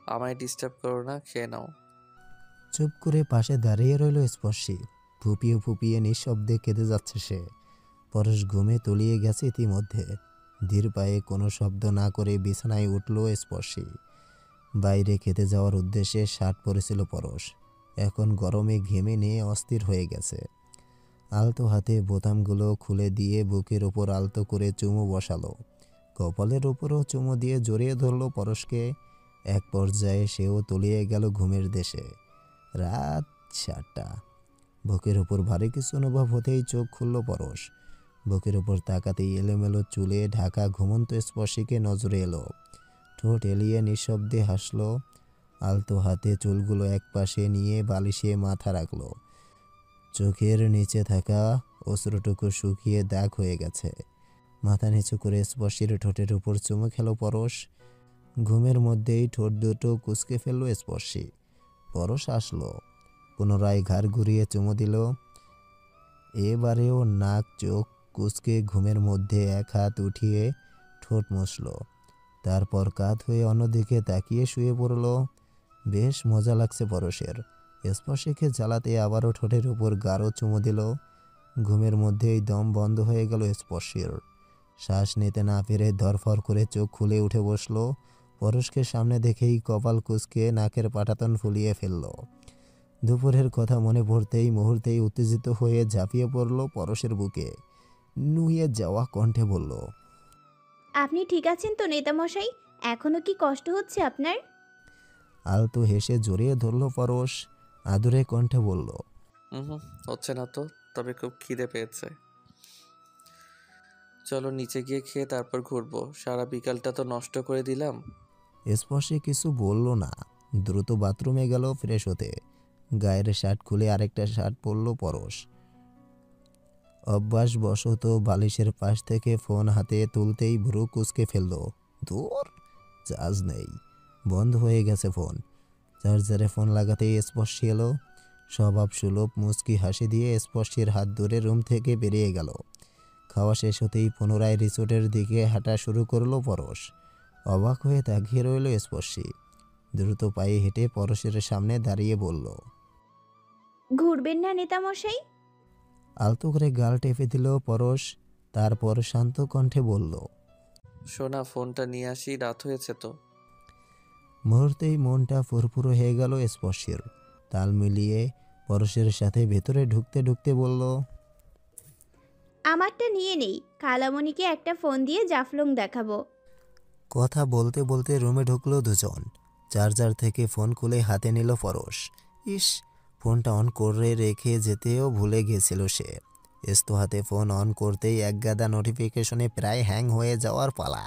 আমায় ডিস্টার্ব করো না, খেয়ে নাও। চুপ করে পাশে দাঁড়িয়ে রইল স্পর্শী। ফুপিয়ে ফুপিয়ে নিঃশব্দে কেঁদে যাচ্ছে সে। পরশ ঘুমে তলিয়ে গেছে ইতিমধ্যে। ধীর পায়ে কোনো শব্দ না করে বিছানায় উঠল স্পর্শী। বাইরে খেতে যাওয়ার উদ্দেশ্যে শার্ট পরেছিল পরশ। এখন গরমে ঘেমে নিয়ে অস্থির হয়ে গেছে। আলতো হাতে বোতামগুলো খুলে দিয়ে বুকের ওপর আলতো করে চুমু বসালো। কপালের ওপরও চুমু দিয়ে জড়িয়ে ধরল পরশকে। এক পর্যায়ে সেও তলিয়ে গেল ঘুমের দেশে। রাত 7টা। বুকের ওপর ভারী কিছু অনুভব হতেই চোখ খুলল পরশ। বুকের ওপর তাকাতেই এলোমেলো চুলে ঢাকা ঘুমন্ত স্পর্শীকে নজরে এলো। ঠোঁট এলিয়ে নিঃশব্দে হাসল। আলতো হাতে চুলগুলো একপাশে নিয়ে বালিশে মাথা রাখল। চোখের নিচে থাকা অশ্রুটুকু শুকিয়ে দাগ হয়ে গেছে। মাথা নিচু করে স্পর্শীর ঠোঁটের উপর চুমু খেল পরশ। ঘুমের মধ্যেই ঠোঁট দুটো কুঁচকে ফেলল স্পর্শী। পরশ আসলো। পুনরায় ঘাড় ঘুরিয়ে চুমু দিল। এবারেও নাক চোখ কুঁচকে ঘুমের মধ্যে এক হাত উঠিয়ে ঠোঁট মুছল। তারপর কাত হয়ে অন্যদিকে তাকিয়ে শুয়ে পড়ল। বেশ মজা লাগছে পরশের। স্পর্শীকে জ্বালাতে আবারও ঠোঁটের উপর গাঢ় চুমু দিল। ঘুমের মধ্যেই দম বন্ধ হয়ে গেল স্পর্শীর। শ্বাস নিতে না পেরে ধরফর করে চোখ খুলে উঠে বসল। পরশকে সামনে দেখেই কপাল কুঁচকে নাকের পাটাতন ফুলিয়ে ফেলল। দুপুরের কথা মনে পড়তেই মুহূর্তেই উত্তেজিত হয়ে ঝাঁপিয়ে পড়ল পরশের বুকে। নুয়ে যাওয়া কণ্ঠে বলল, আপনি ঠিক আছেন তো নেতামশাই? এখনো কি কষ্ট হচ্ছে আপনার? আলতো হেসে জড়িয়ে ধরল পরশ। আদুরে কণ্ঠে বলল, হচ্ছে না তো, তবে খুব খিদে পেয়েছে। চলো নিচে গিয়ে খেয়ে তারপর ঘুরবো, সারা বিকালটা তো নষ্ট করে দিলাম। স্পর্শী কিছু বলল না, দ্রুত বাথরুমে গেল ফ্রেশ হতে। গায়ের শার্ট খুলে আরেকটা শার্ট পরল পরশ। অভ্যাসবশত বালিশের পাশ থেকে ফোন হাতে তুলতেই ভ্রু কুঁচকে ফেলল। দূর, চার্জ নেই, বন্ধ হয়ে গেছে ফোন। চার্জারে ফোন লাগাতেই স্পর্শী এলো। স্বভাব সুলভ মুচকি হাসি দিয়ে স্পর্শীর হাত ধরে রুম থেকে বেরিয়ে গেল। খাওয়া শেষ হতেই পুনরায় রিসোর্টের দিকে হাঁটা শুরু করলো পরশ। অবাক হয়ে তাকিয়ে রইল স্পর্শী। দ্রুত পায়ে হেঁটে পরশের সামনে দাঁড়িয়ে বলল, ঘুরবেন না নেতামশাই? আলতো করে গাল টেপে দিল পরশ। তারপর শান্ত কণ্ঠে বলল, সোনা, ফোনটা নিয়ে আসি, রাত হয়েছে তো। মুহূর্তেই মনটা ফুরফুরো হয়ে গেল স্পর্শীর। তাল মিলিয়ে পরশের সাথে ভেতরে ঢুকতে ঢুকতে বলল, আমারটা নিয়ে নেই, খালামণিকে একটা ফোন দিয়ে জাফলং দেখাবো। কথা বলতে বলতে রুমে ঢুকলো দুজন। চার্জার থেকে ফোন খুলে হাতে নিল পরশ। ইস, ফোনটা অন করে রেখে যেতেও ভুলে গেছিল সে। এস্তো হাতে ফোন অন করতেই একগাদা নোটিফিকেশনে প্রায় হ্যাং হয়ে যাওয়ার পালা।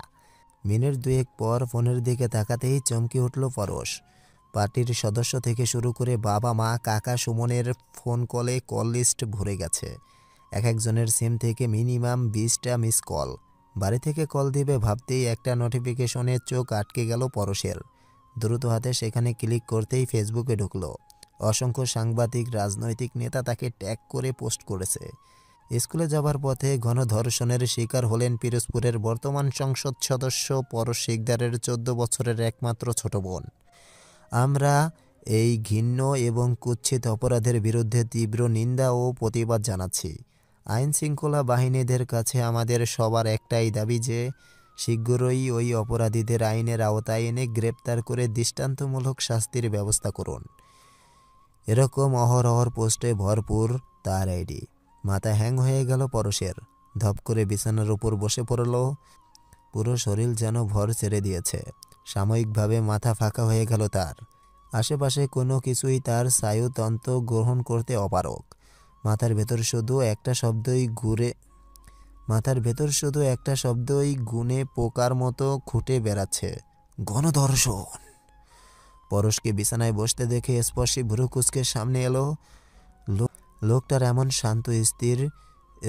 মিনিট দুয়েক পর ফোনের দিকে তাকাতেই চমকে উঠল পরশ। পার্টির সদস্য থেকে শুরু করে বাবা মা কাকা সুমনের ফোন কলে কল লিস্ট ভরে গেছে। এক একজনের সিম থেকে মিনিমাম 20টা মিস কল। বাড়ি থেকে কল দিবে ভাবতেই একটা নোটিফিকেশনে চোখ আটকে গেল পরশের। দ্রুত হাতে সেখানে ক্লিক করতেই ফেসবুকে ঢুকলো। অসংখ্য সাংবাদিক, রাজনৈতিক নেতা তাকে ট্যাগ করে পোস্ট করেছে। স্কুলে যাবার পথে গণধর্ষণের শিকার হলেন পিরোজপুরের বর্তমান সংসদ সদস্য পরশ শিকদারের 14 বছরের একমাত্র ছোট বোন। আমরা এই ঘৃণ্য এবং কুৎসিত অপরাধের বিরুদ্ধে তীব্র নিন্দা ও প্রতিবাদ জানাচ্ছি। আইন শৃঙ্খলা বাহিনীদের কাছে আমাদের সবার একটাই দাবি যে শীঘ্রই ওই অপরাধীদের আইনের আওতায় এনে গ্রেপ্তার করে দৃষ্টান্তমূলক শাস্তির ব্যবস্থা করুন। এরকম অহরহর পোস্টে ভরপুর তার আইডি। মাথা হ্যাং হয়ে গেল পরশের। ধপ করে বিছানার উপর বসে পড়ল। পুরো শরীর যেন ভর ছেড়ে দিয়েছে। সাময়িকভাবে মাথা ফাঁকা হয়ে গেল তার। আশেপাশে কোনো কিছুই তার স্নায়ুতন্ত্র গ্রহণ করতে অপারগ। মাথার ভেতর শুধু একটা শব্দই গুনে পোকার মতো খুঁটে বেড়াচ্ছে, গণধর্ষণ। পরশকে বিছানায় বসতে দেখে স্পর্শী ভ্রু কুঁচকে সামনে এলো। লোকটার এমন শান্ত স্থির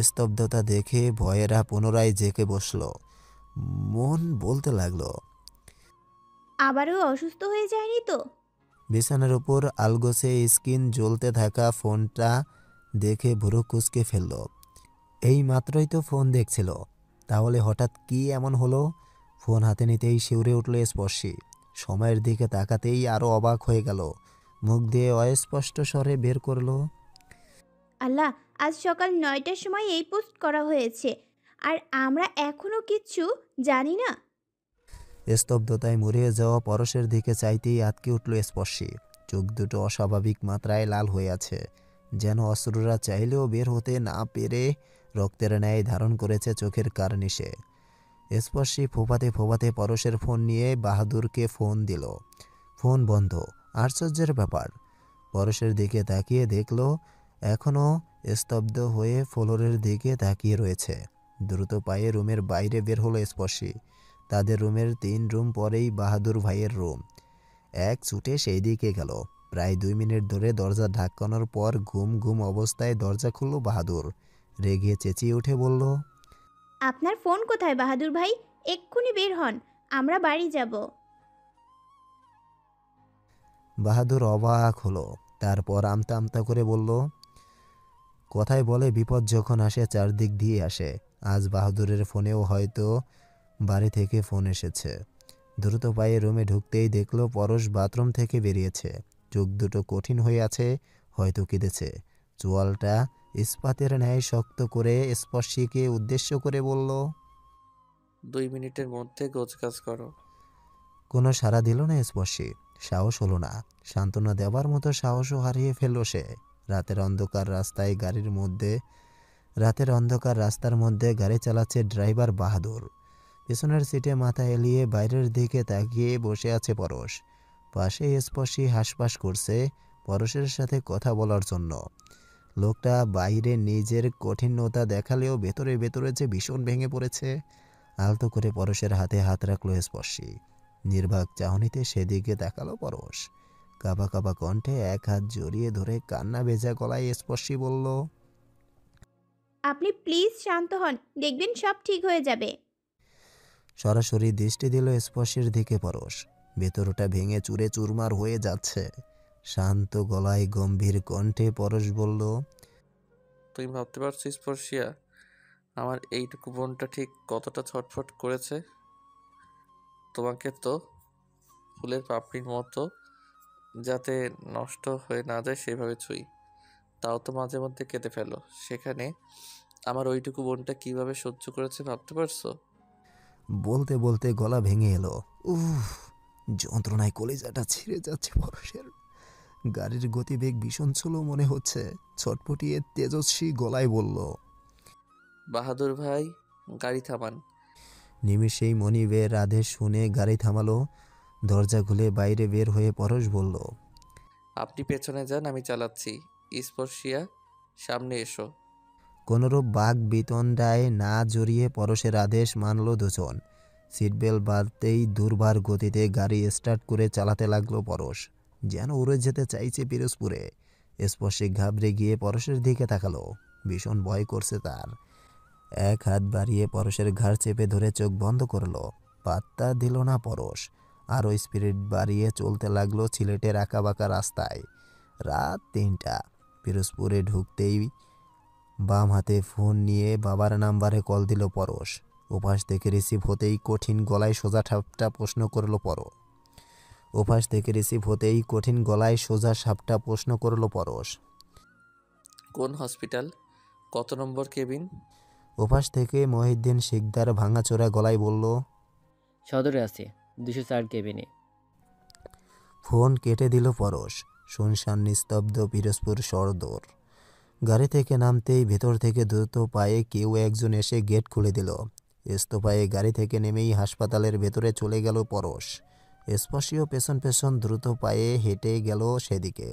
স্তব্ধতা দেখে ভয়েরা পুনরায় জেঁকে বসল। মন বলতে লাগলো, আবারও অসুস্থ হয়ে যায়নি তো? বিছানার উপর আলগোছে স্ক্রিন জ্বলতে থাকা ফোনটা দেখে ভ্রু কুঁচকে ফেলল। এই মাত্রই তো ফোন দেখছিল, তাহলে হঠাৎ কি এমন হলো? ফোন হাতে নিতেই শিউরে উঠল স্পর্শী। সময়ের দিকে তাকাতেই আরও অবাক হয়ে গেল। মুখ দিয়ে অস্পষ্ট স্বরে বের করলো, আল্লাহ, আজ সকাল 9টার সময় এই পোস্ট করা হয়েছে আর আমরা এখনো কিচ্ছু জানি না। স্তব্ধতায় মরিয়ে যাওয়া পরশের দিকে চাইতেই আটকে উঠল স্পর্শী। চোখ দুটো অস্বাভাবিক মাত্রায় লাল হয়ে আছে, যেন অশ্রুরা চাইলেও বের হতে না পেরে রক্তের ন্যায় ধারণ করেছে চোখের কার্নিশে। স্পর্শী ফোপাতে ফোপাতে পরশের ফোন নিয়ে বাহাদুরকে ফোন দিল। ফোন বন্ধ। আশ্চর্যের ব্যাপার। পরশের দিকে তাকিয়ে দেখল এখনও স্তব্ধ হয়ে ফ্লোরের দিকে তাকিয়ে রয়েছে। দ্রুত পায়ে রুমের বাইরে বের হলো স্পর্শী। তাদের রুমের 3 রুম পরেই বাহাদুর ভাইয়ের রুম। এক ছুটে সেই দিকে গেল। প্রায় 2 মিনিট ধরে দরজা ধাক্কানোর পর ঘুম ঘুম অবস্থায় দরজা খুলল বাহাদুর। রেগে চেঁচিয়ে উঠে বলল, আপনার ফোন কোথায় বাহাদুর ভাই? এক্ষুনি বের হন, আমরা বাড়ি যাব। বাহাদুর অবাক হলো। তারপর আমতা আমতা করে বলল, কথায় বলে বিপদ যখন আসে চারদিক দিয়ে আসে। আজ বাহাদুরের ফোনেও হয়তো বাড়ি থেকে ফোন এসেছে। দ্রুত পায়ে রুমে ঢুকতেই দেখল পরশ বাথরুম থেকে বেরিয়েছে। চোখ দুটো কঠিন হয়ে আছে, হয়তো কেঁদেছে। চোয়ালটা ইস্পাতের ন্যায় শক্ত করে স্পর্শীকে উদ্দেশ্য করে বলল, 2 মিনিটের মধ্যে গোছগাছ করো। কোনো সাড়া দিল না স্পর্শী। সাহস হলো না। সান্ত্বনা দেওয়ার মতো সাহসও হারিয়ে ফেলল সে। রাতের অন্ধকার রাস্তার মধ্যে গাড়ি চালাচ্ছে ড্রাইভার বাহাদুর। পেছনের সিটে মাথা এলিয়ে বাইরের দিকে তাকিয়ে বসে আছে পরশ। পাশে স্পর্শী হাঁসফাঁস করছে পরশের সাথে কথা বলার জন্য। লোকটা বাইরে নিজের কঠিনতা দেখালেও ভেতরে ভেতরে যে ভীষণ ভেঙে পড়েছে। আলতো করে পরশের হাতে হাত রাখল স্পর্শী। নির্বাক চাহনিতে সেদিকে তাকালো পরশ। কাঁপা কাঁপা কণ্ঠে এক হাত জড়িয়ে ধরে কান্না ভেজা গলায় স্পর্শী বলল, আপনি প্লিজ শান্ত হন, দেখবেন সব ঠিক হয়ে যাবে। সরাসরি দৃষ্টি দিল স্পর্শীর দিকে পরশ। ভেতরটা ভেঙে চুরে চুরমার হয়ে যাচ্ছে। শান্ত গলায় গম্ভীর কণ্ঠে পরশ বলল, তুই ভাবতে পারছিস স্পর্শিয়া, আমার এইটুকু বোনটা ঠিক কতটা ছটফট করেছে? তোমাকে তো ফুলের পাপড়ির মতো যাতে নষ্ট হয়ে না যায় সেভাবে ছুঁই, তাও তো মাঝে মধ্যে কেঁদে ফেলো। সেখানে আমার ওইটুকু বোনটা কিভাবে সহ্য করেছে ভাবতে পারছো? বলতে বলতে গলা ভেঙে এলো। উফ, যন্ত্রণায় কলিজাটা ছিঁড়ে যাচ্ছে পরশের। গাড়ির গতিবেগ ভীষণ ছিল মনে হচ্ছে। ছটপটিয়ে তেজস্বী গলায় বলল, বাহাদুর ভাই, গাড়ি থামান। নিমিষেই মনিবের আদেশ শুনে গাড়ি থামালো। দরজা খুলে বাইরে বের হয়ে পরশ বলল, আপনি পেছনে যান, আমি চালাচ্ছি। স্পর্শিয়া, সামনে এসো। কোনোরূপ বাঘ বিতণ্ডায় না জড়িয়ে পরশের আদেশ মানল দুজন। সিটবেল্ট বাঁধতেই দুর্বার গতিতে গাড়ি স্টার্ট করে চালাতে লাগলো পরশ, যেন উড়ে যেতে চাইছে পিরোজপুরে। স্পর্শী ঘাবড়ে গিয়ে পরশের দিকে তাকালো। ভীষণ ভয় করছে তার। এক হাত বাড়িয়ে পরশের ঘাড় চেপে ধরে চোখ বন্ধ করলো। পাত্তা দিল না পরশ। আরও স্পিরিট বাড়িয়ে চলতে লাগলো সিলেটের আঁকাবাঁকা রাস্তায়। রাত 3টা। পিরোজপুরে ঢুকতেই বাম হাতে ফোন নিয়ে বাবার নাম্বারে কল দিল পরশ। ওপাশ থেকে রিসিভ হতেই কঠিন গলায় সোজা সাপটা প্রশ্ন করলো পরশ। কোন হসপিটাল? কত নম্বর কেবিন? ওপাশ থেকে মহিউদ্দিন শিকদার ভাঙাচোরা গলায় বলল, সদরে আছে 204 কেবিনে। ফোন কেটে দিল পরশ। শুনশান নিস্তব্ধ পিরোজপুর সদর। গাড়ি থেকে নামতেই ভেতর থেকে দ্রুত পায়ে কেউ একজন এসে গেট খুলে দিল। পায়ে গাড়ি থেকে নেমেই হাসপাতালের ভেতরে চলে গেল পরশ। স্পর্শীয় পেছন পেছন দ্রুত পায়ে হেঁটে গেল সেদিকে।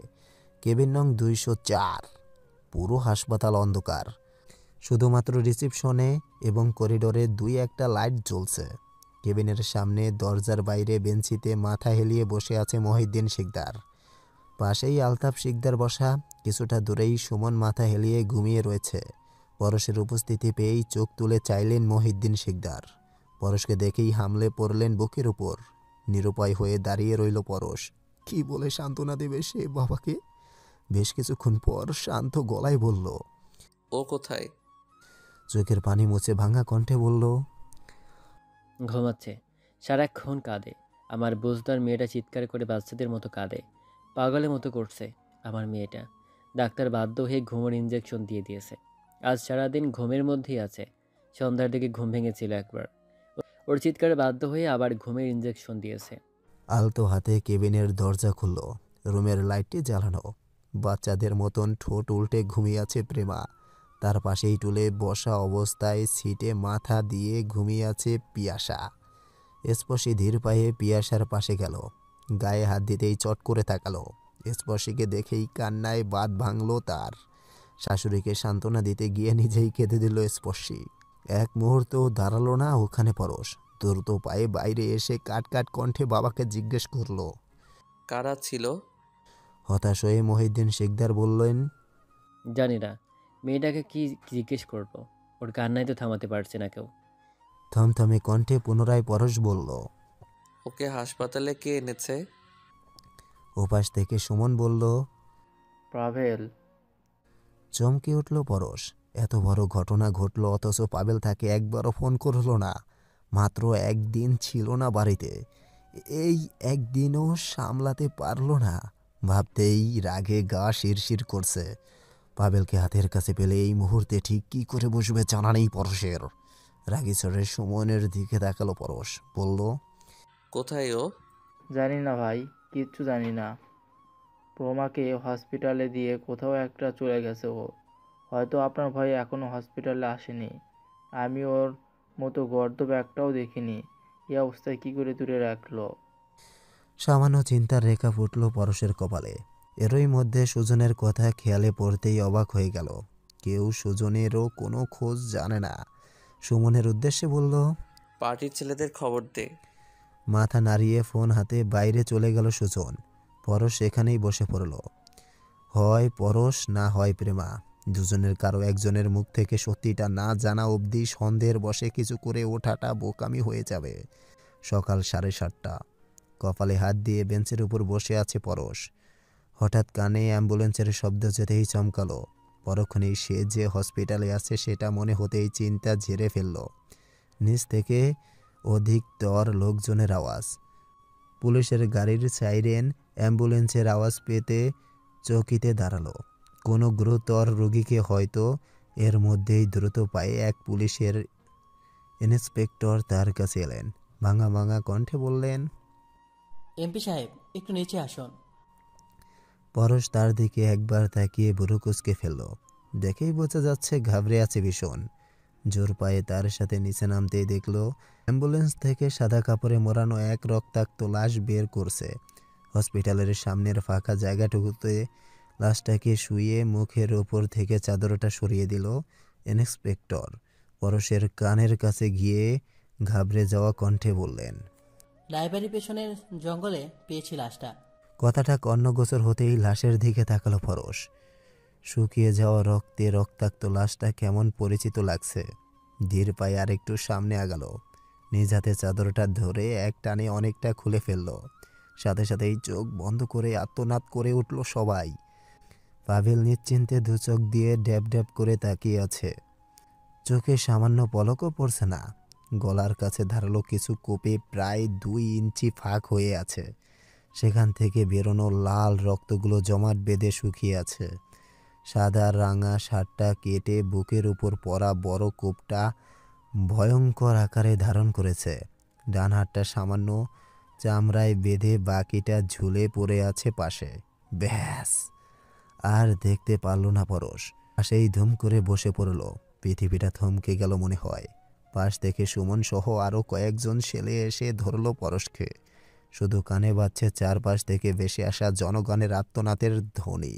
কেবিন নং 204। পুরো হাসপাতাল অন্ধকার। শুধুমাত্র রিসিপশনে এবং করিডোরে 2-1টা লাইট জ্বলছে। কেবিনের সামনে দরজার বাইরে বেঞ্চিতে মাথা হেলিয়ে বসে আছে মহিউদ্দিন শিকদার। পাশেই আলতাফ শিকদার বসা। কিছুটা দূরেই সুমন মাথা হেলিয়ে ঘুমিয়ে রয়েছে। পরশের উপস্থিতি পেয়েই চোখ তুলে চাইলেন মহিউদ্দিন শিকদার। পরশকে দেখেই হামলে পড়লেন বুকের উপর। নিরুপায় হয়ে দাঁড়িয়ে রইল পরশ। কি বলে সান্ত্বনা দেবে সে বাবাকে? বেশ কিছুক্ষণ পর শান্ত গলায় বলল, ও কোথায়? চোখের পানি মুছে ভাঙা কণ্ঠে বলল, ঘুমাচ্ছে। সারাক্ষণ কাঁদে। আমার বুঝদার মেয়েটা চিৎকার করে বাচ্চাদের মতো কাঁদে। পাগলের মতো করছে আমার মেয়েটা। ডাক্তার বাধ্য হয়ে ঘুমের ইঞ্জেকশন দিয়ে দিয়েছে। আজ সারাদিন ঘুমের মধ্যেই আছে। সন্ধ্যার দিকে ঘুম ভেঙেছিল একবার। ওর চিৎকারে বাধ্য হয়ে আবার ঘুমের ইঞ্জেকশন দিয়েছে। আলতো হাতে কেবিনের দরজা খুলল। রুমের লাইটটি জ্বালানো। বাচ্চাদের মতন ঠোঁট উল্টে ঘুমিয়ে আছে প্রেমা। তার পাশেই টুলে বসা অবস্থায় সিটে মাথা দিয়ে ঘুমিয়ে আছে পিয়াসা। স্পর্শী ধীর পায়ে পিয়াসার পাশে গেল। গায়ে হাত দিতেই চট করে তাকালো। স্পর্শীকে দেখেই কান্নায় বাঁধ ভাঙল তার। শাশুড়িকে সান্ত্বনা দিতে গিয়ে নিজেই কেঁদে দিল স্পর্শী। এক মুহূর্তও দাঁড়ালো না ওখানে পরশ। দ্রুত পায়ে বাইরে এসে কাট কাট কণ্ঠে বাবাকে জিজ্ঞেস করলো, কারা ছিল? হতাশ হয়ে মহিউদ্দিন শিকদার বললেন, জানি না। মেয়েটাকে কি জিজ্ঞেস করবো? ওর কান্নাই তো থামাতে পারছে না কেউ। থমথমে কণ্ঠে পুনরায় পরশ বলল, ওকে হাসপাতালে কে এনেছে? ওপাশ থেকে সুমন বলল, পাভেল। চমকে উঠল পরশ। এত বড় ঘটনা ঘটল অথচ পাভেল তাকে একবারও ফোন করল না। মাত্র একদিন ছিল না বাড়িতে। এই একদিনও সামলাতে পারল না। ভাবতেই রাগে গা শিরশির করছে। পাভেলকে হাতের কাছে পেলে এই মুহূর্তে ঠিক কী করে বসবে জানা নেই পরশের। রাগী স্বরে সুমনের দিকে তাকালো পরশ। বলল, কোথায় ও? জানি না ভাই, কিচ্ছু জানি না। প্রমাকে হসপিটালে দিয়ে কোথাও একটা চলে গেছে ও। হয়তো আপনার ভাই এখনও হসপিটালে আসেনি। আমি ওর মতো গর্দভ একটাও দেখিনি। এই অবস্থায় কী করে দূরে রাখলো? সামান্য চিন্তার রেখা ফুটল পরশের কপালে। এরই মধ্যে সুজনের কথা খেয়ালে পড়তেই অবাক হয়ে গেল। কেউ সুজনেরও কোনো খোঁজ জানে না। সুমনের উদ্দেশ্যে বলল, পার্টির ছেলেদের খবর দে। মাথা নাড়িয়ে ফোন হাতে বাইরে চলে গেল সুজন। পরশ সেখানেই বসে পড়ল। হয় পরশ না হয় প্রেমা, দুজনের কারো একজনের মুখ থেকে সত্যিটা না জানা অবধি সন্দেহের বশে কিছু করে ওঠাটা বোকামি হয়ে যাবে। সকাল 7:30। কপালে হাত দিয়ে বেঞ্চের উপর বসে আছে পরশ। হঠাৎ কানে অ্যাম্বুলেন্সের শব্দ যেতেই চমকালো। পরক্ষণেই সে যে হসপিটালে আছে সেটা মনে হতেই চিন্তা ঝেড়ে ফেলল। নিচ থেকে অধিকতর লোকজনের আওয়াজ, পুলিশের গাড়ির সাইরেন, অ্যাম্বুলেন্সের আওয়াজ পেতে চৌকিতে দাঁড়ালো। কোনো গুরুতর রোগীকে হয়তো। এর মধ্যেই দ্রুত পায়ে এক পুলিশের ইন্সপেক্টর তার কাছে এলেন। ভাঙা ভাঙা কণ্ঠে বললেন, এমপি সাহেব একটু নিচে আসুন। পরশ তার দিকে একবার তাকিয়ে বুড়ো কুচকে ফেলল। দেখেই বোঝা যাচ্ছে ঘাবড়ে আছে ভীষণ। জোর পায়ে তার সাথে নিচে নামতেই দেখল অ্যাম্বুলেন্স থেকে সাদা কাপড়ে মোড়ানো এক রক্তাক্ত লাশ বের করছে। হসপিটালের সামনের ফাঁকা জায়গাটুকুতে লাশটাকে শুয়ে মুখের ওপর থেকে চাদরটা সরিয়ে দিল ইন্সপেক্টর। পরশের কানের কাছে গিয়ে ঘাবড়ে যাওয়া কণ্ঠে বললেন, লাইব্রেরি পেছনের জঙ্গলে পেয়েছি লাশটা। কথাটা কর্ণগোচর হতেই লাশের দিকে তাকালো পরশ। শুকিয়ে যাওয়া রক্তে রক্তাক্ত লাশটা কেমন পরিচিত লাগছে। ধীর পায়ে আরেকটু সামনে আগালো। নিজ হাতে চাদরটা ধরে এক টানে অনেকটা খুলে ফেলল। সাথে সাথেই চোখ বন্ধ করে আর্তনাদ করে উঠল সবাই। পাভেল নিশ্চিন্তে দু চোখ দিয়ে ড্যাব ড্যাব করে তাকিয়ে আছে। চোখে সামান্য পলকও পড়ছে না। গলার কাছে ধারালো কিছু কোপে প্রায় 2 ইঞ্চি ফাঁক হয়ে আছে। সেখান থেকে বেরোনো লাল রক্তগুলো জমাট বেঁধে শুকিয়ে আছে। সাদা রাঙা শার্টটা কেটে বুকের উপর পরা বড় কোপটা ভয়ঙ্কর আকারে ধারণ করেছে। ডান হাতটা সামান্য চামড়ায় বেঁধে বাকিটা ঝুলে পড়ে আছে পাশে। ব্যাস, আর দেখতে পারল না পরশ। পাশেই ধুম করে বসে পড়ল। পৃথিবীটা থমকে গেল মনে হয়। পাশ থেকে সুমন সহ আরও কয়েকজন ছেলে এসে ধরল পরশকে। শুধু কানে বাজছে চারপাশ থেকে ভেসে আসা জনগণের আর্তনাদের ধ্বনি।